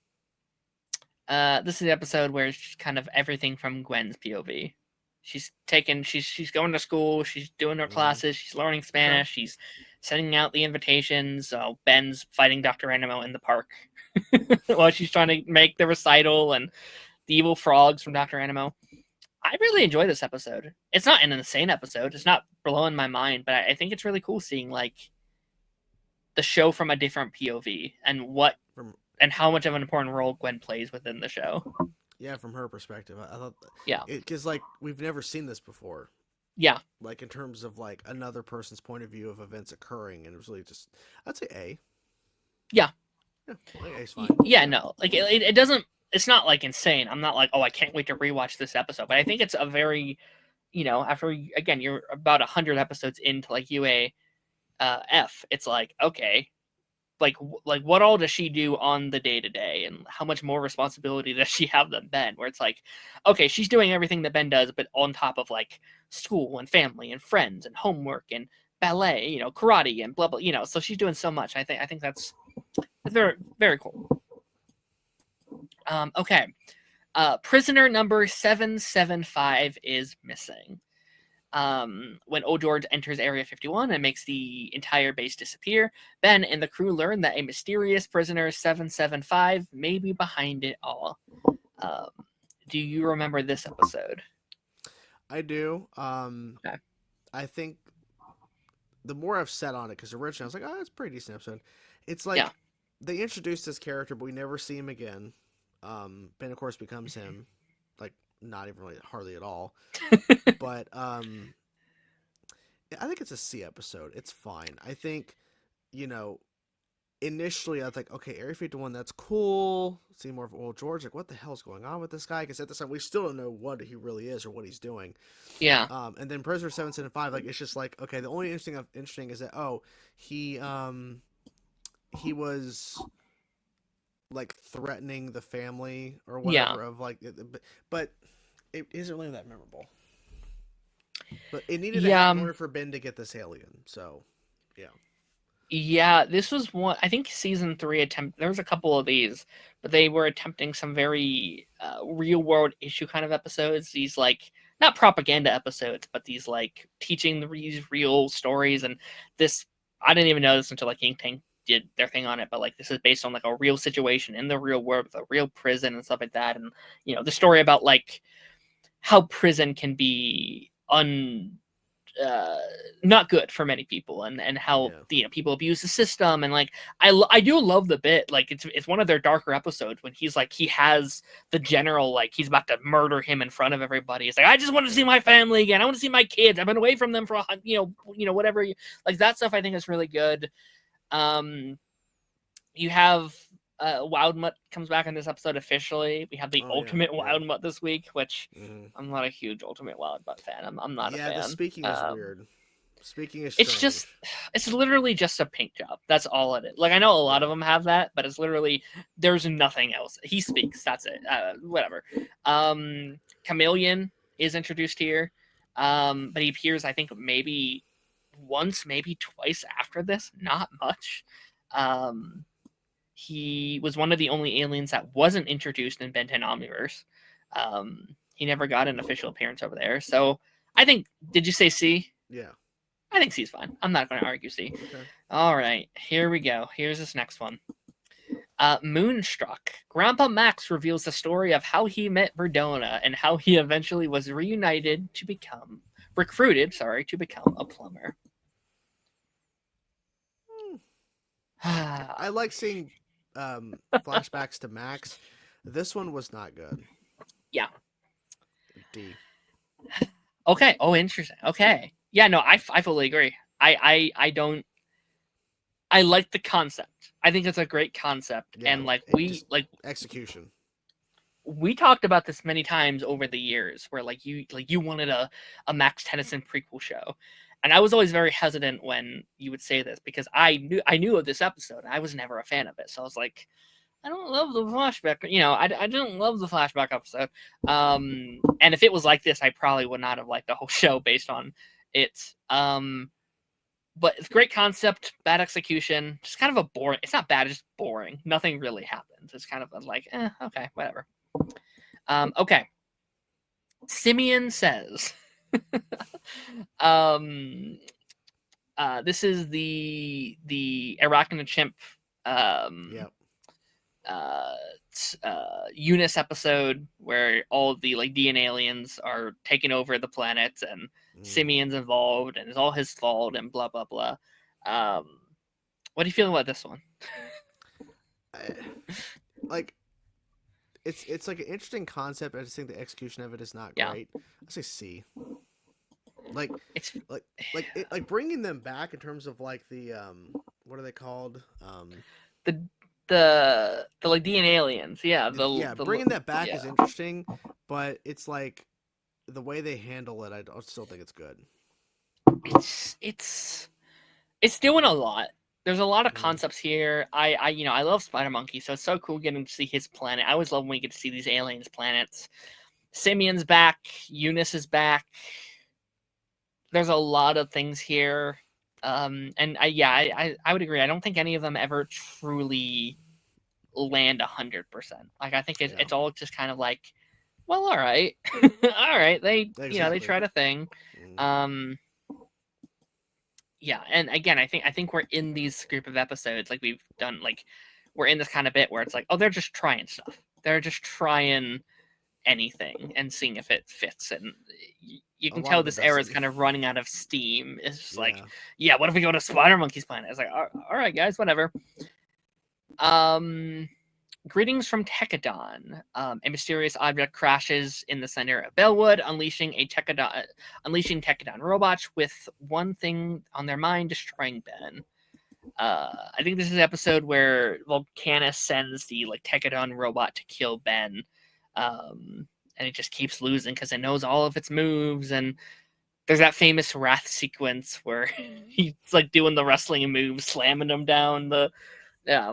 Speaker 2: This is the episode where it's just kind of everything from Gwen's POV. She's going to school, she's doing her classes, she's learning Spanish, she's sending out the invitations. So Ben's fighting Dr. Animo in the park while she's trying to make the recital and the evil frogs from Dr. Animo. I really enjoy this episode. It's not an insane episode. It's not blowing my mind, but I think it's really cool seeing like the show from a different POV and how much of an important role Gwen plays within the show.
Speaker 1: Yeah, from her perspective, I thought.
Speaker 2: Yeah,
Speaker 1: because like we've never seen this before.
Speaker 2: Yeah.
Speaker 1: Like in terms of like another person's point of view of events occurring, and it was really just, I'd say A.
Speaker 2: Yeah.
Speaker 1: Yeah, like A's fine.
Speaker 2: Yeah, no, like it doesn't. It's not like insane. I'm not like, oh, I can't wait to rewatch this episode. But I think it's a very, after again, you're about 100 episodes into like UA F. It's like, okay, like what all does she do on the day to day, and how much more responsibility does she have than Ben? Where it's like, okay, she's doing everything that Ben does, but on top of like school and family and friends and homework and ballet, karate and blah blah, so she's doing so much. I think that's very very cool. Okay. Prisoner number 775 is missing. When Old George enters Area 51 and makes the entire base disappear, Ben and the crew learn that a mysterious prisoner 775 may be behind it all. Do you remember this episode?
Speaker 1: I do.
Speaker 2: Okay.
Speaker 1: I think the more I've said on it, because originally I was like, oh, it's a pretty decent episode. It's like they introduced this character, but we never see him again. Ben, of course, becomes him, like not even really hardly at all. But I think it's a C episode. It's fine. I think, initially I was like, okay, Area 51, that's cool. See more of Old George. Like, what the hell's going on with this guy? Because at this time, we still don't know what he really is or what he's doing.
Speaker 2: Yeah.
Speaker 1: And then Prisoner 775, like, it's just like, okay, the only interesting is that, he was like threatening the family or whatever of like, but it isn't really that memorable. But it needed to happen in order for Ben to get this alien. So, yeah.
Speaker 2: Yeah, this was one. I think season 3 there was a couple of these, but they were attempting some very real world issue kind of episodes. These like not propaganda episodes, but these like teaching these real stories. And this, I didn't even know this until like Ink Tank did their thing on it. But like this is based on like a real situation in the real world with a real prison and stuff like that. And the story about like how prison can be not good for many people, and how people abuse the system. And like I do love the bit, like it's one of their darker episodes when he's like he has the general, like he's about to murder him in front of everybody. It's like, I just want to see my family again, I want to see my kids, I've been away from them for whatever. Like that stuff I think is really good. You have Wildmutt comes back in this episode officially. We have the Ultimate Wildmutt this week, which I'm not a huge Ultimate Wildmutt fan. I'm not a fan.
Speaker 1: Yeah, the speaking is weird. Speaking is strange.
Speaker 2: It's literally just a paint job. That's all it is. Like, I know a lot of them have that, but it's literally, there's nothing else. He speaks, that's it. Whatever. Chameleon is introduced here, but he appears, I think, maybe once, maybe twice after this. Not much. He was one of the only aliens that wasn't introduced in Ben 10 Omniverse. He never got an official appearance over there. So I think, did you say C?
Speaker 1: Yeah.
Speaker 2: I think C's fine. I'm not going to argue C.
Speaker 1: Okay.
Speaker 2: All right, here we go. Here's this next one. Moonstruck. Grandpa Max reveals the story of how he met Verdona and how he eventually was recruited to become a plumber.
Speaker 1: I like seeing flashbacks to Max. This one was not good.
Speaker 2: Yeah.
Speaker 1: D.
Speaker 2: Okay. Oh, interesting. Okay. Yeah. No, I fully agree. I don't. I like the concept. I think it's a great concept,
Speaker 1: Yeah,
Speaker 2: and like
Speaker 1: just execution.
Speaker 2: we talked about this many times over the years, where you wanted a Max Tennyson prequel show, and I was always very hesitant when you would say this because I knew of this episode. I was never a fan of it, so I was like, I don't love the flashback. I didn't love the flashback episode. And if it was like this, I probably would not have liked the whole show based on it. But it's great concept, bad execution, just kind of a boring. It's not bad, it's just boring. Nothing really happens. It's kind of like, okay, whatever. Okay. Simeon says, this is the Arachna chimp.
Speaker 1: Yep.
Speaker 2: Eunice episode where all the DNA aliens are taking over the planet and Simeon's involved and it's all his fault and blah blah blah. What do you feel about this one?
Speaker 1: Like, it's like an interesting concept. I just think the execution of it is not great. I say C. Like
Speaker 2: it's
Speaker 1: like bringing them back in terms of like the what are they called?
Speaker 2: The like DNA aliens,
Speaker 1: bringing that back is interesting, but it's like the way they handle it, I still think it's good.
Speaker 2: It's doing a lot. There's a lot of concepts here. I love Spider Monkey, so it's so cool getting to see his planet. I always love when we get to see these aliens' planets. Simeon's back. Eunice is back. There's a lot of things here. And I would agree. I don't think any of them ever truly land 100%. Like I think it's all just kind of like, well, all right, all right. They they tried a thing. Yeah, and again, I think we're in these group of episodes like we've done. Like we're in this kind of bit where it's like, oh, they're just trying stuff. They're just trying anything and seeing if it fits and. You can tell this era is kind of running out of steam. It's just like, what if we go to Spider Monkey's planet? It's like, all right, guys, whatever. Greetings from Tekadon. A mysterious object crashes in the center of Bellwood, unleashing Tekadon robots with one thing on their mind: destroying Ben. I think this is an episode where Volcanus sends the Tekadon robot to kill Ben. And it just keeps losing because it knows all of its moves. And there's that famous Wrath sequence where he's like doing the wrestling moves, slamming them down.
Speaker 1: I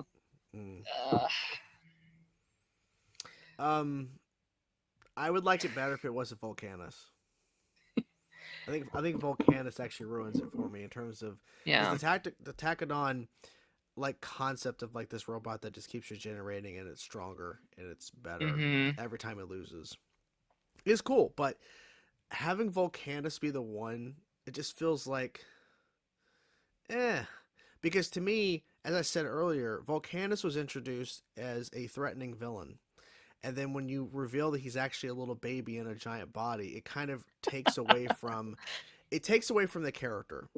Speaker 1: would like it better if it wasn't Volcanus. I think Volcanus actually ruins it for me in terms of the Tekadon like concept of like this robot that just keeps regenerating and it's stronger and it's better every time it loses. It's cool, but having Volcanus be the one, it just feels like, because to me, as I said earlier, Volcanus was introduced as a threatening villain, and then when you reveal that he's actually a little baby in a giant body, it kind of takes away from, the character,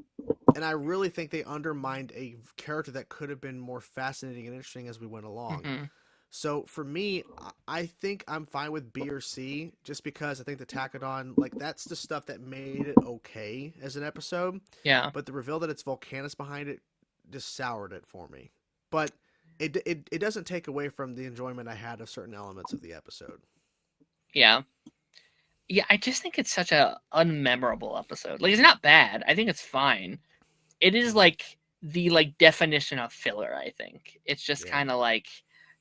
Speaker 1: and I really think they undermined a character that could have been more fascinating and interesting as we went along. So for me, I think I'm fine with B or C just because I think the Tekadon, like that's the stuff that made it okay as an episode.
Speaker 2: Yeah.
Speaker 1: But the reveal that it's Volcanus behind it just soured it for me. But it doesn't take away from the enjoyment I had of certain elements of the episode.
Speaker 2: Yeah. Yeah, I just think it's such a unmemorable episode. Like it's not bad. I think it's fine. It is like the definition of filler, I think. It's just kind of like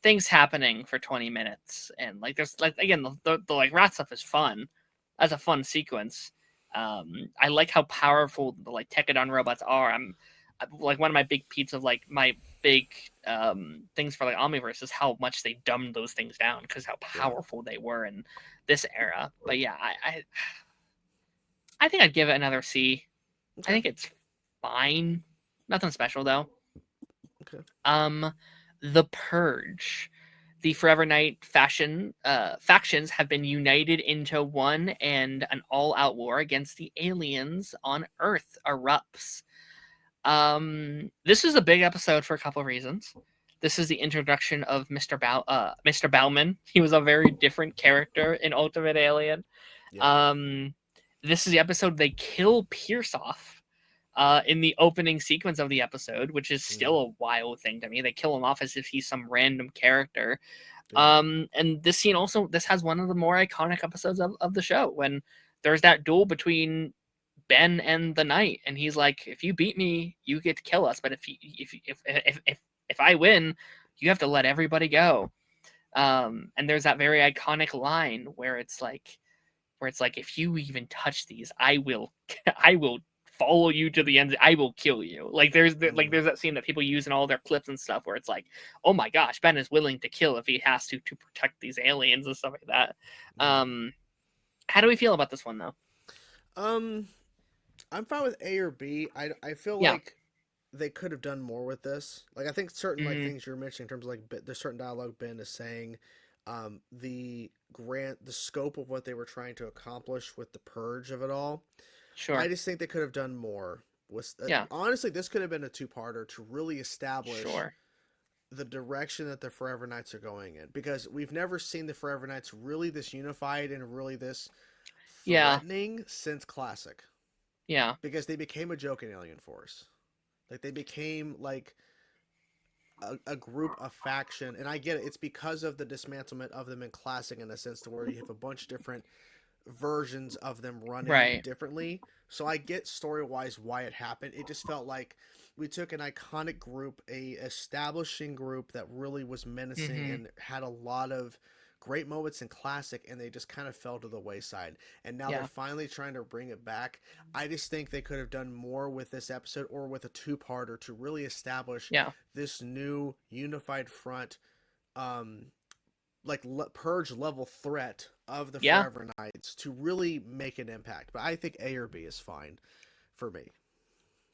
Speaker 2: things happening for 20 minutes and there's again the rat stuff is fun. That's a fun sequence. I like how powerful the Tekadon robots are. I'm one of my big peeps of my big things for Omniverse is how much they dumbed those things down because how powerful they were in this era. But yeah, I think I'd give it another C. Okay. I think it's fine. Nothing special though.
Speaker 1: Okay.
Speaker 2: The Purge. The Forever Night factions have been united into one, and an all-out war against the aliens on Earth erupts. This is a big episode for a couple of reasons. This is the introduction of Mr. Bauman. He was a very different character in Ultimate Alien.
Speaker 1: Yeah.
Speaker 2: Um, this is the episode they kill Pierce off in the opening sequence of the episode, which is still a wild thing to me. They kill him off as if he's some random character.
Speaker 1: Yeah.
Speaker 2: And this scene also, this has one of the more iconic episodes of the show when there's that duel between Ben and the Knight, and he's like, "If you beat me, you get to kill us, but if I win, you have to let everybody go." And there's that very iconic line where it's like, if you even touch these, I will I will follow you to the end. I will kill you. Like there's that scene that people use in all their clips and stuff where it's like, oh my gosh, Ben is willing to kill if he has to protect these aliens and stuff like that. How do we feel about this one though?
Speaker 1: I'm fine with A or B. I feel like they could have done more with this. Like I think certain like things you're mentioning in terms of like there's certain dialogue Ben is saying, the scope of what they were trying to accomplish with the purge of it all.
Speaker 2: Sure.
Speaker 1: I just think they could have done more. Honestly, this could have been a two-parter to really establish the direction that the Forever Knights are going in, because we've never seen the Forever Knights really this unified and really this threatening since Classic.
Speaker 2: Yeah.
Speaker 1: Because they became a joke in Alien Force. Like they became like a group, a faction, and I get it. It's because of the dismantlement of them in Classic, in a sense to where you have a bunch of different versions of them running differently. So I get story-wise why it happened. It just felt like we took an iconic group, a establishing group that really was menacing and had a lot of great moments in Classic, and they just kind of fell to the wayside. And now they're finally trying to bring it back. I just think they could have done more with this episode or with a two-parter to really establish this new unified front, purge level threat of the Forever Knights to really make an impact. But I think A or B is fine for me.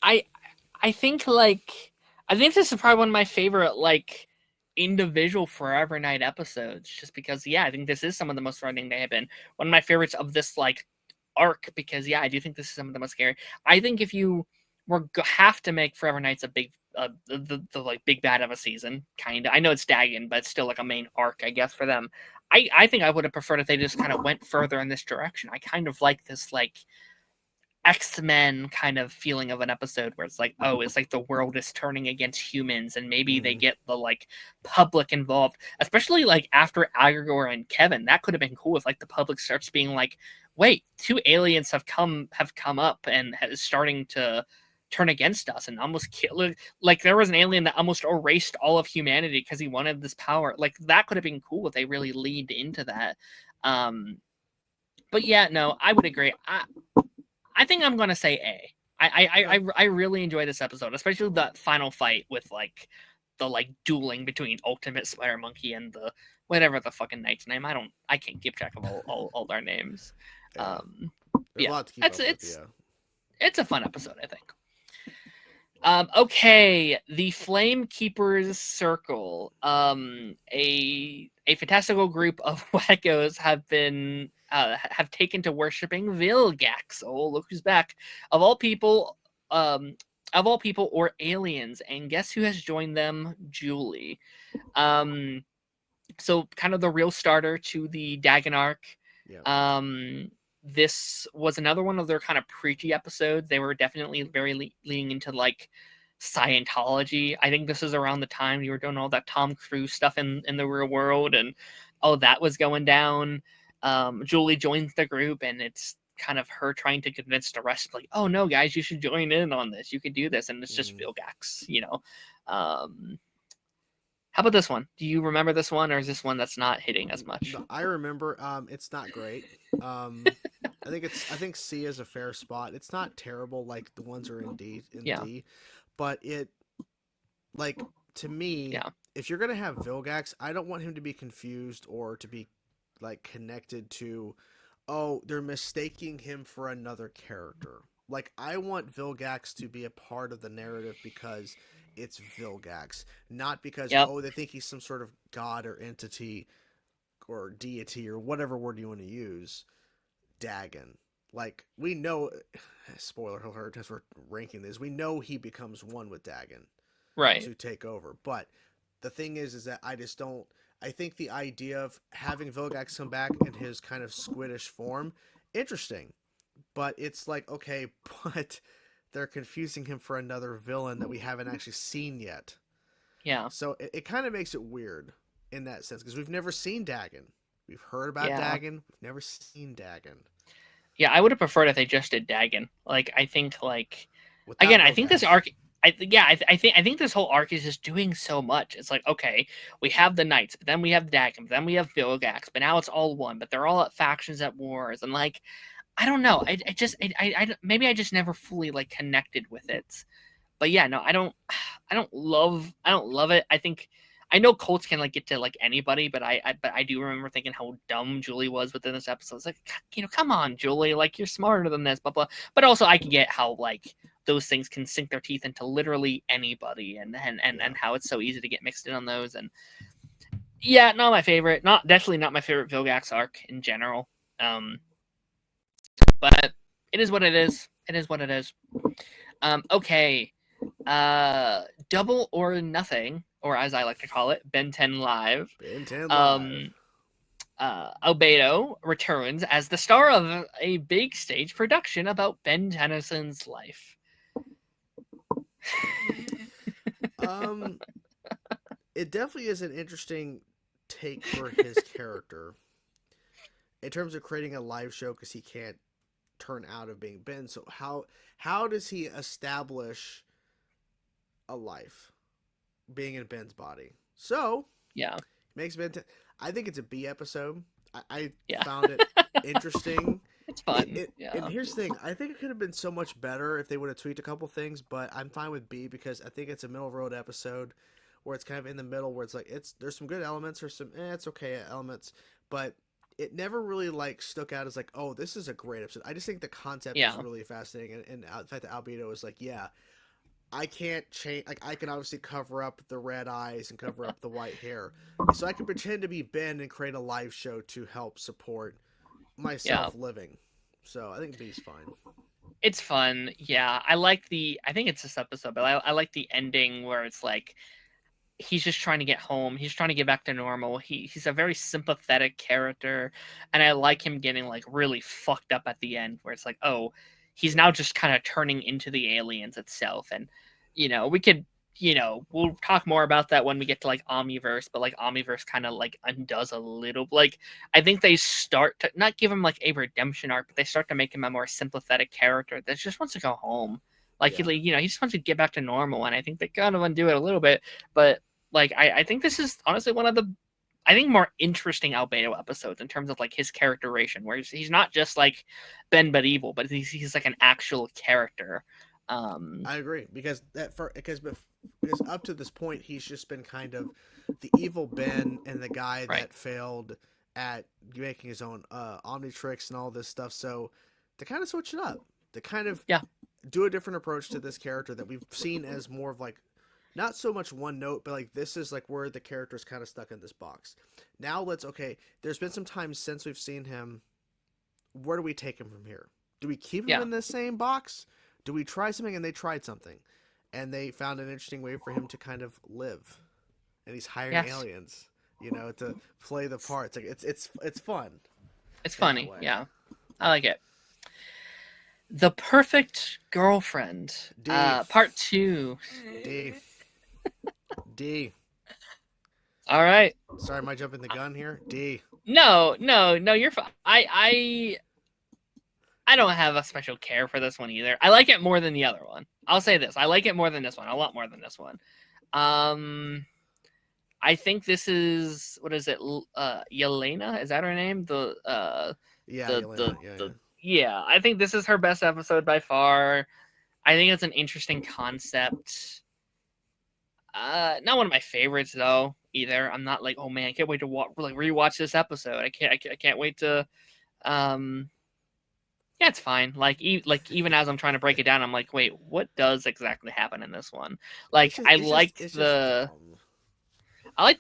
Speaker 2: I think this is probably one of my favorite individual Forever Knight episodes, just because I think this is some of the most threatening they have been. One of my favorites of this arc, because I do think this is some of the most scary. I think if you have to make Forever Knights a big the big bad of a season, kind of. I know it's Dagon, but it's still like a main arc, I guess, for them. I think I would have preferred if they just kind of went further in this direction. I kind of like this X-Men kind of feeling of an episode where it's like, oh, it's like the world is turning against humans, and maybe they get the public involved, especially after Agregor and Kevin. That could have been cool if the public starts being like, wait, two aliens have come up and is starting to turn against us and almost kill. There was an alien that almost erased all of humanity because he wanted this power. That could have been cool if they really leaned into that. But no, I would agree. I think I'm gonna say A. I really enjoy this episode, especially the final fight with the dueling between Ultimate Spider Monkey and the whatever the fucking knight's name. I can't keep track of all their names. It's a fun episode, I think. Okay, the Flame Keepers Circle. A fantastical group of wackos have taken to worshiping Vilgax. Oh, look who's back! Of all people, or aliens, and guess who has joined them? Julie. So kind of the real starter to the Dagon arc. Yeah. This was another one of their kind of preachy episodes. They were definitely very leaning into Scientology. I think this is around the time you were doing all that Tom Cruise stuff in the real world, and all that was going down. Julie joins the group, and it's kind of her trying to convince the rest, oh no, guys, you should join in on this. You could do this, and it's just Vilgax, How about this one? Do you remember this one, or is this one that's not hitting as much?
Speaker 1: No, I remember. It's not great. I think C is a fair spot. It's not terrible like the ones are in D. D, but it, to me, if you're gonna have Vilgax, I don't want him to be confused or to be connected to, oh, they're mistaking him for another character. I want Vilgax to be a part of the narrative because it's Vilgax, not because they think he's some sort of god or entity or deity or whatever word you want to use. Dagon. like we know, spoiler alert, as we're ranking this, we know he becomes one with Dagon
Speaker 2: Right.
Speaker 1: to take over. But the thing is that I just don't. I think the idea of having Vilgax come back in his kind of squiddish form, interesting. But it's like, okay, but they're confusing him for another villain that we haven't actually seen yet.
Speaker 2: Yeah.
Speaker 1: So it kind of makes it weird in that sense because we've never seen Dagon. We've heard about
Speaker 2: Yeah.
Speaker 1: Dagon. We've never seen Dagon.
Speaker 2: Yeah, I would have preferred if they just did Dagon. Like, I think, like,
Speaker 1: Without
Speaker 2: again, I think this
Speaker 1: Vilgax.
Speaker 2: arc. I think this whole arc is just doing so much. It's like, okay, we have the knights, but then we have Dagon, but then we have Vilgax, but now it's all one, but they're all at factions at wars, and like, I don't know. Maybe I just never fully like connected with it. But yeah, no, I don't love it. I think I know Colts can like get to like anybody, but I do remember thinking how dumb Julie was within this episode. It's like, come on, Julie, like you're smarter than this, blah blah. But also I can get how like those things can sink their teeth into literally anybody, and how it's so easy to get mixed in on those. And yeah, not my favorite. Definitely not my favorite Vilgax arc in general. But it is what it is. It is what it is. Okay. Double or Nothing, or as I like to call it, Ben 10 Live.
Speaker 1: Ben 10 Live.
Speaker 2: Albedo returns as the star of a big stage production about Ben Tennyson's life.
Speaker 1: It definitely is an interesting take for his character in terms of creating a live show because he can't turn out of being Ben. So how does he establish a life being in Ben's body? So
Speaker 2: yeah,
Speaker 1: makes Ben. I think it's a B episode. I
Speaker 2: yeah.
Speaker 1: found it interesting.
Speaker 2: It's fun. Yeah.
Speaker 1: And here's the thing: I think it could have been so much better if they would have tweaked a couple things. But I'm fine with B because I think it's a middle of the road episode where it's kind of in the middle, where it's like there's some good elements or some it's okay elements, but it never really like stuck out as like, oh, this is a great episode. I just think the concept is really fascinating, and the fact that Albedo is like, yeah, I can't change. Like, I can obviously cover up the red eyes and cover up the white hair, so I can pretend to be Ben and create a live show to help support myself living. So I think B's fine.
Speaker 2: It's fun. Yeah, I think it's this episode, but I like the ending where it's like he's just trying to get home. He's trying to get back to normal. He's a very sympathetic character, and I like him getting like really fucked up at the end, where it's like, oh, he's now just kind of turning into the aliens itself. And we could, we'll talk more about that when we get to like Omniverse, but like Omniverse kind of like undoes a little. Like I think they start to not give him like a redemption arc, but they start to make him a more sympathetic character that just wants to go home. Like he just wants to get back to normal, and I think they kind of undo it a little bit, but. Like, I think this is honestly one of the, I think, more interesting Albedo episodes in terms of, like, his characterization, where he's not just, like, Ben but evil, but he's like, an actual character.
Speaker 1: I agree, because up to this point, he's just been kind of the evil Ben and the guy that failed at making his own Omnitrix and all this stuff, so to kind of switch it up, to kind of do a different approach to this character that we've seen as more of, like, not so much one note, but like this is like where the character's kind of stuck in this box. Now there's been some time since we've seen him. Where do we take him from here? Do we keep him in the same box? Do we try something? And they tried something, and they found an interesting way for him to kind of live. And he's hiring aliens, to play the parts. Like it's fun.
Speaker 2: It's funny, yeah. I like it. The Perfect Girlfriend, part 2.
Speaker 1: D.
Speaker 2: All right.
Speaker 1: Sorry, am I jumping the gun here? D.
Speaker 2: No, you're fine. I don't have a special care for this one either. I like it more than the other one. I'll say this. I like it more than this one. A lot more than this one. I think this is, what is it? Yelena? Is that her name? Yeah, I think this is her best episode by far. I think it's an interesting concept. Not one of my favorites though either. I'm not like, oh man, I can't wait to rewatch this episode. I can't wait to. Yeah, it's fine. Like even as I'm trying to break it down, I'm like, wait, what does exactly happen in this one? Like I like the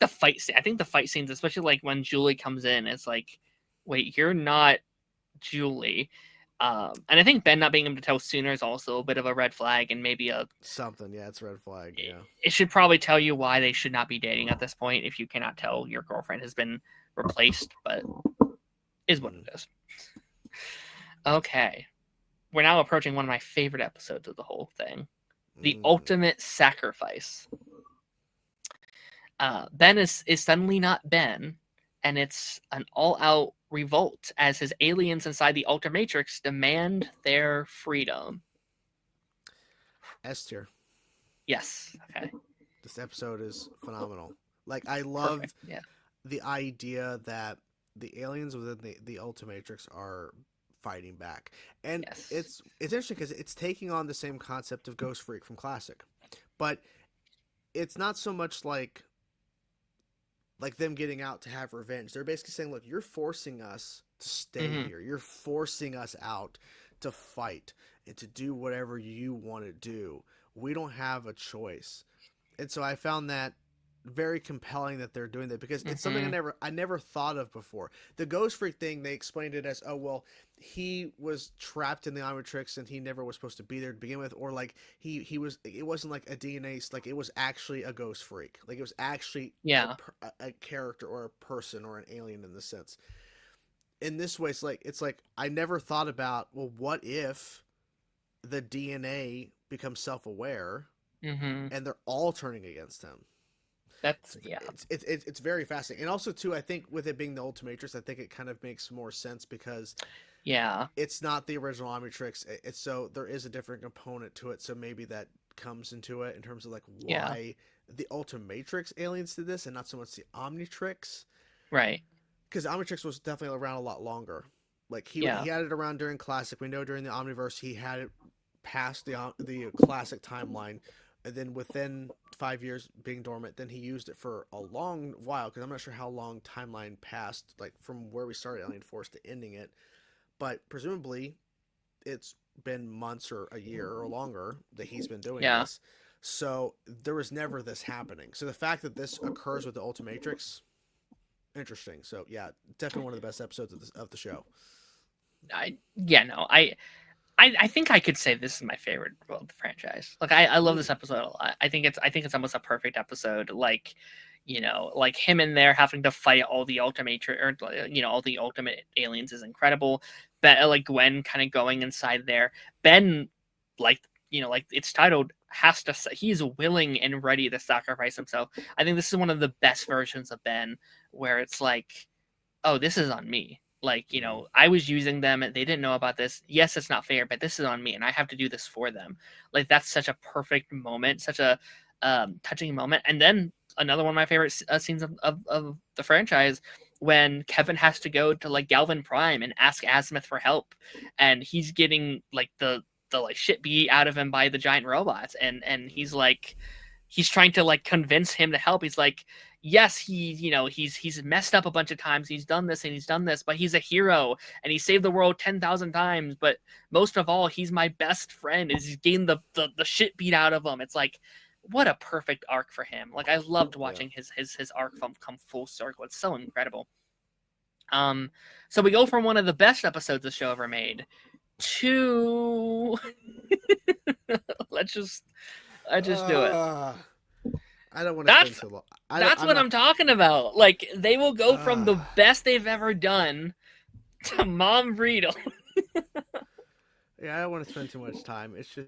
Speaker 2: fight scene. I think the fight scenes, especially like when Julie comes in, it's like, wait, you're not Julie. And I think Ben not being able to tell sooner is also a bit of a red flag, and maybe
Speaker 1: something. Yeah, it's a red flag. Yeah,
Speaker 2: it should probably tell you why they should not be dating at this point if you cannot tell your girlfriend has been replaced. But is what it is. Okay, we're now approaching one of my favorite episodes of the whole thing, the ultimate sacrifice. Ben is suddenly not Ben, and it's an all-out revolt as his aliens inside the Ultimatrix demand their freedom.
Speaker 1: S tier.
Speaker 2: Yes. Okay.
Speaker 1: This episode is phenomenal. Like, I loved the idea that the aliens within the Ultimatrix are fighting back, and it's interesting because it's taking on the same concept of Ghost Freak from Classic, but it's not so much like them getting out to have revenge. They're basically saying, look, you're forcing us to stay here. You're forcing us out to fight and to do whatever you want to do. We don't have a choice. And so I found that very compelling that they're doing that, because it's something I never thought of before. The Ghost Freak thing, they explained it as, oh, well, he was trapped in the Omnitrix and he never was supposed to be there to begin with, or like he was, it wasn't like a DNA, like it was actually a Ghost Freak, like it was actually a character or a person or an alien in the sense. In this way, it's like I never thought about, well, what if the DNA becomes self-aware and they're all turning against him?
Speaker 2: That's
Speaker 1: it's very fascinating. And also too, I think with it being the Ultimatrix, I think it kind of makes more sense because it's not the original Omnitrix. It's so there is a different component to it. So maybe that comes into it in terms of like why the Ultimatrix aliens did this and not so much the Omnitrix.
Speaker 2: Right.
Speaker 1: Because Omnitrix was definitely around a lot longer. Like he had it around during Classic. We know during the Omniverse he had it past the Classic timeline. And then within 5 years being dormant, then he used it for a long while, because I'm not sure how long timeline passed, like from where we started Alien Force to ending it. But presumably, it's been months or a year or longer that he's been doing this. So there was never this happening. So the fact that this occurs with the Ultimatrix, interesting. So yeah, definitely one of the best episodes of the show.
Speaker 2: I think I could say this is my favorite of the franchise. Like I love this episode a lot. I think it's almost a perfect episode. Like, like him in there having to fight all the all the ultimate aliens is incredible. But like Gwen kind of going inside there. Ben, like it's titled, he's willing and ready to sacrifice himself. I think this is one of the best versions of Ben, where it's like, oh, this is on me. Like, I was using them and they didn't know about this. Yes, it's not fair, but this is on me and I have to do this for them. Like, that's such a perfect moment, such a touching moment. And then another one of my favorite scenes of the franchise, when Kevin has to go to like Galvin Prime and ask Azimuth for help, and he's getting like the like shit beat out of him by the giant robots, and he's like, he's trying to like convince him to help. He's like, yes, he's messed up a bunch of times. He's done this and he's done this, but he's a hero and he saved the world 10,000 times. But most of all, he's my best friend. He's getting the shit beat out of him. It's like, what a perfect arc for him. Like, I loved watching his arc come full circle. It's so incredible. So we go from one of the best episodes the show ever made to let's just do it.
Speaker 1: I don't want to spend too long.
Speaker 2: That's what I'm talking about. Like, they will go from the best they've ever done to Mom Riedel.
Speaker 1: Yeah, I don't want to spend too much time. It's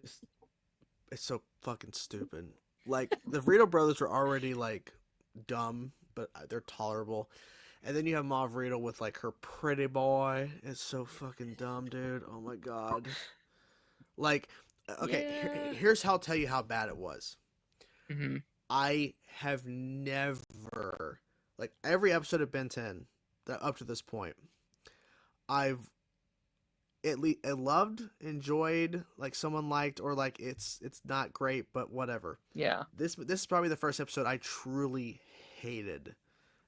Speaker 1: so fucking stupid. Like, the Riedel brothers are already, like, dumb, but they're tolerable. And then you have Mom Riedel with, like, her pretty boy. It's so fucking dumb, dude. Oh, my God. Like, okay, here's how I'll tell you how bad it was.
Speaker 2: Mm-hmm.
Speaker 1: I have never, like, every episode of Ben 10 that up to this point, I've loved, enjoyed, like someone liked, or like it's not great, but whatever.
Speaker 2: Yeah.
Speaker 1: This is probably the first episode I truly hated.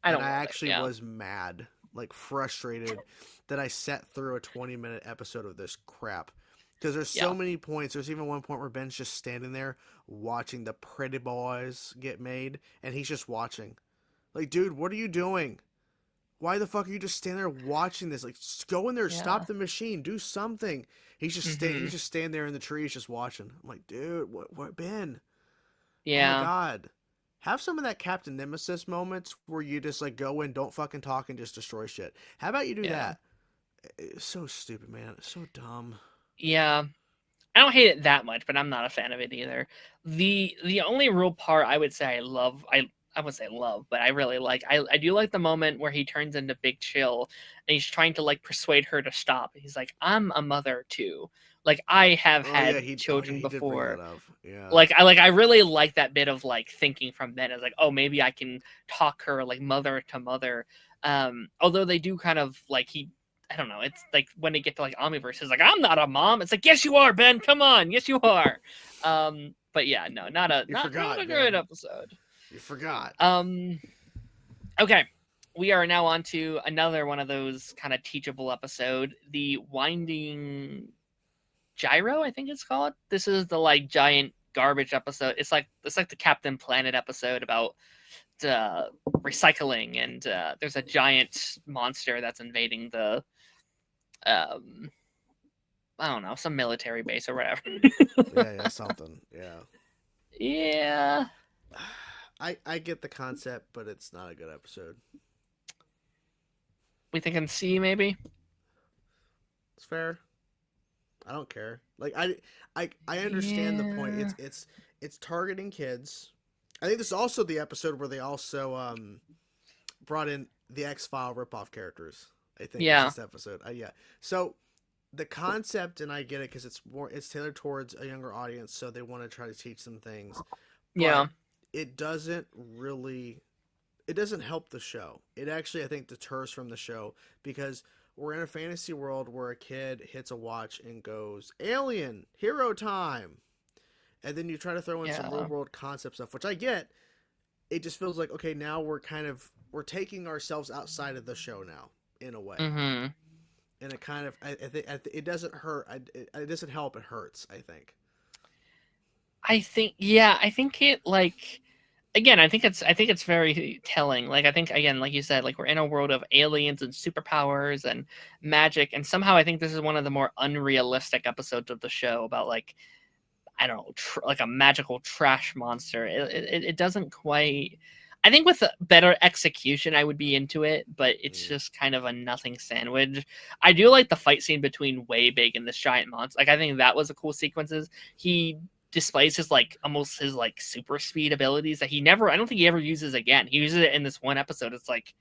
Speaker 2: I
Speaker 1: was mad, like frustrated that I sat through a 20-minute episode of this crap. Because there's so many points. There's even one point where Ben's just standing there watching the pretty boys get made, and he's just watching. Like, dude, what are you doing? why the fuck are you just standing there watching this? Like, just go in there,
Speaker 2: Yeah.
Speaker 1: stop the machine, do something.
Speaker 2: Mm-hmm.
Speaker 1: He's just standing there in the trees, just watching. I'm like, dude, what, Ben? Oh my
Speaker 2: Yeah.
Speaker 1: god. Have some of that Captain Nemesis moments where you just like go in, don't fucking talk, and just destroy shit. How about you do
Speaker 2: Yeah.
Speaker 1: that? It's so stupid, man. It's so dumb.
Speaker 2: Yeah. I don't hate it that much, but I'm not a fan of it either. The only real part I would say I love, I would say love, but I really like, I do like the moment where he turns into Big Chill and he's trying to like persuade her to stop. He's like, I'm a mother too. Like I have
Speaker 1: Oh yeah,
Speaker 2: had
Speaker 1: he oh yeah
Speaker 2: children
Speaker 1: he did bring
Speaker 2: before.
Speaker 1: that up. Yeah.
Speaker 2: I really like that bit of like thinking from then as like, oh, maybe I can talk her like mother to mother. Although they do kind of like I don't know. It's like when they get to like Omniverse, it's like I'm not a mom. It's like yes you are, Ben. Come on, yes you are. But yeah, no,
Speaker 1: You
Speaker 2: not a
Speaker 1: forgot,
Speaker 2: great
Speaker 1: Ben.
Speaker 2: episode.
Speaker 1: You forgot.
Speaker 2: Okay, we are now on to another one of those kind of teachable episode, the Winding Gyro, I think it's called. This is the like giant garbage episode. It's like the Captain Planet episode about recycling, and there's a giant monster that's invading the um I don't know, some military base or whatever.
Speaker 1: Yeah, something. Yeah.
Speaker 2: Yeah.
Speaker 1: I get the concept, but it's not a good episode.
Speaker 2: We thinking C maybe?
Speaker 1: It's fair. I don't care. Like I understand the point.
Speaker 2: Yeah.
Speaker 1: It's targeting kids. I think this is also the episode where they also brought in the X-File ripoff characters. I think was
Speaker 2: Yeah.
Speaker 1: this episode. Yeah. So the concept, and I get it because it's tailored towards a younger audience, so they want to try to teach them things,
Speaker 2: Yeah.
Speaker 1: but it doesn't really it doesn't help the show. It actually I think deters from the show because we're in a fantasy world where a kid hits a watch and goes alien hero time, and then you try to throw in some real
Speaker 2: Yeah.
Speaker 1: world concept stuff, which I get. It just feels like okay, now we're taking ourselves outside of the show now in a way,
Speaker 2: Mhm.
Speaker 1: and it kind of I think it doesn't hurt. It doesn't help. It hurts. I think.
Speaker 2: I think it like again, I think it's very telling. Like I think again, like you said, like we're in a world of aliens and superpowers and magic, and somehow I think this is one of the more unrealistic episodes of the show about like I don't know, like a magical trash monster. It doesn't quite. I think with better execution, I would be into it, but it's
Speaker 1: Mm.
Speaker 2: just kind of a nothing sandwich. I do like the fight scene between Way Big and this giant monster. Like I think that was a cool sequences. He displays his like almost his like super speed abilities that he never. I don't think he ever uses again. He uses it in this one episode. It's like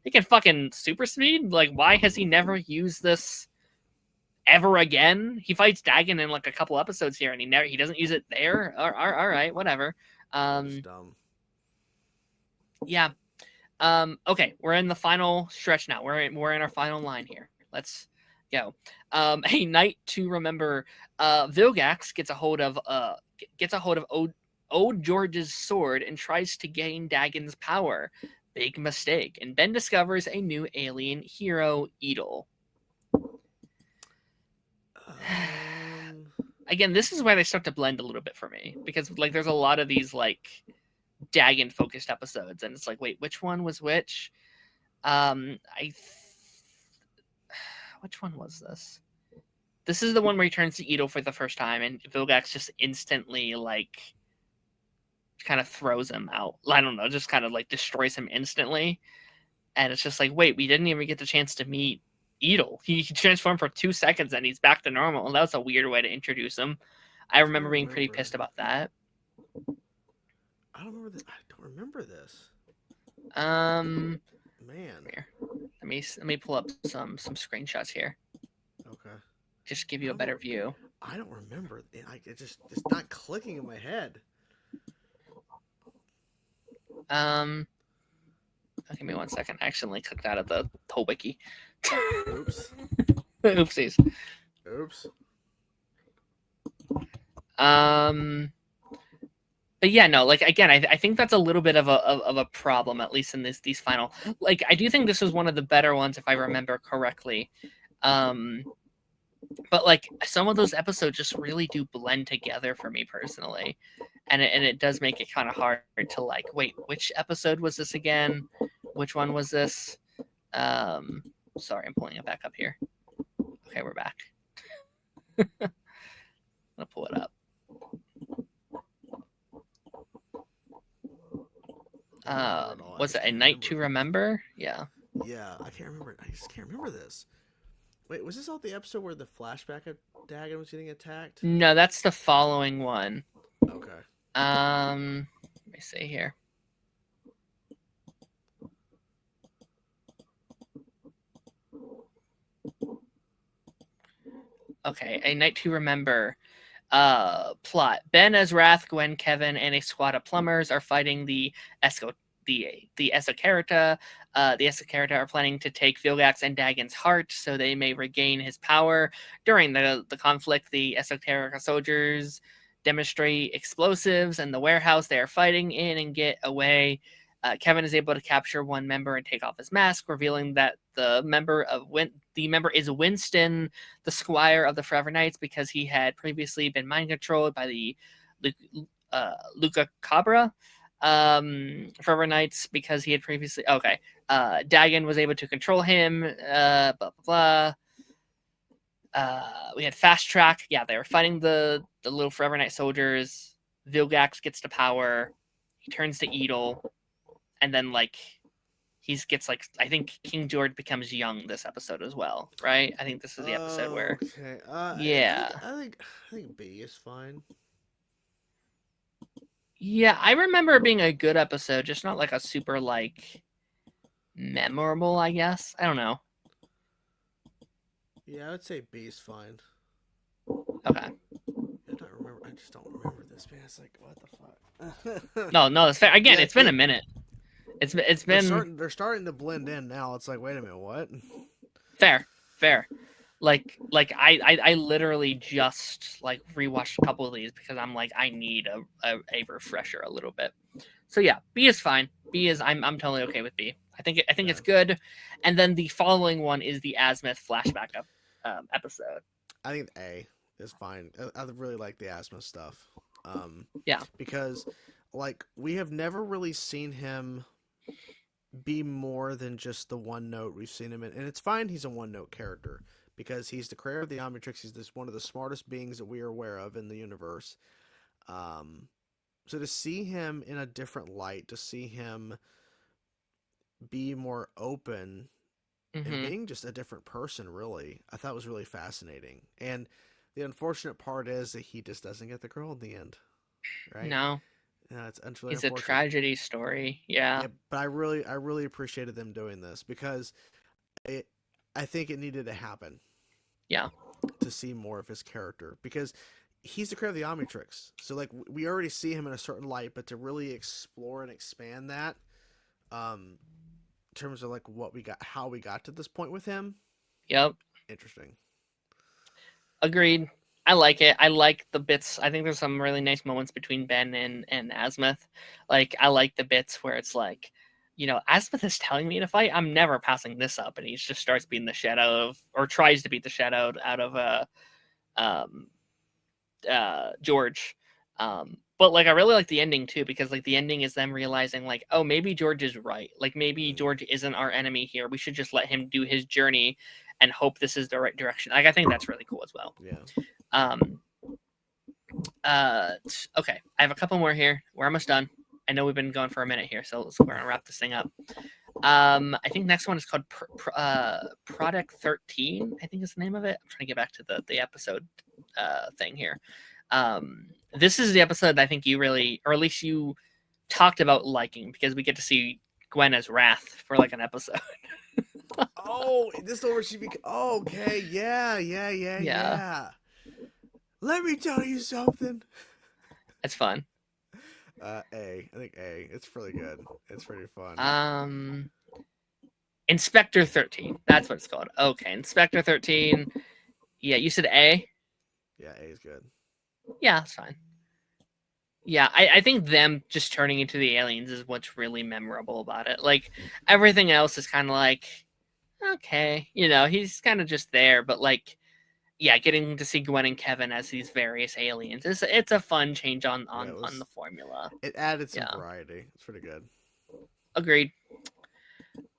Speaker 2: he can fucking super speed. Like why has he never used this? Ever again. He fights Dagon in like a couple episodes here, and he doesn't use it there. All right, whatever.
Speaker 1: It's
Speaker 2: Um,
Speaker 1: dumb.
Speaker 2: yeah. Okay, we're in the final stretch now. We're in our final line here. Let's go. A night to remember. Vilgax gets a hold of old George's sword and tries to gain Dagon's power. Big mistake, and Ben discovers a new alien hero, Edel. Again, this is where they start to blend a little bit for me because like there's a lot of these like Dagon focused episodes, and it's like, wait, which one was which? Which one was this? This is the one where he turns to Edel for the first time, and Vilgax just instantly like kind of throws him out. I don't know, just kind of like destroys him instantly, and it's just like, wait, we didn't even get the chance to meet Edel. He transformed for 2 seconds and he's back to normal. And that was a weird way to introduce him. I remember being pretty pissed about that.
Speaker 1: I don't remember this. I don't remember this.
Speaker 2: Man,
Speaker 1: here.
Speaker 2: Let me pull up some screenshots here.
Speaker 1: Okay.
Speaker 2: Just give you a better view.
Speaker 1: I don't remember. It's not clicking in my head.
Speaker 2: Give me 1 second. I accidentally clicked out of the whole wiki.
Speaker 1: Oops.
Speaker 2: Oopsies.
Speaker 1: Oops.
Speaker 2: But yeah, no, like again, I think that's a little bit of a problem, at least in these final. Like I do think this was one of the better ones if I remember correctly. But like some of those episodes just really do blend together for me personally, and it does make it kind of hard to like, wait, which episode was this again? Which one was this? Sorry, I'm pulling it back up here. Okay, we're back. I'll pull it up. Was it A Night to Remember? Yeah.
Speaker 1: Yeah, I can't remember. I just can't remember this. Wait, was this all the episode where the flashback of Dagon was getting attacked?
Speaker 2: No, that's the following one.
Speaker 1: Okay.
Speaker 2: Let me see here. Okay, A Night to Remember. Plot: Ben, Azrath, Gwen, Kevin, and a squad of plumbers are fighting the Esocarita. The Esocarita are planning to take Vilgax and Dagon's heart so they may regain his power. During the conflict, the Esoterica soldiers demonstrate explosives in the warehouse they are fighting in and get away. Kevin is able to capture one member and take off his mask, revealing that the member is Winston, the squire of the Forever Knights, because he had previously been mind controlled by the Luca Cabra Forever Knights, because he had previously. Okay, Dagon was able to control him. Blah blah blah. We had fast track. Yeah, they were fighting the little Forever Knight soldiers. Vilgax gets to power. He turns to Edel. And then, like, I think King George becomes young this episode as well, right? I think this is the episode where.
Speaker 1: Okay.
Speaker 2: Yeah.
Speaker 1: I think B is fine.
Speaker 2: Yeah, I remember it being a good episode, just not like a super, like, memorable, I guess. I don't know.
Speaker 1: Yeah, I would say B is fine.
Speaker 2: Okay.
Speaker 1: I just don't remember this, man. It's like, what the fuck?
Speaker 2: No, it's fair. Again, it's been a minute. It's been.
Speaker 1: They're starting to blend in now. It's like, wait a minute, what?
Speaker 2: Fair. Like I literally just like rewatched a couple of these because I'm like I need a refresher a little bit. So yeah, B is fine. B is I'm totally okay with B. I think it's good. And then the following one is the Azimuth flashback episode.
Speaker 1: I think A is fine. I really like the Azimuth stuff.
Speaker 2: Yeah,
Speaker 1: because like we have never really seen him be more than just the one note we've seen him in, and it's fine. He's a one note character because he's the creator of the Omnitrix. He's one of the smartest beings that we are aware of in the universe. So to see him in a different light, to see him be more open and being just a different person, really, I thought was really fascinating. And the unfortunate part is that he just doesn't get the girl in the end, right?
Speaker 2: No.
Speaker 1: Yeah, it's really
Speaker 2: a tragedy story. Yeah,
Speaker 1: but I really appreciated them doing this because I think it needed to happen.
Speaker 2: Yeah,
Speaker 1: to see more of his character because he's the creator of the Omnitrix. So like we already see him in a certain light, but to really explore and expand that, in terms of like how we got to this point with him.
Speaker 2: Yep.
Speaker 1: Interesting.
Speaker 2: Agreed. I like it. I like the bits. I think there's some really nice moments between Ben and Azimuth. Like, I like the bits where it's like, you know, Azimuth is telling me to fight. I'm never passing this up. And he just starts beating the shit out of, or tries to beat the shit out of George. But like, I really like the ending too, because like the ending is them realizing like, oh, maybe George is right. Like maybe George isn't our enemy here. We should just let him do his journey and hope this is the right direction. Like, I think that's really cool as well.
Speaker 1: Yeah.
Speaker 2: Okay, I have a couple more here. We're almost done. I know we've been going for a minute here, so we're gonna wrap this thing up. I think next one is called Product 13. I think is the name of it. I'm trying to get back to the episode thing here. This is the episode that I think you really, or at least you talked about liking, because we get to see Gwen as Wrath for like an episode.
Speaker 1: Oh, this over she okay, yeah. Let me tell you something.
Speaker 2: It's fun.
Speaker 1: I think A. It's pretty good. It's pretty fun.
Speaker 2: Inspector 13. That's what it's called. Okay, Inspector 13. Yeah, you said A?
Speaker 1: Yeah, A is good.
Speaker 2: Yeah, that's fine. Yeah, I think them just turning into the aliens is what's really memorable about it. Like, everything else is kind of like, okay, you know, he's kind of just there, but like, yeah, getting to see Gwen and Kevin as these various aliens, it's a fun change on the formula.
Speaker 1: It added some variety. It's pretty good.
Speaker 2: Agreed.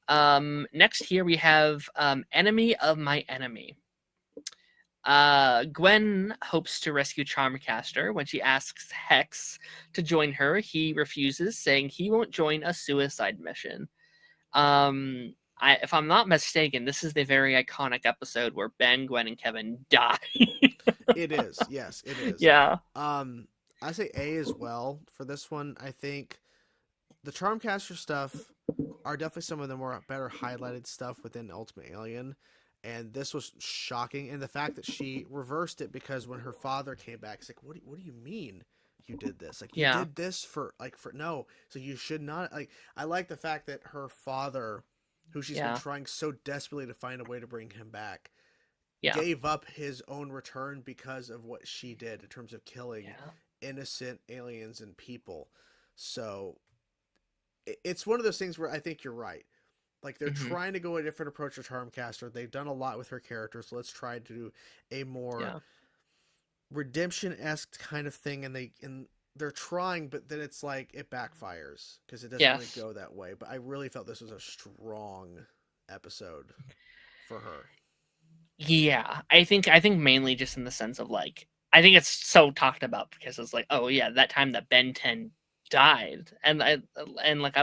Speaker 2: Next here we have Enemy of My Enemy. Gwen hopes to rescue Charmcaster. When she asks Hex to join her, he refuses, saying he won't join a suicide mission. If I'm not mistaken, this is the very iconic episode where Ben, Gwen, and Kevin die.
Speaker 1: It is. Yes, it is.
Speaker 2: Yeah.
Speaker 1: I say A as well for this one. I think the Charmcaster stuff are definitely some of the more better highlighted stuff within Ultimate Alien. And this was shocking. And the fact that she reversed it because when her father came back, it's like, what do you mean you did this? Like, you did this for no. So you should not. Like, I like the fact that her father, who she's been trying so desperately to find a way to bring him back, gave up his own return because of what she did in terms of killing innocent aliens and people. So it's one of those things where I think you're right. Like, they're trying to go a different approach to Charmcaster. They've done a lot with her character, so let's try to do a more redemption-esque kind of thing. And they're trying, but then it's like it backfires because it doesn't really go that way. But I really felt this was a strong episode for her.
Speaker 2: Yeah, I think mainly just in the sense of like, I think it's so talked about because it's like, oh yeah, that time that Ben 10 died, and I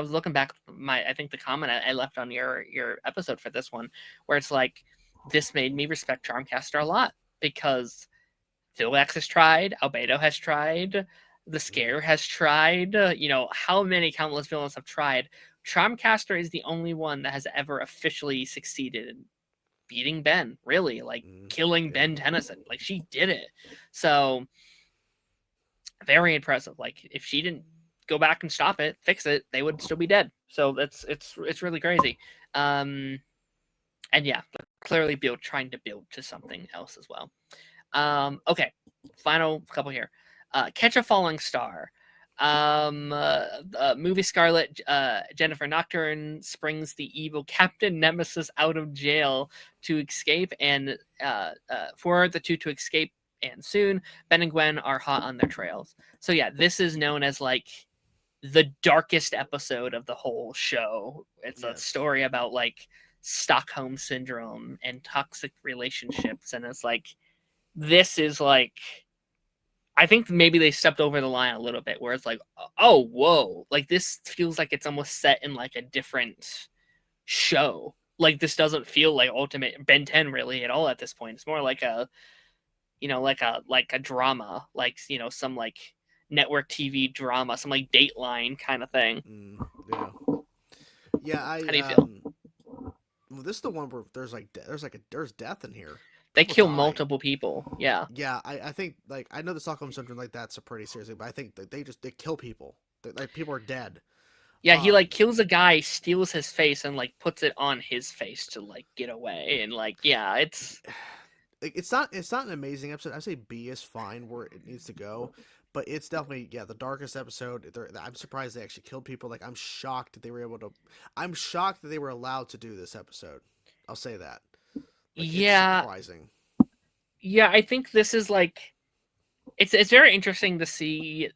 Speaker 2: was looking back I think the comment I left on your episode for this one, where it's like, this made me respect Charmcaster a lot because Philax has tried, Albedo has tried, the Scare has tried, how many countless villains have tried. Charmcaster is the only one that has ever officially succeeded in beating Ben, really, like killing Ben Tennyson. Like, she did it. So very impressive. Like, if she didn't go back and stop it, fix it, they would still be dead. So it's really crazy. And yeah, clearly trying to build to something else as well. Okay, final couple here. Catch a Falling Star. Movie Scarlet, Jennifer Nocturne springs the evil Captain Nemesis out of jail to escape, and for the two to escape, and soon Ben and Gwen are hot on their trails. So yeah, this is known as like the darkest episode of the whole show. It's a story about like Stockholm syndrome and toxic relationships, and it's like, this is like, I think maybe they stepped over the line a little bit, where it's like, oh, whoa, like this feels like it's almost set in like a different show. Like, this doesn't feel like Ultimate Ben 10 really at all at this point. It's more like a, like a drama, like, some like network TV drama, some like Dateline kind of thing.
Speaker 1: Yeah.
Speaker 2: How do you feel?
Speaker 1: Well, this is the one where there's death in here.
Speaker 2: They kill multiple people. Yeah.
Speaker 1: Yeah, I think, like, I know the Stockholm syndrome, like, that's a pretty serious thing, but I think that they kill people. Like, people are dead.
Speaker 2: Yeah, he like kills a guy, steals his face, and like puts it on his face to like get away. And like, yeah, it's
Speaker 1: not an amazing episode. I say B is fine where it needs to go, but it's definitely the darkest episode. I'm surprised they actually killed people. Like, I'm shocked that they were allowed to do this episode. I'll say that. Like,
Speaker 2: yeah,
Speaker 1: it's surprising.
Speaker 2: Yeah, I think this is like, it's very interesting to see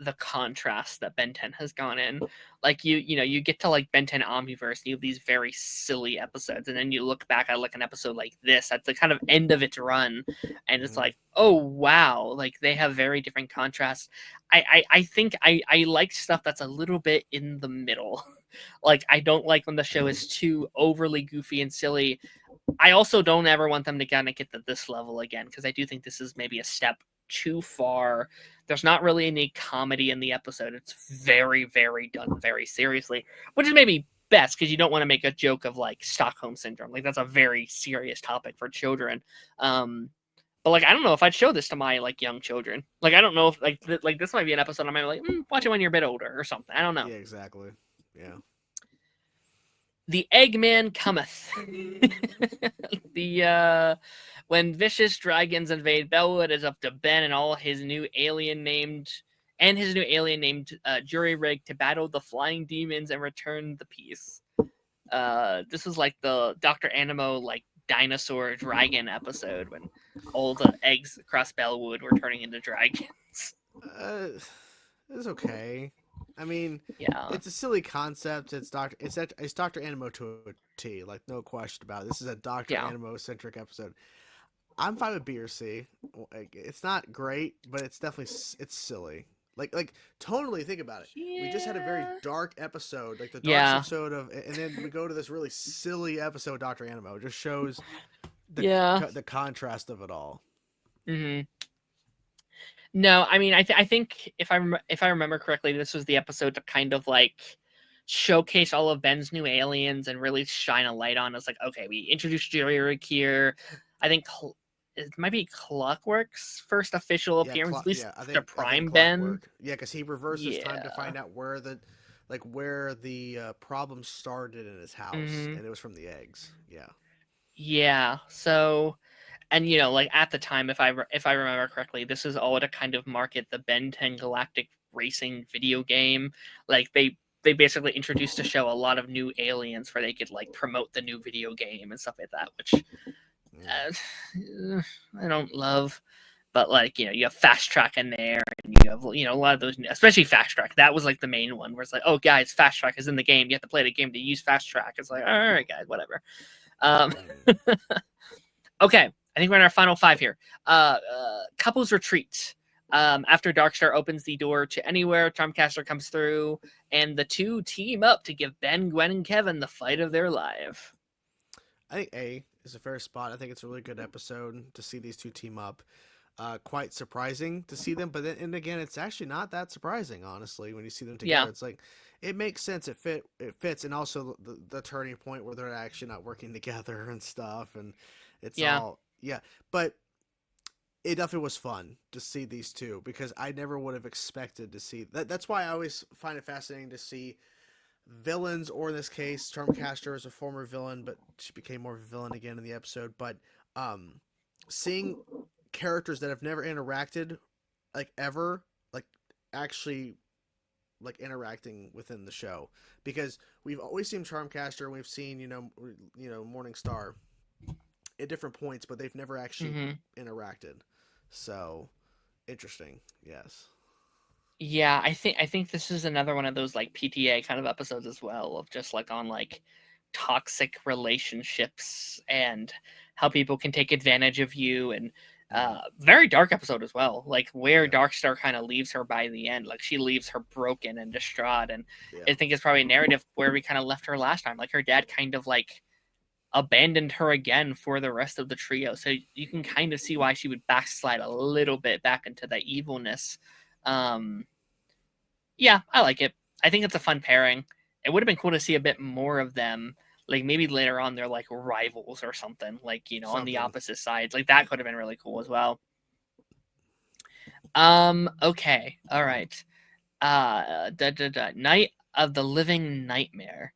Speaker 2: the contrast that Ben 10 has gone in. Like, you get to like Ben 10 Omniverse, and you have these very silly episodes, and then you look back at like an episode like this at the kind of end of its run, and it's like, oh wow, like they have very different contrasts. I think I like stuff that's a little bit in the middle. Like, I don't like when the show is too overly goofy and silly. I also don't ever want them to kind of get to this level again, because I do think this is maybe a step too far. There's not really any comedy in the episode. It's very, very done very seriously, which is maybe best, because you don't want to make a joke of like Stockholm syndrome. Like, that's a very serious topic for children. But like, I don't know if I'd show this to my like young children. Like, I don't know if like this might be an episode I might like watch it when you're a bit older or something. I don't know.
Speaker 1: Yeah, exactly. Yeah.
Speaker 2: The Eggman cometh. When vicious dragons invade Bellwood, it's up to Ben and his new alien named Jury Rig to battle the flying demons and return the peace. This was like the Dr. Animo like dinosaur dragon episode when all the eggs across Bellwood were turning into dragons.
Speaker 1: It's okay. I mean,
Speaker 2: Yeah.
Speaker 1: it's a silly concept. It's Doctor Animo to a T. Like no question about it. This is a Doctor
Speaker 2: Yeah.
Speaker 1: Animo centric episode. I'm fine with B or C. It's not great, but it's definitely it's silly. Like tonally, think about it. We just had a very
Speaker 2: Yeah.
Speaker 1: dark episode, like the darkest
Speaker 2: Yeah.
Speaker 1: episode of, and then we go to this really silly episode, Doctor Animo. It just shows
Speaker 2: Yeah.
Speaker 1: the contrast of it all.
Speaker 2: Hmm. No, I mean, I think if I remember correctly, this was the episode to kind of like showcase all of Ben's new aliens and really shine a light on. It's like, okay, we introduced Jurek here. I think it might be Clockwork's first official appearance, at least
Speaker 1: I
Speaker 2: to
Speaker 1: think
Speaker 2: Prime Ben.
Speaker 1: Clockwork. Yeah, because he reverses time to
Speaker 2: Yeah.
Speaker 1: find out where the problem started in his house,
Speaker 2: Hmm.
Speaker 1: and it was from the eggs. Yeah.
Speaker 2: Yeah. So, and like at the time, if I remember correctly, this is all to kind of market the Ben 10 Galactic Racing video game. Like they basically introduced to show a lot of new aliens where they could like promote the new video game and stuff like that, which I don't love. But like you have Fast Track in there, and you have a lot of those, especially Fast Track. That was like the main one where it's like, oh guys, Fast Track is in the game. You have to play the game to use Fast Track. It's like, all right, guys, whatever. Okay, I think we're in our final 5 here. Couples retreat. After Darkstar opens the door to anywhere, Charmcaster comes through, and the two team up to give Ben, Gwen, and Kevin the fight of their life.
Speaker 1: I think A is a fair spot. I think it's a really good episode to see these two team up. Quite surprising to see them, but then, and again, it's actually not that surprising, honestly, when you see them together.
Speaker 2: Yeah.
Speaker 1: It's like it makes sense. It fits, and also the turning point where they're actually not working together and stuff, and it's all But it definitely was fun to see these two because I never would have expected to see that. That's why I always find it fascinating to see villains, or in this case, Stormcaster is a former villain, but she became more of a villain again in the episode. But seeing characters that have never interacted, like ever, like actually like interacting within the show, because we've always seen Charmcaster and we've seen Morningstar at different points, but they've never actually interacted. So interesting. Yes.
Speaker 2: Yeah, I think this is another one of those like PTA kind of episodes as well, of just like on like toxic relationships and how people can take advantage of you, and very dark episode as well, like where Darkstar kind of leaves her by the end. Like she leaves her broken and distraught, and I think it's probably a narrative where we kind of left her last time. Like her dad kind of like abandoned her again for the rest of the trio, so you can kind of see why she would backslide a little bit back into the evilness. Yeah, I like it. I think it's a fun pairing. It would have been cool to see a bit more of them. Like maybe later on they're like rivals or something. Like on the opposite sides. Like that could have been really cool as well. Okay. All right. Night of the Living Nightmare.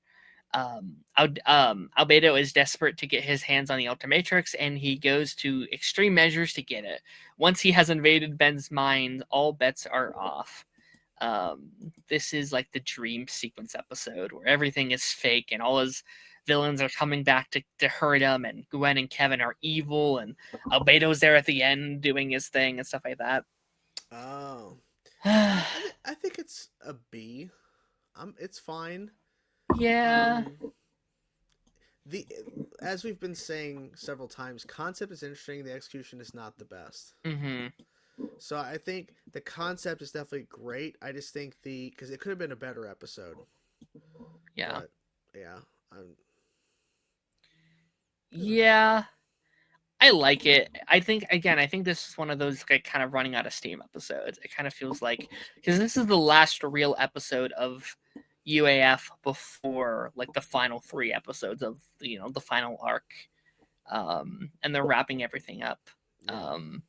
Speaker 2: Albedo is desperate to get his hands on the Ultimatrix, and he goes to extreme measures to get it. Once he has invaded Ben's mind, all bets are off. This is like the dream sequence episode where everything is fake and all his villains are coming back to hurt him, and Gwen and Kevin are evil, and Albedo's there at the end doing his thing and stuff like that.
Speaker 1: Oh. I think it's a B. It's fine.
Speaker 2: Yeah.
Speaker 1: As we've been saying several times, concept is interesting. The execution is not the best. So I think the concept is definitely great. I just think because it could have been a better episode.
Speaker 2: Yeah.
Speaker 1: But, yeah.
Speaker 2: Yeah. I like it. I think this is one of those like kind of running out of steam episodes. It kind of feels like, because this is the last real episode of UAF before like the final 3 episodes of the final arc, and they're wrapping everything up. And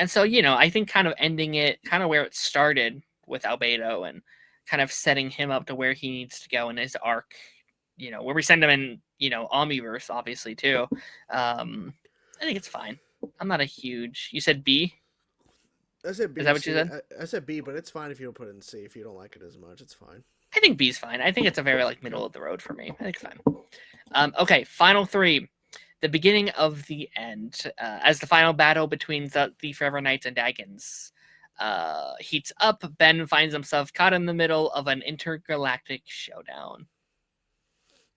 Speaker 2: so I think kind of ending it kind of where it started with Albedo, and kind of setting him up to where he needs to go in his arc, where we send him in Omniverse obviously too. I think it's fine. I'm not a huge. You said B?
Speaker 1: I said B.
Speaker 2: Is that what you said?
Speaker 1: I said B, but it's fine if you don't put it in C. If you don't like it as much, it's fine.
Speaker 2: I think B's fine. I think it's a very like middle of the road for me. I think it's fine. Okay, final 3. The beginning of the end. As the final battle between the Forever Knights and Dagens. heats up. Ben finds himself caught in the middle of an intergalactic showdown.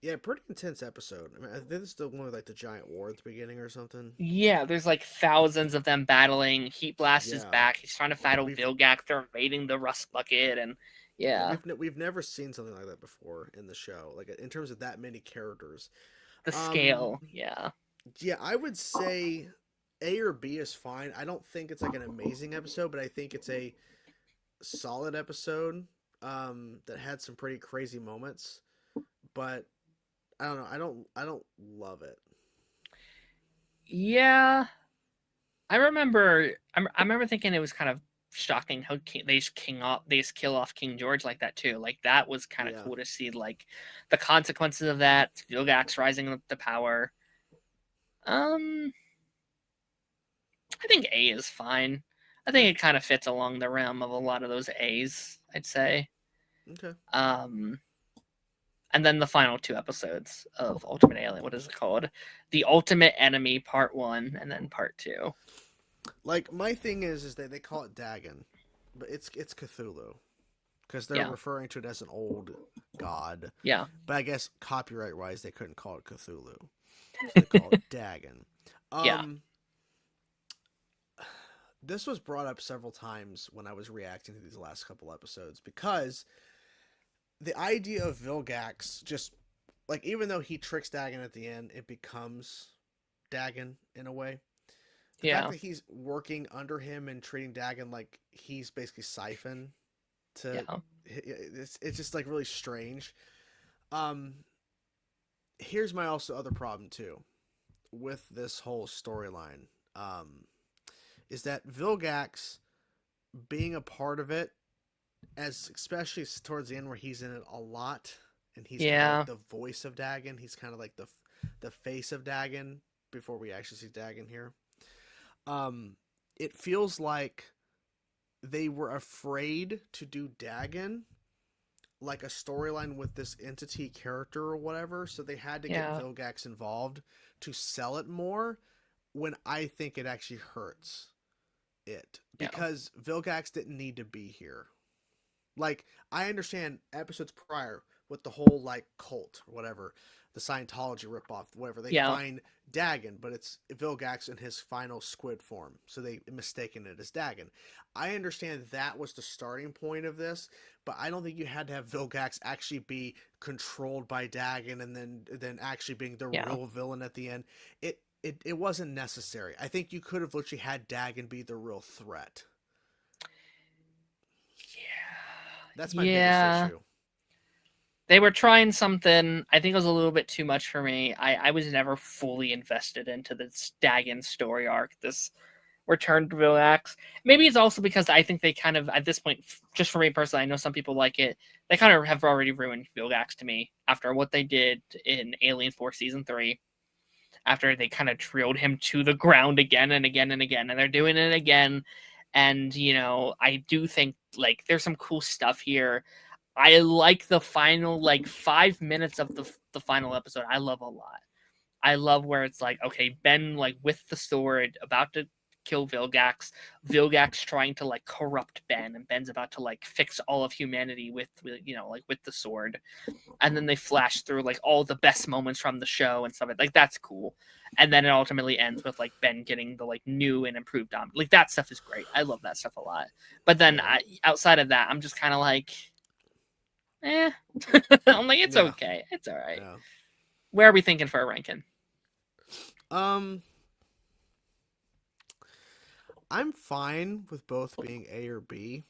Speaker 1: Yeah, pretty intense episode. I mean, I think this is the one with like the giant war at the beginning or something.
Speaker 2: Yeah, there's like thousands of them battling. Heat Blast is
Speaker 1: Yeah,
Speaker 2: back. He's trying to battle
Speaker 1: we've
Speaker 2: Vilgax. They're invading the Rust Bucket, and
Speaker 1: yeah
Speaker 2: yeah,
Speaker 1: we've never seen something like that before in the show. Like in terms of that many characters.
Speaker 2: the
Speaker 1: Um,
Speaker 2: scale. Yeah,
Speaker 1: yeah, I would say A or B is fine. I don't think it's like an amazing episode, but I think it's a solid episode. That had some pretty crazy moments, but I don't know. I don't love it.
Speaker 2: yeah. I remember. I remember thinking it was kind of shocking how they just kill off King George like that too. Like that was kind of
Speaker 1: Yeah.
Speaker 2: cool to see. Like the consequences of that. Vilgax rising up to power. Um, I think A is fine. I think it kind of fits along the realm of a lot of those A's, I'd say.
Speaker 1: Okay.
Speaker 2: Um, and then the final two episodes of Ultimate Alien. What is it called? The Ultimate Enemy Part 1 and then Part 2.
Speaker 1: Like my thing is that they call it Dagon, but it's Cthulhu because they're
Speaker 2: Yeah.
Speaker 1: referring to it as an old god.
Speaker 2: Yeah.
Speaker 1: But I guess copyright wise, they couldn't call it Cthulhu, so they call it Dagon.
Speaker 2: Yeah.
Speaker 1: This was brought up several times when I was reacting to these last couple episodes because the idea of Vilgax just like even though he tricks Dagon at the end, it becomes Dagon in a way. The fact
Speaker 2: Yeah.
Speaker 1: that he's working under him and treating Dagon like he's basically Siphon to
Speaker 2: Yeah.
Speaker 1: it's just like really strange. Um Here's my also other problem too with this whole storyline. Is that Vilgax being a part of it as especially towards the end where he's in it a lot and he's kind of
Speaker 2: Yeah.
Speaker 1: like the voice of Dagon, he's kind of like the face of Dagon before we actually see Dagon here. It feels like they were afraid to do Dagon like a storyline with this entity character or whatever, so they had to get
Speaker 2: Yeah.
Speaker 1: Vilgax involved to sell it more when I think it actually hurts it
Speaker 2: Yeah.
Speaker 1: because Vilgax didn't need to be here. Like I understand episodes prior with the whole like cult or whatever, the Scientology ripoff, whatever. They
Speaker 2: Yeah.
Speaker 1: find Dagon, but it's Vilgax in his final squid form, so they mistaken it as Dagon. I understand that was the starting point of this, but I don't think you had to have Vilgax actually be controlled by Dagon and then actually being the
Speaker 2: Yeah.
Speaker 1: real villain at the end. It wasn't necessary. I think you could have literally had Dagon be the real threat.
Speaker 2: Yeah.
Speaker 1: That's my
Speaker 2: Yeah.
Speaker 1: biggest issue.
Speaker 2: They were trying something. I think it was a little bit too much for me. I was never fully invested into this Dagon story arc, this return to Vilgax. Maybe it's also because I think they kind of, at this point, just for me personally, I know some people like it, they kind of have already ruined Vilgax to me after what they did in Alien 4 Season 3. After they kind of drilled him to the ground again and again and again, and they're doing it again. And, you know, I do think, like, there's some cool stuff here. I like the final, like, 5 minutes of the final episode. I love a lot. I love where it's like, okay, Ben, like, with the sword, about to kill Vilgax. Vilgax trying to, like, corrupt Ben, and Ben's about to, like, fix all of humanity with you know, like, with the sword. And then they flash through, like, all the best moments from the show and stuff. Like, that's cool. And then it ultimately ends with, like, Ben getting the, like, new and improved arm. Like, that stuff is great. I love that stuff a lot. But then, outside of that, I'm just kind of like, eh. I'm like, it's
Speaker 1: Yeah.
Speaker 2: okay. It's all right.
Speaker 1: Yeah.
Speaker 2: Where are we thinking for a ranking?
Speaker 1: I'm fine with both being A or B.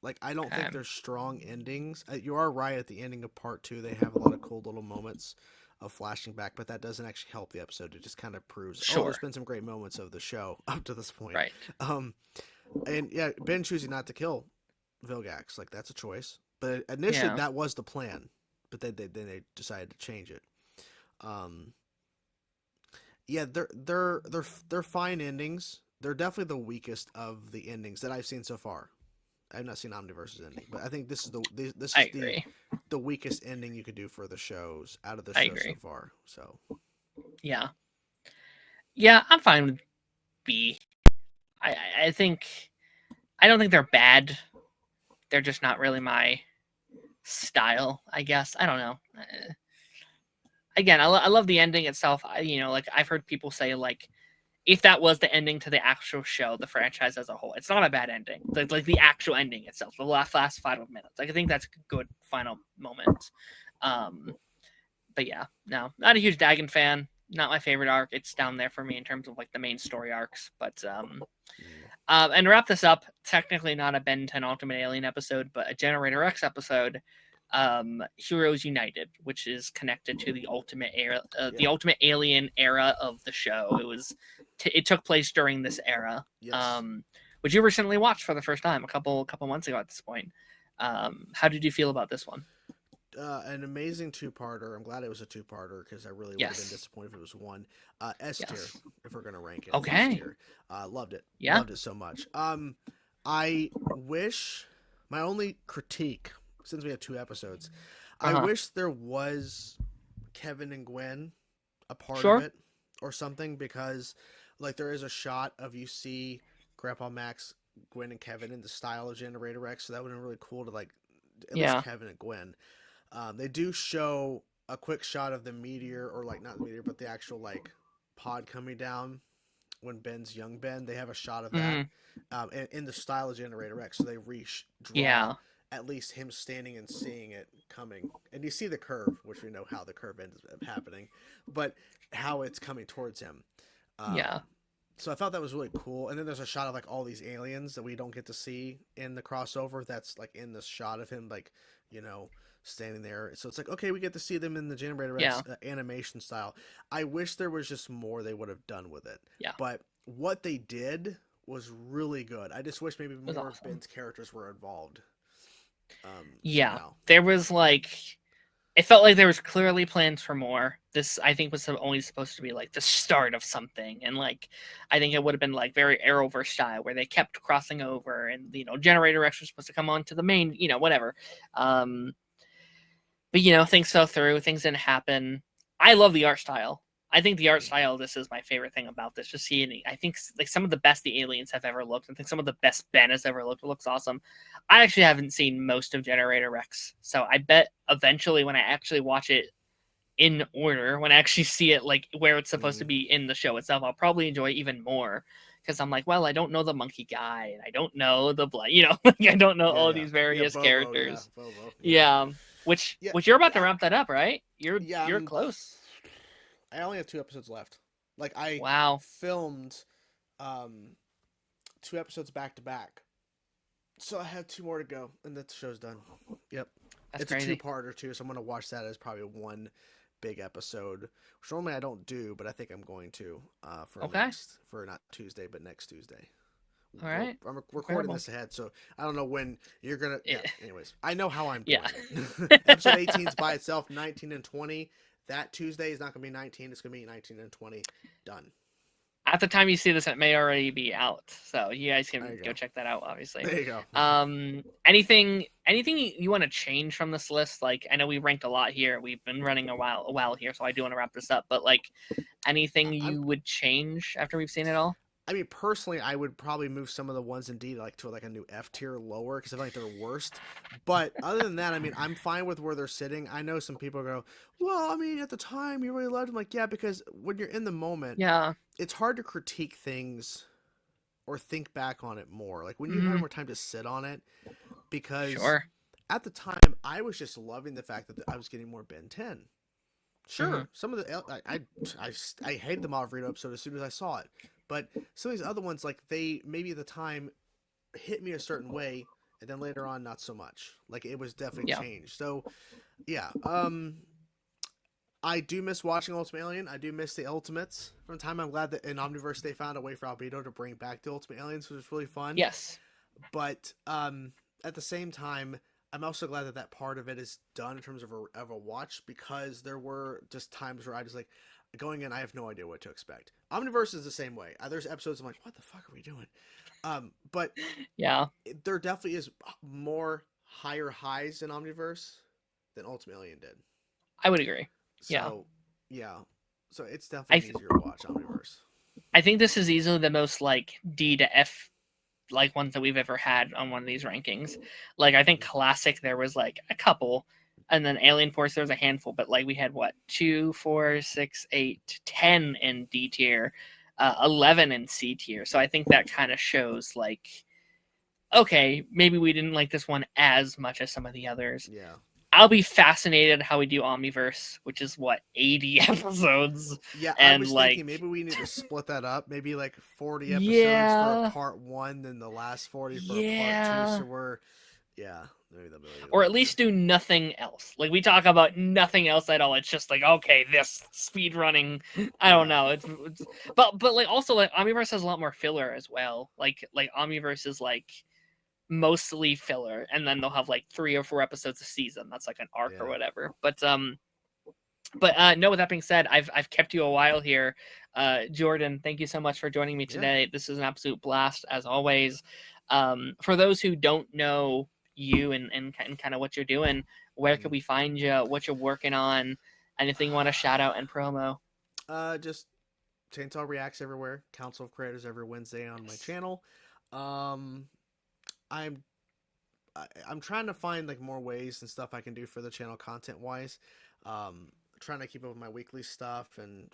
Speaker 1: Like, I don't
Speaker 2: Okay.
Speaker 1: think there's strong endings. You are right at the ending of part 2. They have a lot of cool little moments of flashing back, but that doesn't actually help the episode. It just kind of proves,
Speaker 2: Sure.
Speaker 1: there's been some great moments of the show up to this point.
Speaker 2: Right.
Speaker 1: And yeah, Ben choosing not to kill Vilgax, like that's a choice. But initially
Speaker 2: Yeah.
Speaker 1: that was the plan, but then they decided to change it. Yeah, they're fine endings. They're definitely the weakest of the endings that I've seen so far. I've not seen Omniverse's ending, but I think this is the weakest ending you could do for the shows out of the show so far. So
Speaker 2: yeah, I'm fine with B. I think I don't think they're bad. They're just not really my style, I guess. I don't know. Again, I love the ending itself. Like I've heard people say like if that was the ending to the actual show, the franchise as a whole, it's not a bad ending. Like the actual ending itself, the last 5 minutes. Like I think that's a good final moment. But yeah, no, not a huge Dagon fan. Not my favorite arc. It's down there for me in terms of like the main story arcs. But and to wrap this up, technically not a Ben 10 Ultimate Alien episode, but a Generator X episode. Heroes United, which is connected to the Ultimate era, the Ultimate Alien era of the show. It took place during this era.
Speaker 1: Yes.
Speaker 2: Which you recently watched for the first time a couple months ago at this point. How did you feel about this one?
Speaker 1: An amazing two-parter. I'm glad it was a two-parter because I really would have been disappointed if it was one. S tier, if we're gonna rank it.
Speaker 2: Okay.
Speaker 1: Loved it.
Speaker 2: Yeah.
Speaker 1: Loved it so much. I wish my only critique, since we have 2 episodes, I wish there was Kevin and Gwen a part of it or something, because like there is a shot of you see Grandpa Max, Gwen, and Kevin in the style of Generator X, so that would have been really cool to like at least Kevin and Gwen. They do show a quick shot of the meteor, or like not the meteor, but the actual like pod coming down when Ben's young Ben. They have a shot of that in the style of Generator X, so they draw at least him standing and seeing it coming, and you see the curve, which we know how the curve ends up happening, but how it's coming towards him. So I thought that was really cool. And then there's a shot of like all these aliens that we don't get to see in the crossover. That's like in this shot of him, like, standing there. So it's like, okay, we get to see them in the Generator X animation style. I wish there was just more they would have done with it. Yeah. But what they did was really good. I just wish maybe more of Ben's characters were involved.
Speaker 2: There was like, it felt like there was clearly plans for more. This, I think, was only supposed to be like the start of something, and like I think it would have been like very Arrowverse style, where they kept crossing over, and Generator X was supposed to come on to the main, whatever. But things fell through, things didn't happen. I love the art style. I think the art style of this is my favorite thing about this. Just seeing, I think like some of the best the aliens have ever looked. I think some of the best Ben has ever looked. It looks awesome. I actually haven't seen most of Generator X, so I bet eventually when I actually watch it in order, when I actually see it like where it's supposed to be in the show itself, I'll probably enjoy it even more, because I'm like, well, I don't know the monkey guy, and I don't know the blood, like I don't know all these various Bobo, characters. Bobo, which you're about to wrap that up, right? You're close.
Speaker 1: I only have 2 episodes left. Like I filmed 2 episodes back to back, so I have 2 more to go, and the show's done. Yep, it's crazy. A 2-parter too, so I'm gonna watch that as probably one big episode, which normally I don't do, but I think I'm going to for not Tuesday, but next Tuesday.
Speaker 2: All right,
Speaker 1: I'm recording this ahead, so I don't know when you're gonna. Anyways, I know how I'm doing. Episode 18 is by itself. 19 and 20. That Tuesday is not going to be 19. It's going to be 19 and 20. Done.
Speaker 2: At the time you see this, it may already be out. So you guys can go check that out, obviously.
Speaker 1: There you go.
Speaker 2: Anything you want to change from this list? Like, I know we ranked a lot here. We've been running a while here, so I do want to wrap this up. But, like, anything you would change after we've seen it all?
Speaker 1: I mean, personally, I would probably move some of the ones indeed to like a new F tier lower, because I feel like they're worst. But other than that, I mean, I'm fine with where they're sitting. I know some people go, well, I mean, at the time you really loved them. Like, yeah, because when you're in the moment, it's hard to critique things or think back on it more. Like when you have more time to sit on it, because at the time I was just loving the fact that I was getting more Ben 10. Sure, some of the I hated the Mavrito episode as soon as I saw it. But some of these other ones, like they maybe at the time hit me a certain way, and then later on not so much. Like it was definitely changed. So, I do miss watching Ultimate Alien. I do miss the Ultimates from time. I'm glad that in Omniverse they found a way for Albedo to bring back the Ultimate Aliens, which was really fun.
Speaker 2: Yes.
Speaker 1: But at the same time, I'm also glad that part of it is done in terms of a watch, because there were just times where I was like, going in, I have no idea what to expect. Omniverse is the same way. There's episodes I'm like, what the fuck are we doing? But there definitely is more higher highs in Omniverse than Ultimate Alien did.
Speaker 2: I would agree.
Speaker 1: So it's definitely easier to watch Omniverse.
Speaker 2: I think this is easily the most like D to F like ones that we've ever had on one of these rankings. Like I think classic there was like a couple, and then Alien Force there was a handful, but like we had what 2, 4, 6, 8, 10 in D tier, 11 in C tier. So I think that kind of shows like, okay, maybe we didn't like this one as much as some of the others.
Speaker 1: Yeah.
Speaker 2: I'll be fascinated how we do Omniverse, which is what 80 episodes.
Speaker 1: Yeah,
Speaker 2: and
Speaker 1: I was
Speaker 2: like,
Speaker 1: thinking maybe we need to split that up. Maybe like 40 episodes
Speaker 2: Yeah.
Speaker 1: for part 1, then the last 40 for part 2.
Speaker 2: Yeah.
Speaker 1: So we're, yeah, maybe that'll be like
Speaker 2: Or at least do nothing else. Like we talk about nothing else at all. It's just like, okay, this speed running. I don't know. It's but like also like Omniverse has a lot more filler as well. Like Omniverse is like mostly filler, and then they'll have like 3 or 4 episodes a season. That's like an arc or whatever. But no, with that being said, I've kept you a while here. Jordan, thank you so much for joining me today.
Speaker 1: Yeah.
Speaker 2: This is an absolute blast as always. For those who don't know you and kind of what you're doing, where can we find you? What you're working on? Anything you want to shout out and promo?
Speaker 1: Just Chainsaw Reacts everywhere. Council of Creators every Wednesday on my channel. I'm trying to find like more ways and stuff I can do for the channel content wise. Trying to keep up with my weekly stuff and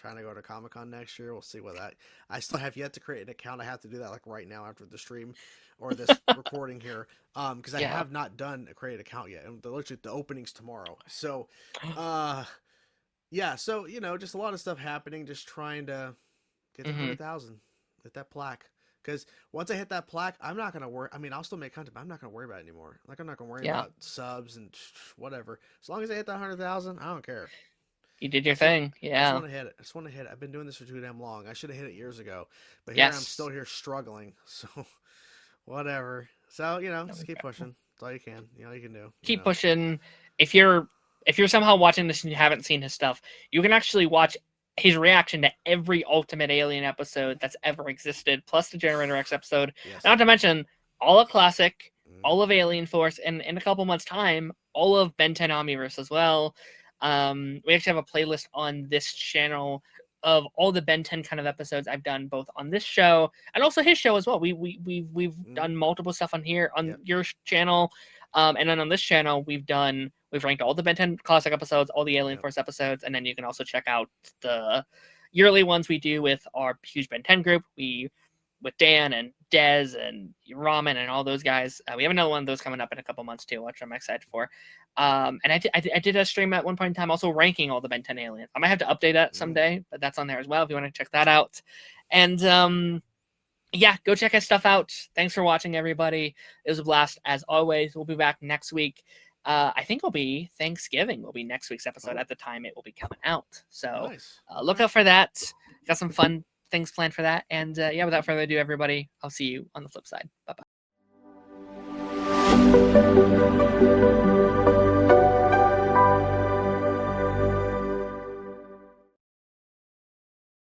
Speaker 1: trying to go to Comic-Con next year. We'll see what that. I still have yet to create an account. I have to do that like right now after the stream or this recording here. Because I have not done a create account yet. And literally the opening's tomorrow. So yeah, so just a lot of stuff happening, just trying to get to 100,000, get that plaque. Because once I hit that plaque, I'm not going to worry. I mean, I'll still make content, but I'm not going to worry about it anymore. Like, I'm not going to worry about subs and whatever. As long as I hit that 100,000, I don't care.
Speaker 2: You did your thing.
Speaker 1: I just want to hit it. I just want to hit it. I've been doing this for too damn long. I should have hit it years ago. But here I'm still here struggling. So, whatever. So, just keep pushing. That's all you can. You can do.
Speaker 2: Keep pushing. If you're somehow watching this and you haven't seen his stuff, you can actually watch his reaction to every Ultimate Alien episode that's ever existed, plus the Generator X episode. Not to mention all of Classic, all of Alien Force, and in a couple months' time, all of Ben 10 Omniverse as well. We actually have a playlist on this channel of all the Ben 10 kind of episodes I've done, both on this show and also his show as well. We've done multiple stuff on here on your channel, and then on this channel we've ranked all the Ben 10 classic episodes, all the Alien Force episodes, and then you can also check out the yearly ones we do with our huge Ben 10 group. With Dan and Dez and Ramen and all those guys. We have another one of those coming up in a couple months too, which I'm excited for. And I did a stream at one point in time also ranking all the Ben 10 aliens. I might have to update that someday, but that's on there as well if you want to check that out. And yeah, go check his stuff out. Thanks for watching, everybody. It was a blast as always. We'll be back next week. I think it'll be Thanksgiving will be next week's episode at the time it will be coming out. So look out for that. Got some fun things planned for that. And yeah, without further ado, everybody, I'll see you on the flip side. Bye-bye.